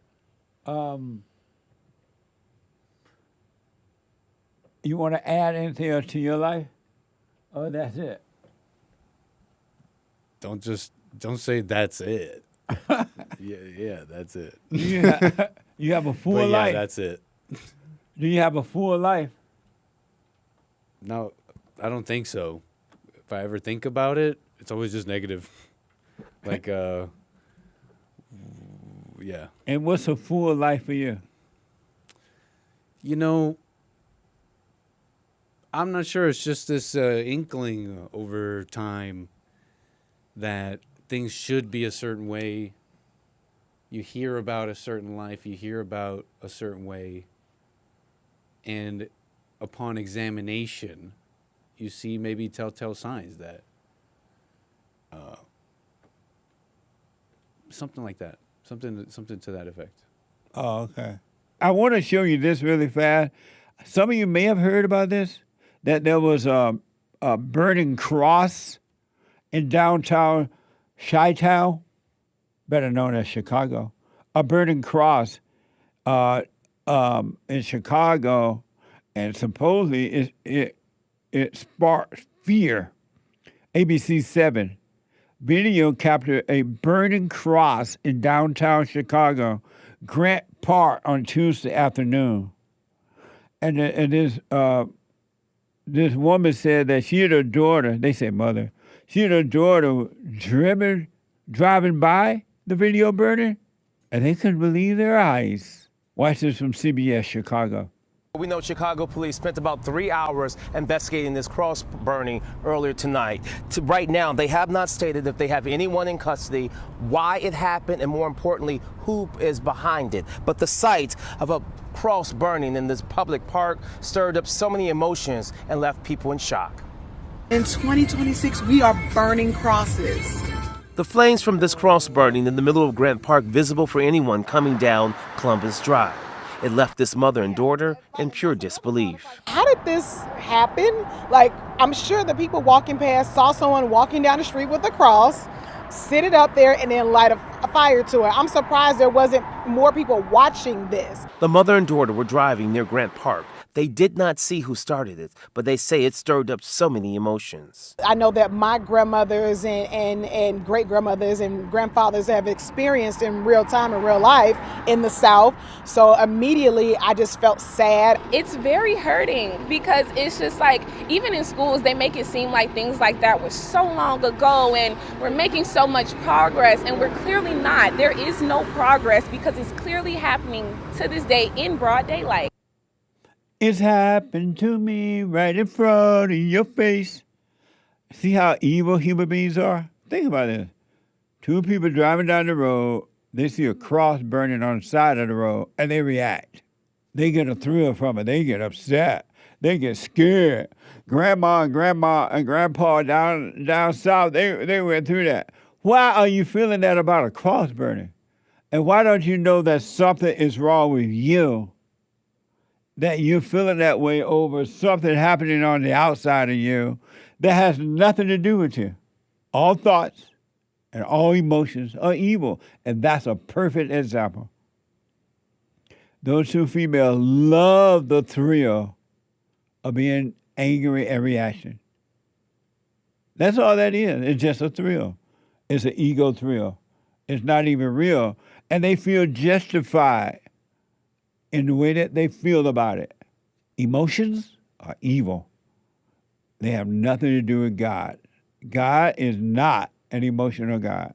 You want to add anything else to your life? Oh, that's it. Don't say that's it. yeah, that's it. You have a full But yeah, life. that's it. Do you have a full life? No, I don't think so. If I ever think about it, it's always just negative. Like, yeah. And what's a full life for you? You know, I'm not sure. It's just this inkling over time that things should be a certain way. You hear about a certain life, you hear about a certain way, and upon examination, you see maybe telltale signs that something like that, something to that effect. Oh, okay. I want to show you this really fast. Some of you may have heard about this, that there was a burning cross in downtown Chi-Town, better known as Chicago. A burning cross in Chicago, and supposedly it sparked fear. ABC 7 video captured a burning cross in downtown Chicago, Grant Park, on Tuesday afternoon. And this woman said that she and her daughter, they say mother, she and her daughter driving by the video burning, and they couldn't believe their eyes. Watch this from CBS Chicago. We know Chicago police spent about 3 hours investigating this cross burning earlier tonight. Right now, they have not stated if they have anyone in custody, why it happened, and more importantly, who is behind it. But the sight of a cross burning in this public park stirred up so many emotions and left people in shock. In 2026, we are burning crosses. The flames from this cross burning in the middle of Grant Park visible for anyone coming down Columbus Drive. It left this mother and daughter in pure disbelief. How did this happen? Like, I'm sure the people walking past saw someone walking down the street with a cross, sit it up there, and then light a fire to it. I'm surprised there wasn't more people watching this. The mother and daughter were driving near Grant Park. They did not see who started it, but they say it stirred up so many emotions. I know that my grandmothers and great-grandmothers and grandfathers have experienced in real time, in real life, in the South. So immediately I just felt sad. It's very hurting because it's just like, even in schools, they make it seem like things like that were so long ago and we're making so much progress, and we're clearly not. There is no progress because it's clearly happening to this day in broad daylight. It's happened to me right in front of your face. See how evil human beings are? Think about this. Two people driving down the road, they see a cross burning on the side of the road, and they react. They get a thrill from it. They get upset. They get scared. Grandma and grandpa down south, they went through that. Why are you feeling that about a cross burning? And why don't you know that something is wrong with you? That you're feeling that way over something happening on the outside of you that has nothing to do with you. All thoughts and all emotions are evil, and that's a perfect example. Those two females love the thrill of being angry and reaction. That's all that is. It's just a thrill. It's an ego thrill. It's not even real. And they feel justified in the way that they feel about it. Emotions are evil. They have nothing to do with God. God is not an emotional God.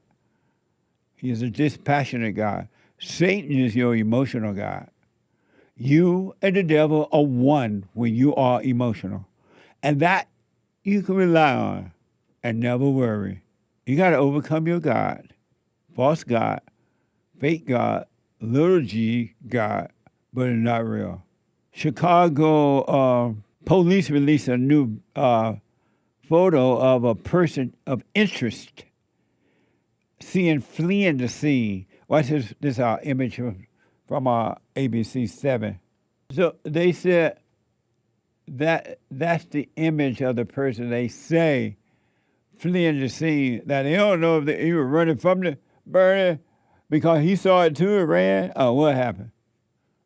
He is a dispassionate God. Satan is your emotional God. You and the devil are one when you are emotional. And that you can rely on and never worry. You got to overcome your God, false God, fake God, little g God, but it's not real. Chicago police released a new photo of a person of interest seen fleeing the scene. Watch this image from ABC 7. So they said that's the image of the person they say fleeing the scene that they don't know if he was running from the burning because he saw it too and ran, or what happened.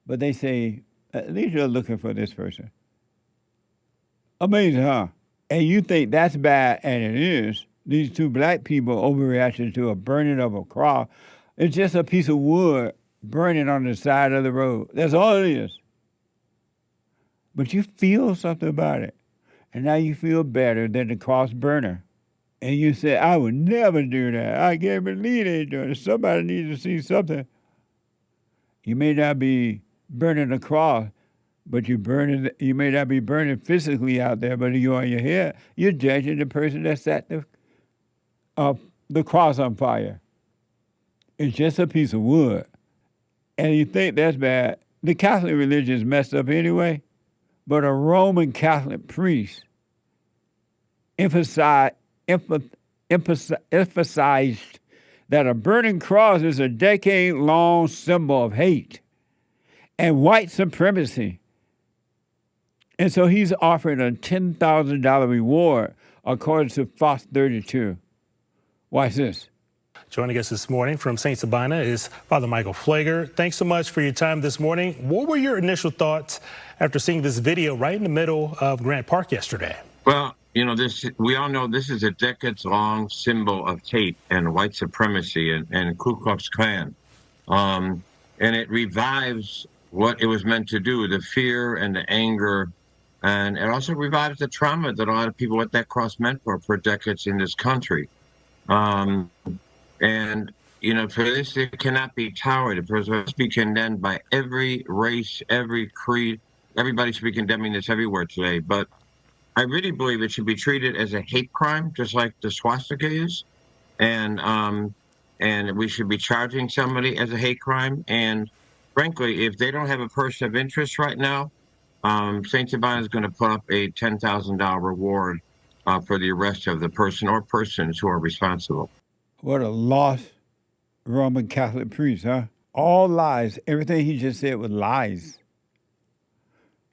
But they say, at least you're looking for this person. Amazing, huh? And you think that's bad, and it is. These two black people overreacted to a burning of a cross. It's just a piece of wood burning on the side of the road. That's all it is. But you feel something about it. And now you feel better than the cross burner. And you say, I would never do that. I can't believe they doing it. Somebody needs to see something. You may not be burning the cross, but you may not be burning physically out there, but you're on your head. You're judging the person that set the cross on fire. It's just a piece of wood. And you think that's bad. The Catholic religion is messed up anyway, but a Roman Catholic priest emphasized that a burning cross is a decade-long symbol of hate and white supremacy. And so he's offering a $10,000 reward, according to Fox 32. Watch this. Joining us this morning from St. Sabina is Father Michael Pfleger. Thanks so much for your time this morning. What were your initial thoughts after seeing this video right in the middle of Grant Park yesterday? Well, you know, we all know this is a decades-long symbol of hate and white supremacy and Ku Klux Klan. And it revives what it was meant to do, the fear and the anger. And it also revives the trauma that a lot of people, what that cross meant for decades in this country. And, you know, for this, it cannot be tolerated. It must be condemned by every race, every creed. Everybody should be condemning this everywhere today. But I really believe it should be treated as a hate crime, just like the swastika is. And we should be charging somebody as a hate crime. And frankly, if they don't have a person of interest right now, St. Sabina is going to put up a $10,000 reward for the arrest of the person or persons who are responsible. What a lost Roman Catholic priest, huh? All lies. Everything he just said was lies.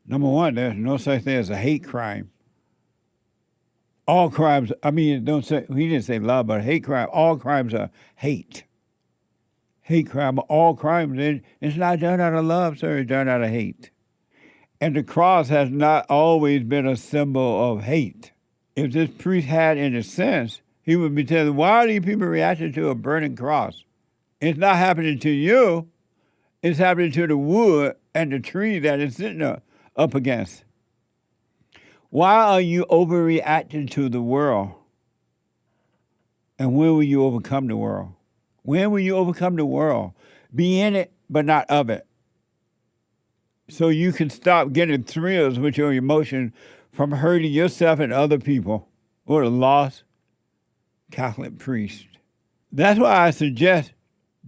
Number one, there's no such thing as a hate crime. All crimes, I mean, he didn't say love, but hate crime. All crimes are hate. Hate crime, all crimes. It's not done out of love, sir. It's done out of hate. And the cross has not always been a symbol of hate. If this priest had any sense, he would be telling, why are these people reacting to a burning cross? It's not happening to you. It's happening to the wood and the tree that it's sitting up against. Why are you overreacting to the world? And when will you overcome the world? When will you overcome the world? Be in it, but not of it. So you can stop getting thrills with your emotion from hurting yourself and other people. What a lost Catholic priest. That's why I suggest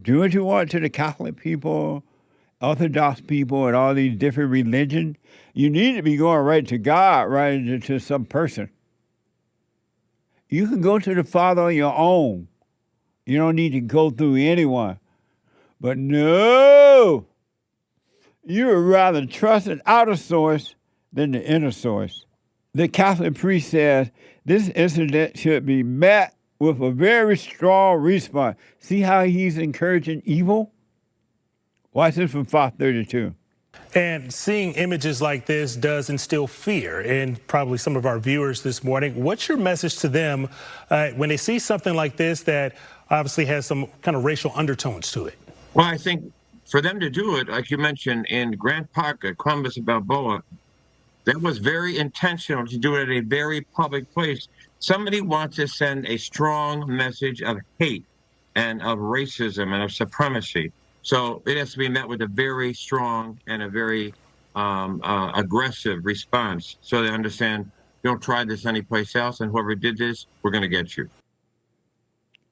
do what you want to the Catholic people, Orthodox people, and all these different religions. You need to be going right to God, right to some person. You can go to the Father on your own. You don't need to go through anyone. But no, you would rather trust an outer source than the inner source. The Catholic priest says this incident should be met with a very strong response. See how he's encouraging evil? Watch this from Fox 32. And seeing images like this does instill fear in probably some of our viewers this morning. What's your message to them when they see something like this that obviously has some kind of racial undertones to it? Well, I think for them to do it, like you mentioned, in Grant Park at Columbus and Balboa, that was very intentional to do it at a very public place. Somebody wants to send a strong message of hate and of racism and of supremacy. So it has to be met with a very strong and a very aggressive response so they understand, don't try this anyplace else, and whoever did this, we're going to get you.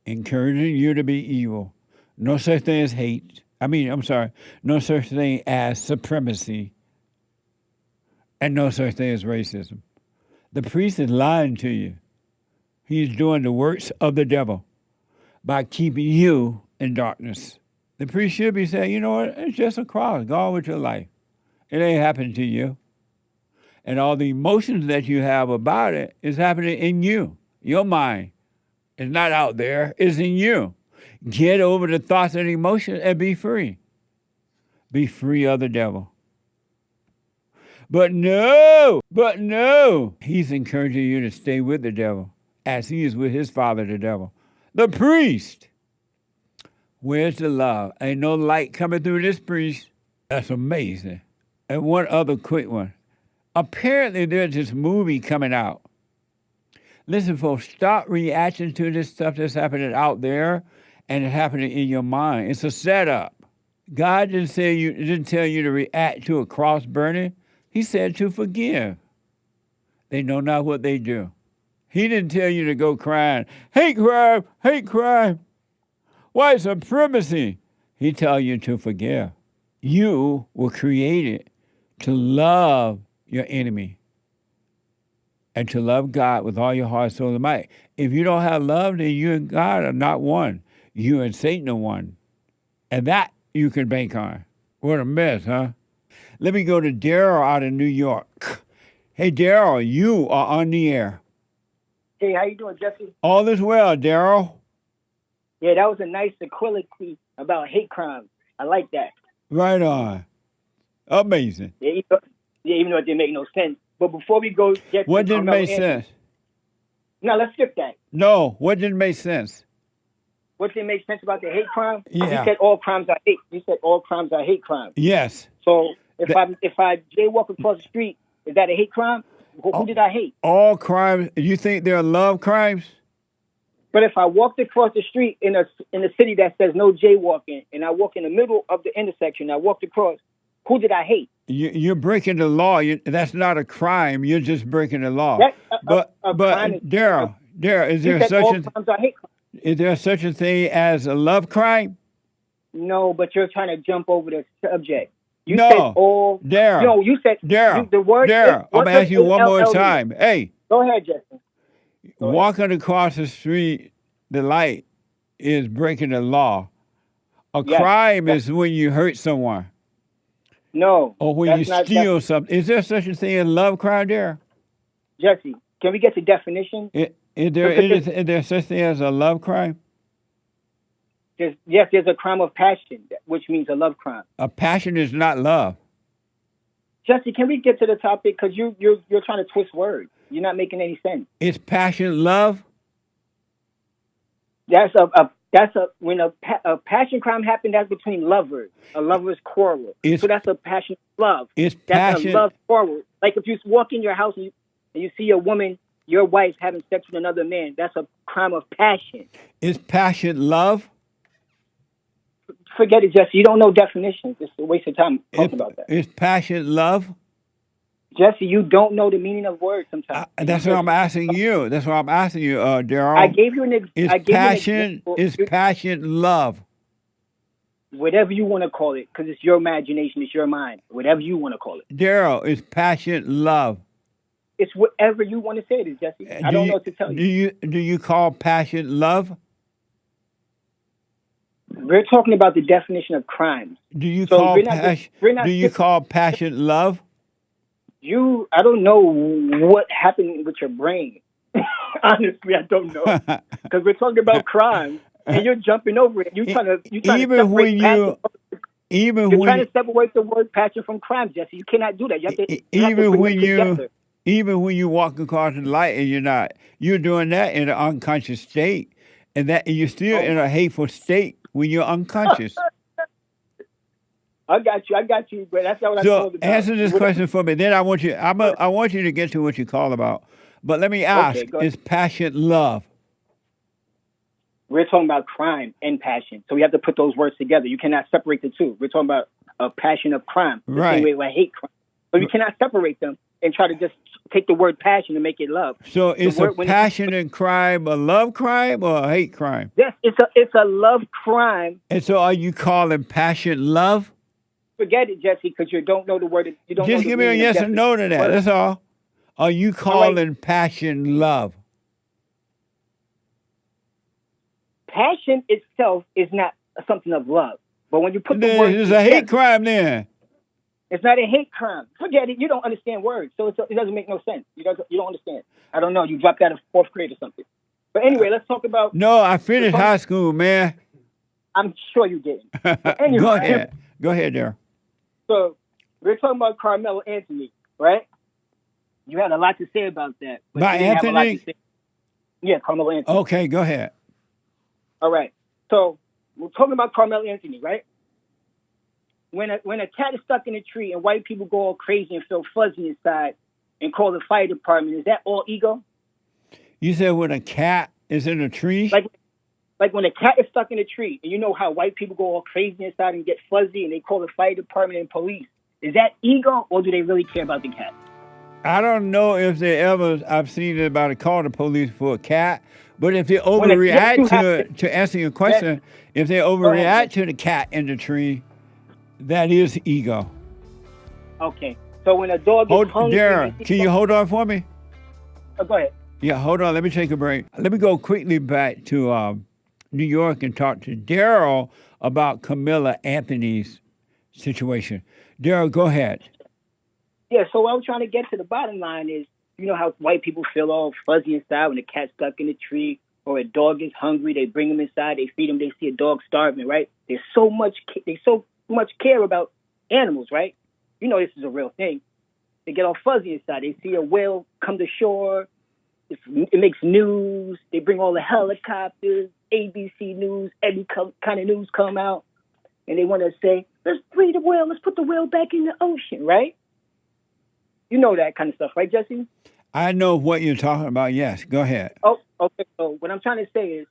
Encouraging you to be evil. No such thing as hate. No such thing as supremacy. And no such thing as racism. The priest is lying to you. He's doing the works of the devil by keeping you in darkness. The priest should be saying, you know what, it's just a cross. Go on with your life. It ain't happening to you. And all the emotions that you have about it is happening in you, your mind. It's not out there. It's in you. Get over the thoughts and emotions and be free. Be free of the devil. But no, he's encouraging you to stay with the devil as he is with his father, the devil. The priest. Where's the love? Ain't no light coming through this priest. That's amazing. And one other quick one. Apparently there's this movie coming out. Listen, folks, stop reacting to this stuff that's happening out there and it's happening in your mind. It's a setup. God didn't tell you to react to a cross burning. He said to forgive. They know not what they do. He didn't tell you to go crying, hate crime, hate crime, white supremacy. He told you to forgive. You were created to love your enemy and to love God with all your heart, soul, and might. If you don't have love, then you and God are not one. You and Satan are one. And that you can bank on. What a mess, huh? Let me go to Darryl out in New York. Hey, Darryl, you are on the air. Hey, how you doing, Jesse? All is well, Darryl. Yeah, that was a nice equality about hate crimes. I like that. Right on. Amazing. Yeah, even though it didn't make no sense. But before we go get what didn't make sense? No, let's skip that. No, what didn't make sense? What didn't make sense about the hate crime? Yeah. You said all crimes are hate. You said all crimes are hate crimes. Yes. So if I jaywalk across the street, is that a hate crime? Who did I hate? All crimes. You think they're love crimes? But if I walked across the street in a city that says no jaywalking, and I walk in the middle of the intersection, I walked across, who did I hate? You're breaking the law. That's not a crime. You're just breaking the law. But Darryl, is there such a thing as a love crime? No, but you're trying to jump over the subject. You no, said all. Darryl. No, you said Darryl. The word. Darryl, I'm gonna ask you one more time. Hey, go ahead, Justin. Walking across the street, the light is breaking the law. A crime is when you hurt someone. No. Or when you steal something. Is there such a thing as love crime there? Jesse, can we get the definition? Is there such a thing as a love crime? There's a crime of passion, which means a love crime. A passion is not love. Jesse, can we get to the topic? Because you're trying to twist words. You're not making any sense. Is passion love? When a passion crime happened, that's between lovers. A lover's quarrel. So that's a passion love. That's a love quarrel. Like if you walk in your house and you see a woman, your wife having sex with another man, that's a crime of passion. Is passion love? Forget it, Jesse. You don't know definitions. It's a waste of time talking about that. Is passion love? Jesse, you don't know the meaning of words sometimes. That's what I'm asking you. Darryl. I gave you an example. Is passion love? Whatever you want to call it, because it's your imagination, it's your mind. Whatever you want to call it. Darryl, is passion love? It's whatever you want to say it is, Jesse. I don't know what to tell you. Do you call passion love? We're talking about the definition of crimes. Do you call passion love? I don't know what happened with your brain. Honestly, I don't know. Because we're talking about crime, and you're jumping over it. You're trying to separate the word passion from crime, Jesse. You cannot do that. You have to even when you walk across the light and you're doing that in an unconscious state, and you're still in a hateful state when you're unconscious. I got you, but that's not what I told about. Answer this question for me. Then I want you to get to what you call about. But let me ask, is passion love? We're talking about crime and passion. So we have to put those words together. You cannot separate the two. We're talking about a passion of crime. The same way I hate crime. But you cannot separate them and try to just take the word passion and make it love. So is a passion and crime a love crime or a hate crime? Yes, it's a love crime. And so are you calling passion love? Forget it, Jesse, because you don't know the word. You don't. Just give me a yes or no to that. That's all. Are you calling passion love? Passion itself is not something of love. But when you put the word... It's a hate crime then. It's not a hate crime. Forget it. You don't understand words. So it doesn't make no sense. You don't understand. I don't know. You dropped out of fourth grade or something. But anyway, let's talk about. No, I finished high school, man. I'm sure you didn't. But anyway, Go ahead. Go ahead, there. So we're talking about Karmelo Anthony, right? You had a lot to say about that. But By you didn't have a lot to Anthony? say. Yeah, Karmelo Anthony. Okay, go ahead. All right. So we're talking about Karmelo Anthony, right? When a cat is stuck in a tree and white people go all crazy and feel fuzzy inside and call the fire department, is that all ego? You said when a cat is in a tree? Like when a cat is stuck in a tree and you know how white people go all crazy inside and get fuzzy and they call the fire department and police. Is that ego or do they really care about the cat? I don't know if I've seen anybody call the police for a cat, but if they overreact to answer your question, if they overreact to the cat in the tree, that is ego. Okay. So when a dog is hungry... Darryl, can you hold on for me? Oh, go ahead. Yeah, hold on. Let me take a break. Let me go quickly back to New York and talk to Darryl about Karmelo Anthony's situation. Darryl, go ahead. Yeah, so what I'm trying to get to the bottom line is, you know how white people feel all fuzzy inside when a cat's stuck in a tree or a dog is hungry, they bring him inside, they feed him, they see a dog starving, right? There's so much care about animals, right? You know this is a real thing. They get all fuzzy inside. They see a whale come to shore. It makes news. They bring all the helicopters, ABC News, every kind of news come out. And they want to say, let's free the whale. Let's put the whale back in the ocean, right? You know that kind of stuff, right, Jesse? I know what you're talking about. Yes, go ahead. Oh, okay. So what I'm trying to say is,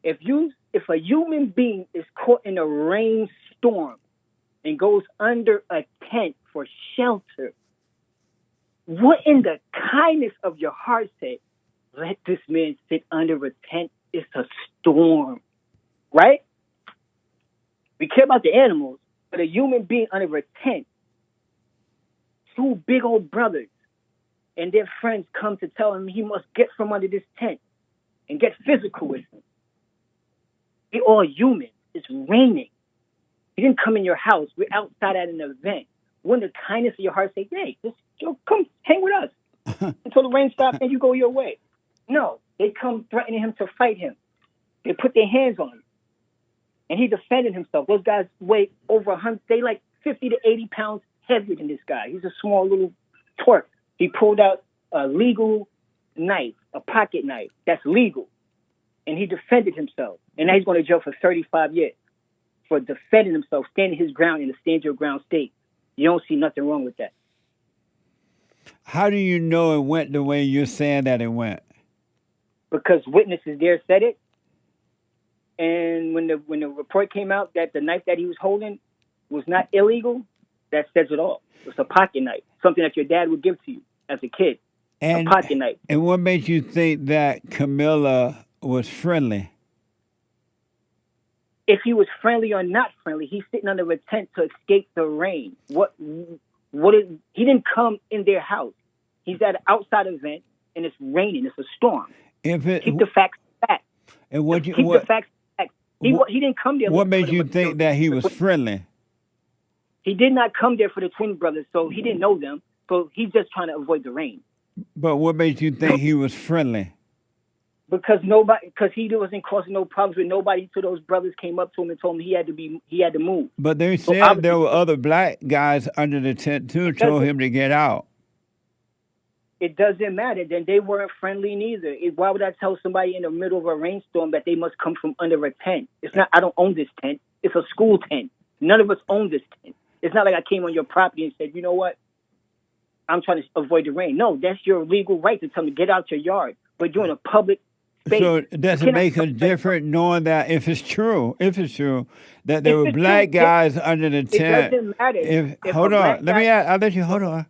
if a human being is caught in a rainstorm and goes under a tent for shelter, what in the kindness of your heart say, let this man sit under a tent? It's a storm, right? We care about the animals, but a human being under a tent, two big old brothers and their friends come to tell him he must get from under this tent and get physical with him. We're all human. It's raining. He didn't come in your house. We're outside at an event. Wouldn't the kindness of your heart say, hey, just come hang with us until the rain stops and you go your way? No, they come threatening him to fight him. They put their hands on him. And he defended himself. Those guys weigh over 100. They like 50 to 80 pounds heavier than this guy. He's a small little twerp. He pulled out a legal knife, a pocket knife. That's legal. And he defended himself. And now he's going to jail for 35 years for defending himself, standing his ground in a stand your ground state. You don't see nothing wrong with that. How do you know it went the way you're saying that it went? Because witnesses there said it. And when the report came out that the knife that he was holding was not illegal, that says it all. It's a pocket knife, something that your dad would give to you as a kid. A pocket knife. And what made you think that Karmelo was friendly? If he was friendly or not friendly, he's sitting under a tent to escape the rain. He didn't come in their house. He's at an outside event and it's raining. It's a storm. Keep the facts back. And keep the facts back. He didn't come there. What made you think that he was friendly? He did not come there for the twin brothers, so he didn't know them. So he's just trying to avoid the rain. But what made you think he was friendly? Because he wasn't causing no problems with nobody. So those brothers came up to him and told him he had to move. But they said there were other black guys under the tent too, told him to get out. It doesn't matter. Then they weren't friendly neither. Why would I tell somebody in the middle of a rainstorm that they must come from under a tent? It's not. I don't own this tent. It's a school tent. None of us own this tent. It's not like I came on your property and said, you know what? I'm trying to avoid the rain. No, that's your legal right to tell me get out your yard. But you're in a public space. So does it make a difference knowing that if it's true that there were black guys under the tent? It doesn't matter. Hold on. I'll let you hold on.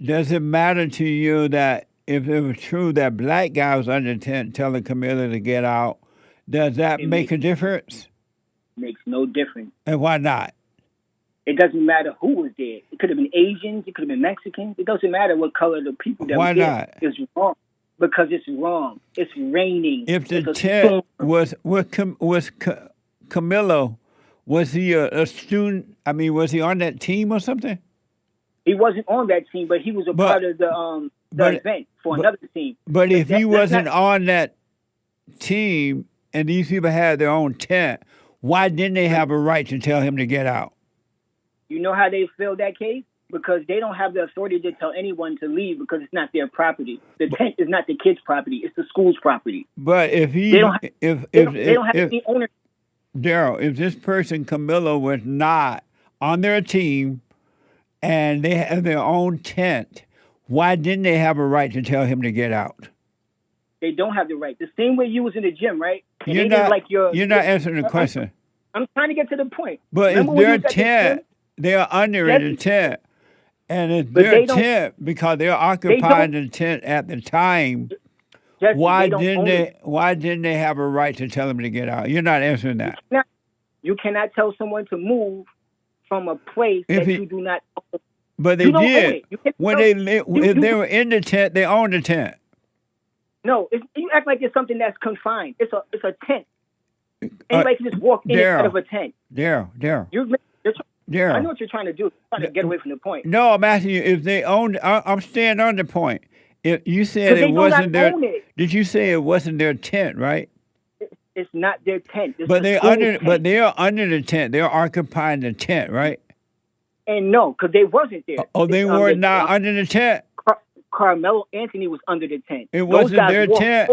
Does it matter to you that if it was true that black guy was under the tent telling Karmelo to get out, does that make a difference? Makes no difference. And why not? It doesn't matter who was there. It could have been Asians. It could have been Mexicans. It doesn't matter what color the people that were there. Why not? It's wrong. Because it's wrong. It's raining. If the tent was Karmelo, was he a student? I mean, was he on that team or something? He wasn't on that team, but he was part of the event for another team. But if he wasn't on that team and these people had their own tent, why didn't they have a right to tell him to get out? You know how they filled that case? Because they don't have the authority to tell anyone to leave because it's not their property. The tent is not the kid's property; it's the school's property. But if he, They don't have, if they don't have any owner. Darryl, if this person Karmelo was not on their team and they have their own tent, why didn't they have a right to tell him to get out? They don't have the right. The same way you was in the gym, right? And You're they didn't not. like your. You're not answering the question. I'm trying to get to the point. But Remember if when you their was at the tent, gym? they are under in the tent, and it's But their they don't- tent because they're occupying the tent at the time. Jesse, Why they don't didn't own they? it. Why didn't they have a right to tell him to get out? You're not answering that. You cannot tell someone to move from a place If that he- you do not own. But they You don't own did. it. You can't When tell- if they were in the tent, they owned the tent. No, you act like it's something that's confined. It's a tent. Anybody can just walk in Daryl. out of a tent. Darryl. I know what you're trying to do. You're trying to get away from the point. No, I'm asking you if they owned. I'm staying on the point. If you said 'Cause they it do wasn't not their, own it. did you say it wasn't their tent, right? It's not their tent. It's But the they school's under, tent. but they are under the tent. They're occupying the tent, right? And no, because they wasn't there. Oh, they It's, were not under the tent. Carmelo Anthony was under the tent. It Those wasn't guys their walked tent.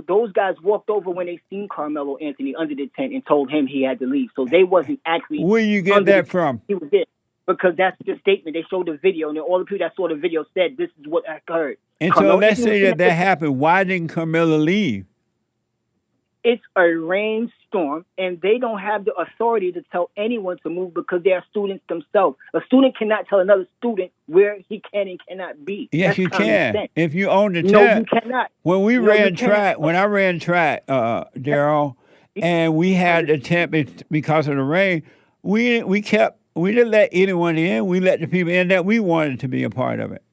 Those guys walked over when they seen Carmelo Anthony under the tent and told him he had to leave. So they wasn't actually. Where you get under that the from? He was there because that's the statement. They showed the video, and then all the people that saw the video said, "This is what I heard." And so Carmelo let's Anthony say was that happened. Why didn't Karmelo leave? It's a rainstorm, and they don't have the authority to tell anyone to move because they are students themselves. A student cannot tell another student where he can and cannot be. Yes, That's you common can. sense. If you own the No, tent. you cannot. When we No, you ran cannot. track, when I ran track, Darryl, and we had the tent because of the rain, we didn't let anyone in. We let the people in that we wanted to be a part of it.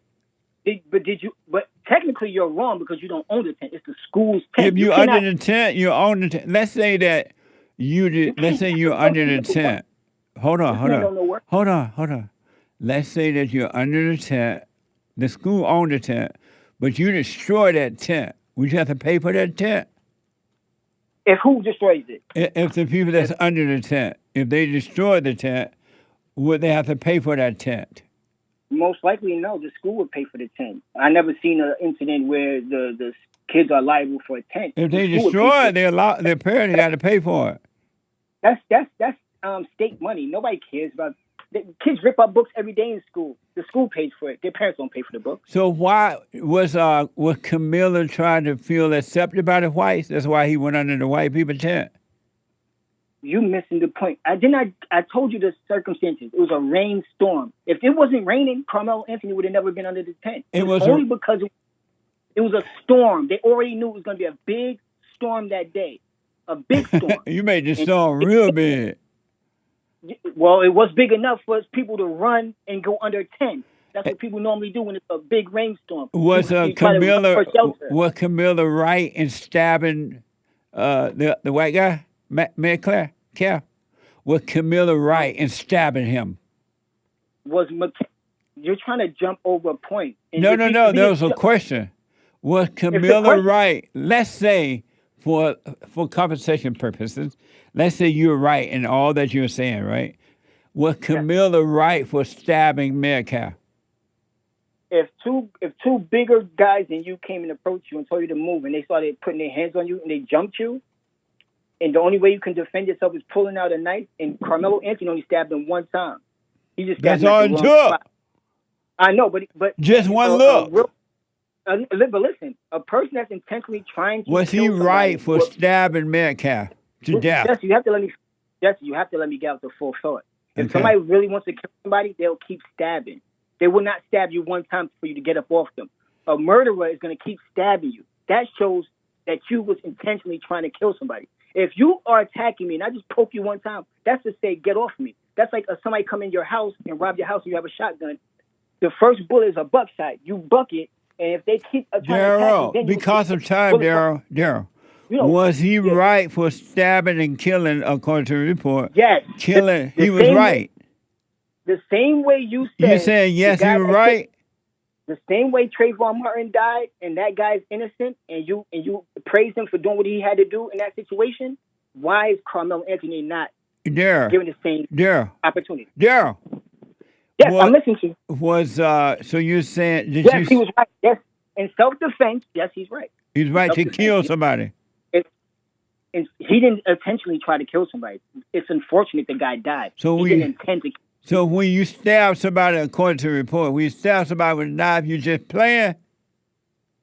But technically, you're wrong because you don't own the tent. It's the school's tent. If you're under the tent, you own the tent. Let's say that you did. Let's say you're under the tent. Hold on. Let's say that you're under the tent. The school owned the tent, but you destroy that tent. Would you have to pay for that tent? If who destroys it? If the people that's under the tent, if they destroy the tent, would they have to pay for that tent? Most likely, no. The school would pay for the tent. I never seen an incident where the kids are liable for a tent. If they The school would pay destroy for it, their parents got to pay for it. That's state money. Nobody cares about. The kids rip up books every day in school. The school pays for it. Their parents don't pay for the book. So why was Karmelo trying to feel accepted by the whites? That's why he went under the white people tent. You missing the point. I told you the circumstances. It was a rainstorm. If it wasn't raining, Carmelo Anthony would have never been under the tent. It was only because it was a storm. They already knew it was going to be a big storm that day. A big storm. You made this storm real big. Well, it was big enough for people to run and go under 10. That's what people normally do when it's a big rainstorm. Was You try to run for shelter. Karmelo right in stabbing the white guy, Mary Claire? Was Karmelo right in stabbing him? You're trying to jump over a point. And No. There was a question. Was Karmelo right? Let's say, for compensation purposes, let's say you're right in all that you're saying, right? Was Karmelo right for stabbing Metcalf? If two bigger guys than you came and approached you and told you to move, and they started putting their hands on you and they jumped you, and the only way you can defend yourself is pulling out a knife, and Carmelo Anthony only stabbed him one time. He just stabbed That's all him it at the wrong took. spot. I know, but Just one look. But listen, a person that's intentionally trying to Was he kill somebody right for stabbing Metcalf to death? Jesse, you have to let me get out the full thought. If Okay. somebody really wants to kill somebody, they'll keep stabbing. They will not stab you one time for you to get up off them. A murderer is going to keep stabbing you. That shows that you was intentionally trying to kill somebody. If you are attacking me and I just poke you one time, that's to say, get off me. That's like somebody come in your house and rob your house and you have a shotgun. The first bullet is a buckshot. You buck it, and if they keep trying to attack you, then you because of time, Darryl, was he right for stabbing and killing, according to the report? Yes. Killing, The he was same right. The same way you said. You saying yes, he was right? The same way Trayvon Martin died, and that guy's innocent, and you praise him for doing what he had to do in that situation. Why is Karmelo Anthony not given the same opportunity? Darryl. Yes, I'm listening to you. So you're saying? Yes, he was right. Yes, in self-defense, yes, he's right. He's right to kill somebody. He didn't intentionally try to kill somebody. It's unfortunate the guy died. So he didn't intend to. So when you stab somebody, according to the report, when you stab somebody with a knife, you just playing?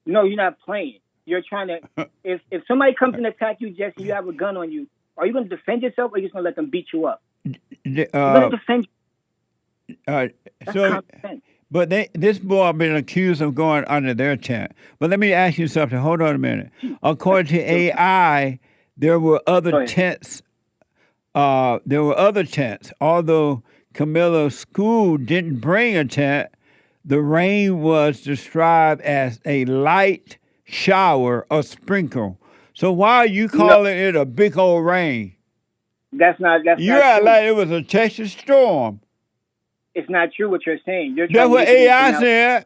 No, you're not playing. You're trying to. If somebody comes and attack you, Jesse, you have a gun on you. Are you going to defend yourself, or are you just going to let them beat you up? You're going to defend. But this boy been accused of going under their tent. But let me ask you something. Hold on a minute. According to AI, there were other tents. Although Karmelo's school didn't bring a tent, the rain was described as a light shower or sprinkle. So why are you calling it a big old rain? That's not act like it was a Texas storm. It's not true what you're saying. That's what AI said.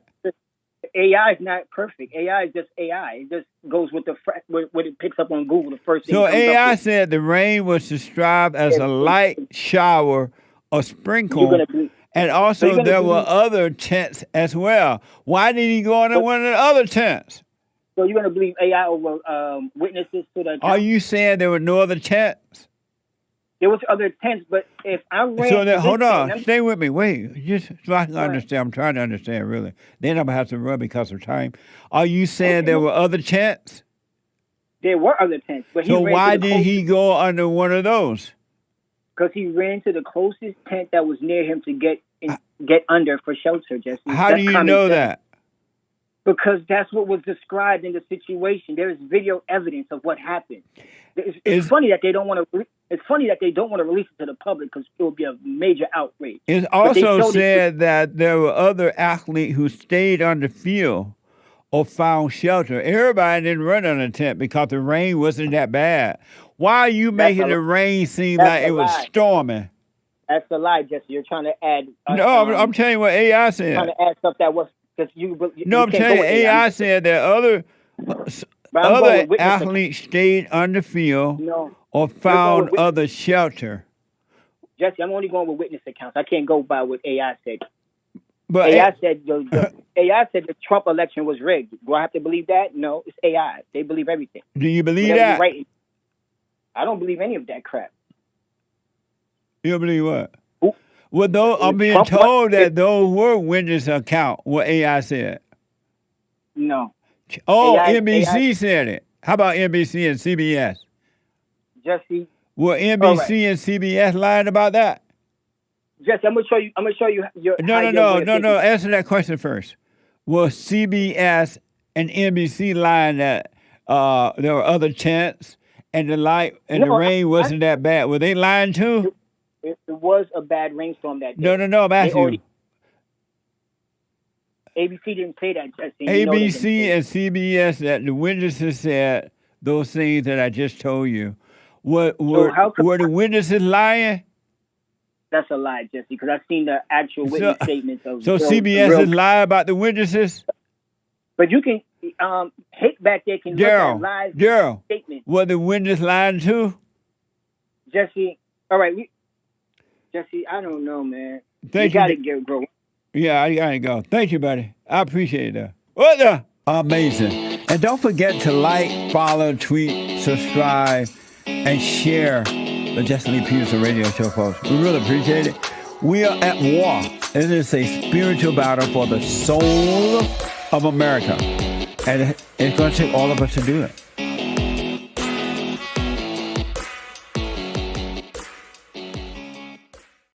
AI is not perfect. AI is just AI. It just goes with what it picks up on Google. The first thing. So AI said the rain was described as a light shower or sprinkle, and also there were other tents as well. Why did he go under one of the other tents? So you're going to believe AI over witnesses to the? Are you saying there were no other tents? There was other tents, but if I ran... hold on. Stay with me. Wait. Just so I can understand. I'm trying to understand, really. Then I'm going to have to run because of time. Are you saying there were other tents? There were other tents. But so why did he go under one of those? Because he ran to the closest tent that was near him to get under for shelter, Jesse. How do you know that? Because that's what was described in the situation. There is video evidence of what happened. It's funny that they don't want to. It's funny that they don't want to release it to the public because it would be a major outrage. It's also said that there were other athletes who stayed on the field or found shelter. Everybody didn't run on a tent because the rain wasn't that bad. Why are you making the rain seem like it was storming? That's a lie, Jesse. You're trying to add. No, I'm telling you what AI said. Trying to add stuff that was because you. No, I'm telling you, AI said that other athletes stayed on the field or found other shelter. Jesse, I'm only going with witness accounts. I can't go by what AI said. But AI said AI said the Trump election was rigged. Do I have to believe that? No, it's AI. They believe everything. Do you believe that? Right. I don't believe any of that crap. You don't believe what? Well, though I'm being told that those were witness account. What AI said. No. Oh, NBC said it. How about NBC and CBS? Jesse. Were NBC and CBS lying about that? Jesse, I'm gonna show you. No. Answer that question first. Was CBS and NBC lying that there were other tents and the light and the rain wasn't that bad? Were they lying too? It was a bad rainstorm that day. No. I'm asking you. ABC didn't say that, Jesse. ABC and CBS, that the witnesses said those things that I just told you. Were the witnesses lying? That's a lie, Jesse, because I've seen the actual witness statements of. So CBS is lying about the witnesses? But you can hit back there can look at live statements. Were the witness lying too? Jesse, all right, Jesse, I don't know, man. You gotta get bro. Yeah, I gotta go. Thank you, buddy. I appreciate that. What the? Amazing. And don't forget to like, follow, tweet, subscribe, and share the Jesse Peterson Radio Show, folks. We really appreciate it. We are at war. It is a spiritual battle for the soul of America. And it's going to take all of us to do it.